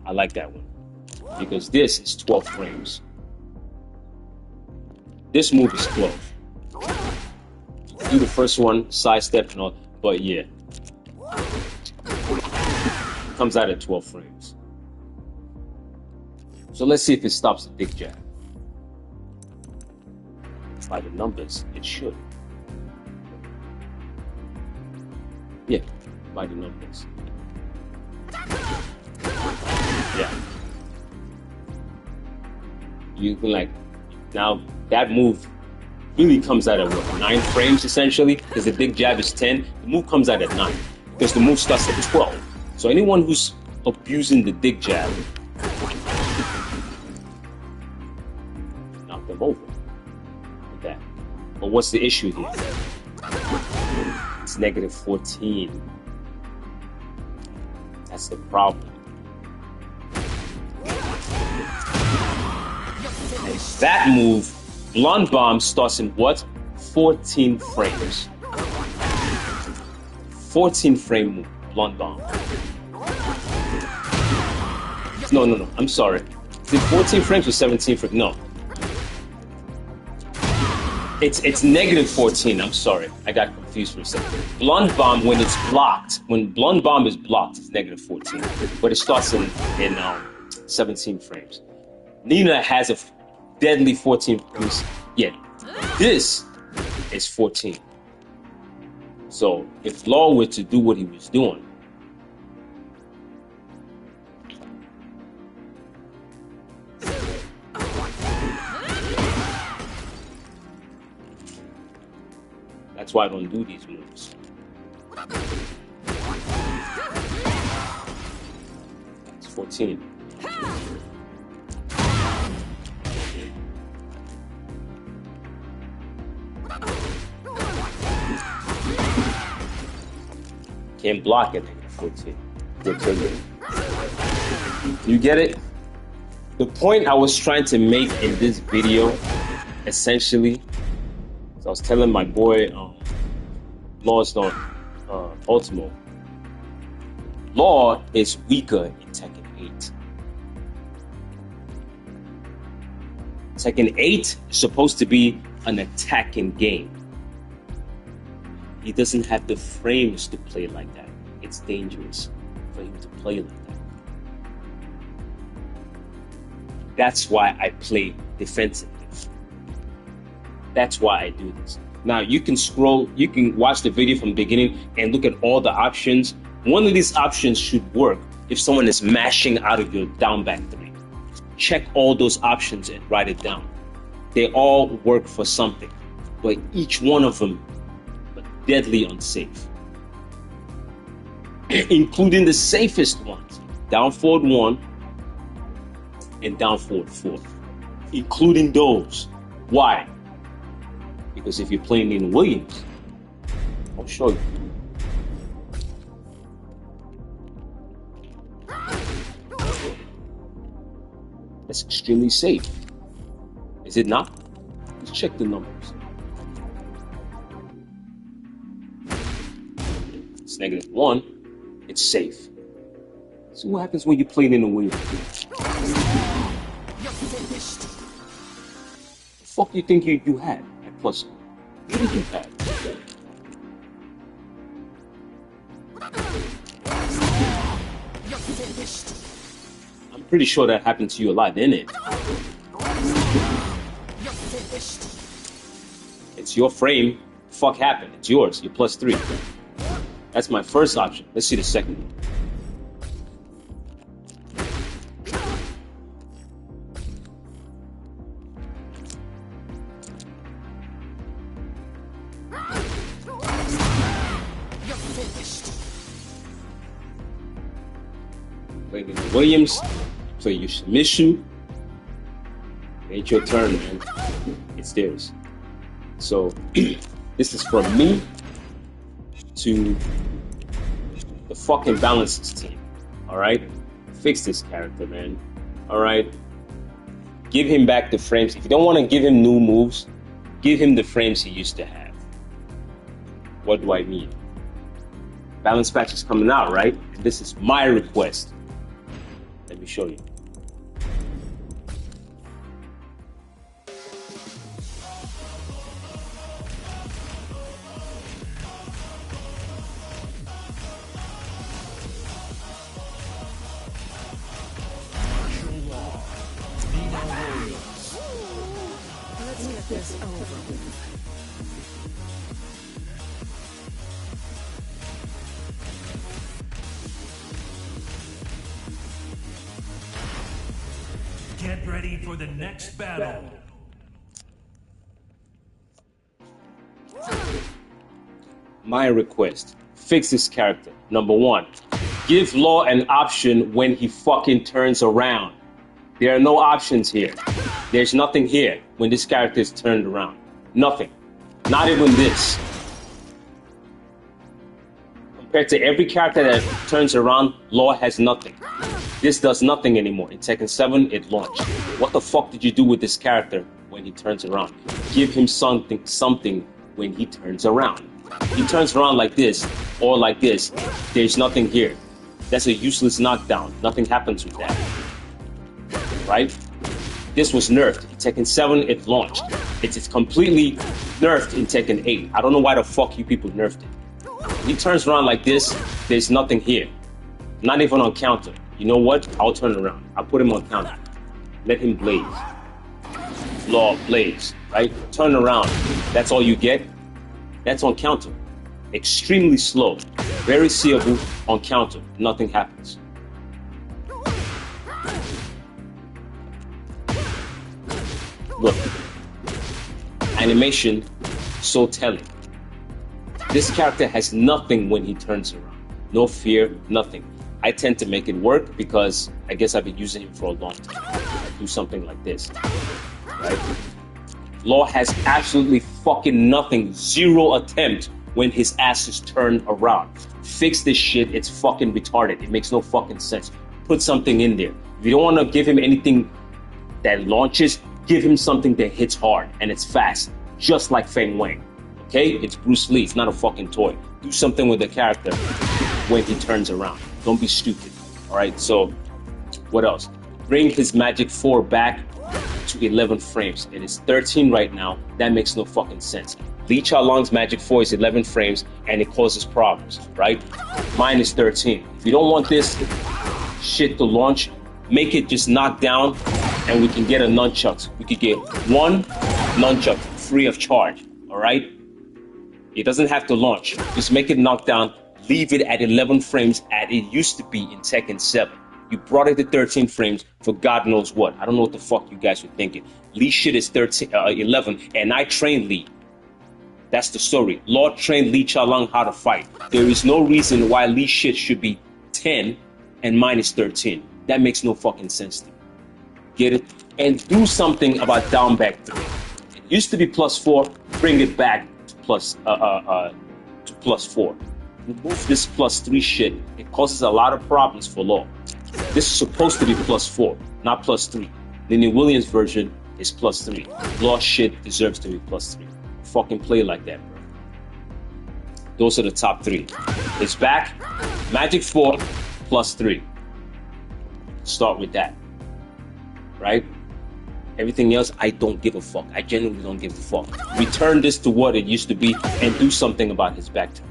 I like that one because this is 12 frames. This move is 12. Do the first one, sidestep and all, but yeah. It comes out at 12 frames. So let's see if it stops the dick jab. By the numbers, it should. Yeah, by the numbers. jab. You can like, now that move really comes out at what, 9 frames essentially, because the big jab is 10. The move comes out at 9, because the move starts at 12. So anyone who's abusing the dig jab, knock them over with that. But what's the issue here? It's negative 14. That's the problem. And that move, Blonde Bomb, starts in what? 14 frames. 14 frame move, Blonde Bomb. No. I'm sorry. Is it 14 frames or 17 frames? No. It's negative 14. I'm sorry. I got confused for a second. Blonde Bomb, when it's blocked, when Blonde Bomb is blocked, it's negative 14. But it starts in 17 frames. Nina has a deadly 14 frames. Yeah, this is 14. So if Law were to do what he was doing, that's why I don't do these moves. It's 14. Can't block it, negative 14. You get it? The point I was trying to make in this video, essentially, so I was telling my boy, Law's not Ultimo. Law is weaker in Tekken 8. Tekken 8 is supposed to be an attacking game. He doesn't have the frames to play like that. It's dangerous for him to play like that. That's why I play defensively. That's why I do this. Now you can watch the video from the beginning and look at all the options. One of these options should work if someone is mashing out of your down back 3. Check all those options and write it down. They all work for something, but each one of them deadly unsafe, including the safest ones, down forward 1 and down forward 4, including those. Why? Because if you're playing in Williams, I'll show you. That's extremely safe. Is it not? Let's check the numbers. It's negative 1, it's safe. See what happens when you play it in a wheel. The fuck you think you had at plus? What did you have? I'm pretty sure that happened to you a lot, didn't it? It's your frame. Fuck happened. It's yours. You're plus 3. That's my first option. Let's see the second one. Play the Williams, play your Submission. It ain't your turn, man. It's theirs. So this is from me to the fucking balances team. Alright? Fix this character, man. Alright? Give him back the frames. If you don't want to give him new moves, give him the frames he used to have. What do I mean? Balance patch is coming out, right? This is my request. Let me show you. Let's get this over with. ready for the next battle. My request, fix this character. Number one, give Law an option when he fucking turns around. There are no options here. There's nothing here when this character is turned around. Nothing. Not even this. Compared to every character that turns around, Law has nothing. This does nothing anymore. In Tekken 7, it launched. What the fuck did you do with this character when he turns around? Give him something when he turns around. He turns around like this or like this. There's nothing here. That's a useless knockdown. Nothing happens with that. Right? This was nerfed. In Tekken 7, it launched. It's completely nerfed in Tekken 8. I don't know why the fuck you people nerfed it. When he turns around like this, there's nothing here. Not even on counter. You know what? I'll turn around. I'll put him on counter. Let him blaze. Law blaze. Right? Turn around. That's all you get. That's on counter. Extremely slow. Very seeable on counter. Nothing happens. Look. Animation, so telling. This character has nothing when he turns around. No fear, nothing. I tend to make it work because I guess I've been using him for a long time. Do something like this. Right? Law has absolutely fucking nothing. Zero attempt when his ass is turned around. Fix this shit. It's fucking retarded. It makes no fucking sense. Put something in there. If you don't want to give him anything that launches, give him something that hits hard and it's fast. Just like Feng Wang. Okay? It's Bruce Lee. It's not a fucking toy. Do something with the character when he turns around. Don't be stupid. Alright? So, what else? Bring his Magic 4 back to 11 frames. It is 13 right now. That makes no fucking sense. Li Chaolong's Magic 4 is 11 frames and it causes problems, right? Mine is 13. If you don't want this shit to launch, make it just knock down and we can get a nunchuck. We could get one nunchuck free of charge, alright? It doesn't have to launch. Just make it knock down. Leave it at 11 frames as it used to be in Tekken 7. You brought it to 13 frames for God knows what. I don't know what the fuck you guys were thinking. Lee shit is 11, and I trained Lee. That's the story. Law trained Li Chaolong how to fight. There is no reason why Lee shit should be 10 and mine is 13. That makes no fucking sense to me. Get it? And do something about down back 3. It used to be +4. Bring it back to +4. Remove this +3 shit. It causes a lot of problems for Law. This is supposed to be +4, not +3. Lenny Williams' version is +3. Law shit deserves to be +3. Fucking play like that, bro. Those are the top 3. It's back. Magic 4 +3. Start with that. Right? Everything else, I don't give a fuck. I genuinely don't give a fuck. Return this to what it used to be and do something about his back turn.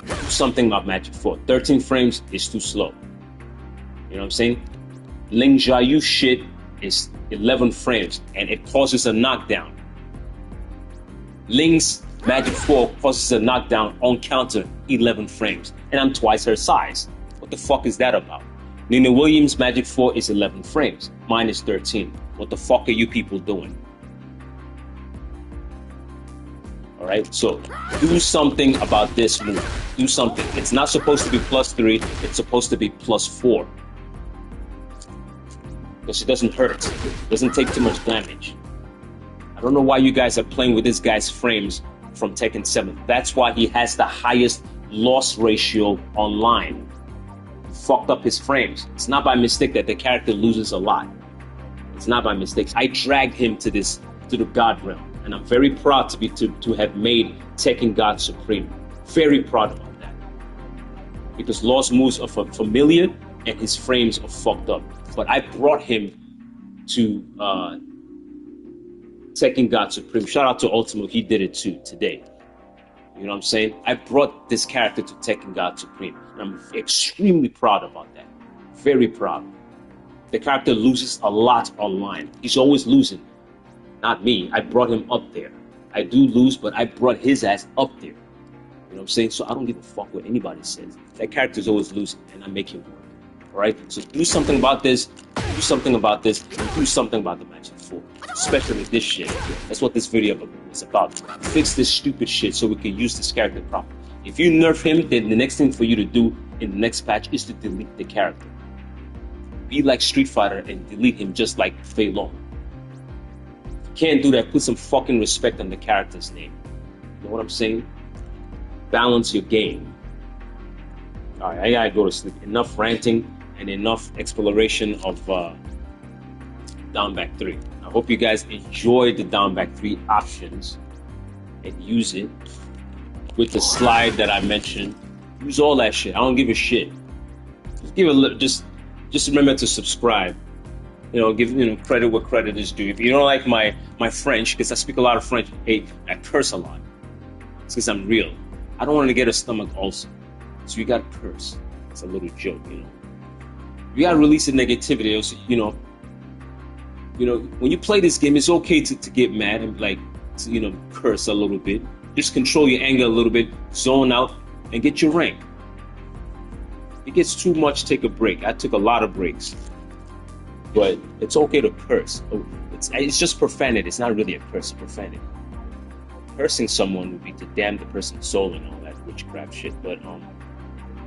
Do something about Magic 4. 13 frames is too slow. You know what I'm saying? Ling Jiayu shit is 11 frames and it causes a knockdown. Ling's Magic 4 causes a knockdown on counter 11 frames. And I'm twice her size. What the fuck is that about? Nina Williams' Magic 4 is 11 frames. Mine is 13. What the fuck are you people doing? Alright, so do something about this move. Do something. It's not supposed to be +3, it's supposed to be +4. Because it doesn't hurt. It doesn't take too much damage. I don't know why you guys are playing with this guy's frames from Tekken 7. That's why he has the highest loss ratio online. Fucked up his frames. It's not by mistake that the character loses a lot. It's not by mistake. I dragged him to the God realm. And I'm very proud to have made Tekken God Supreme. Very proud about that. Because Law's moves are familiar and his frames are fucked up. But I brought him to Tekken God Supreme. Shout out to Ultimo, he did it too today. You know what I'm saying? I brought this character to Tekken God Supreme. And I'm extremely proud about that. Very proud. The character loses a lot online. He's always losing. Not me. I brought him up there. I do lose, but I brought his ass up there. You know what I'm saying? So I don't give a fuck what anybody says. That character's always losing, and I make him work. All right. So do something about this. Do something about this. And do something about the match 4. Especially this shit. That's what this video is about. Fix this stupid shit so we can use this character properly. If you nerf him, then the next thing for you to do in the next patch is to delete the character. Be like Street Fighter and delete him just like Fei Long. Can't do that. Put some fucking respect on the character's name. You know what I'm saying? Balance your game. Alright, I gotta go to sleep. Enough ranting and enough exploration of down back 3. I hope you guys enjoyed the down back 3 options and use it with the slide that I mentioned. Use all that shit. I don't give a shit. Just give a just remember to subscribe. You know, give credit where credit is due. If you don't like my French, because I speak a lot of French, hey, I curse a lot. It's because I'm real. I don't want to get a stomach ulcer, so you gotta curse. It's a little joke, you know. You gotta release the negativity. Also, you know, when you play this game, it's okay to get mad and like to, curse a little bit. Just control your anger a little bit, zone out, and get your rank. If it gets too much, take a break. I took a lot of breaks. But it's okay to curse. It's just profanity. It's not really a curse, it's profanity. Cursing someone would be to damn the person's soul and all that witchcraft shit. But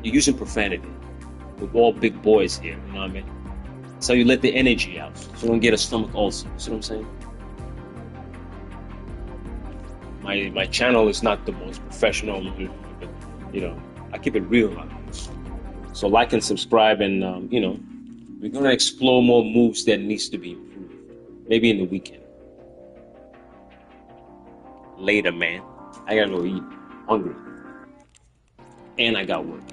you're using profanity. We're all big boys here, you know what I mean? That's how you let the energy out. So you don't get a stomach ulcer. You see what I'm saying? My channel is not the most professional, but I keep it real on this. So like and subscribe, and we're gonna explore more moves that needs to be improved. Maybe in the weekend. Later, man. I gotta go eat. Hungry. And I got work.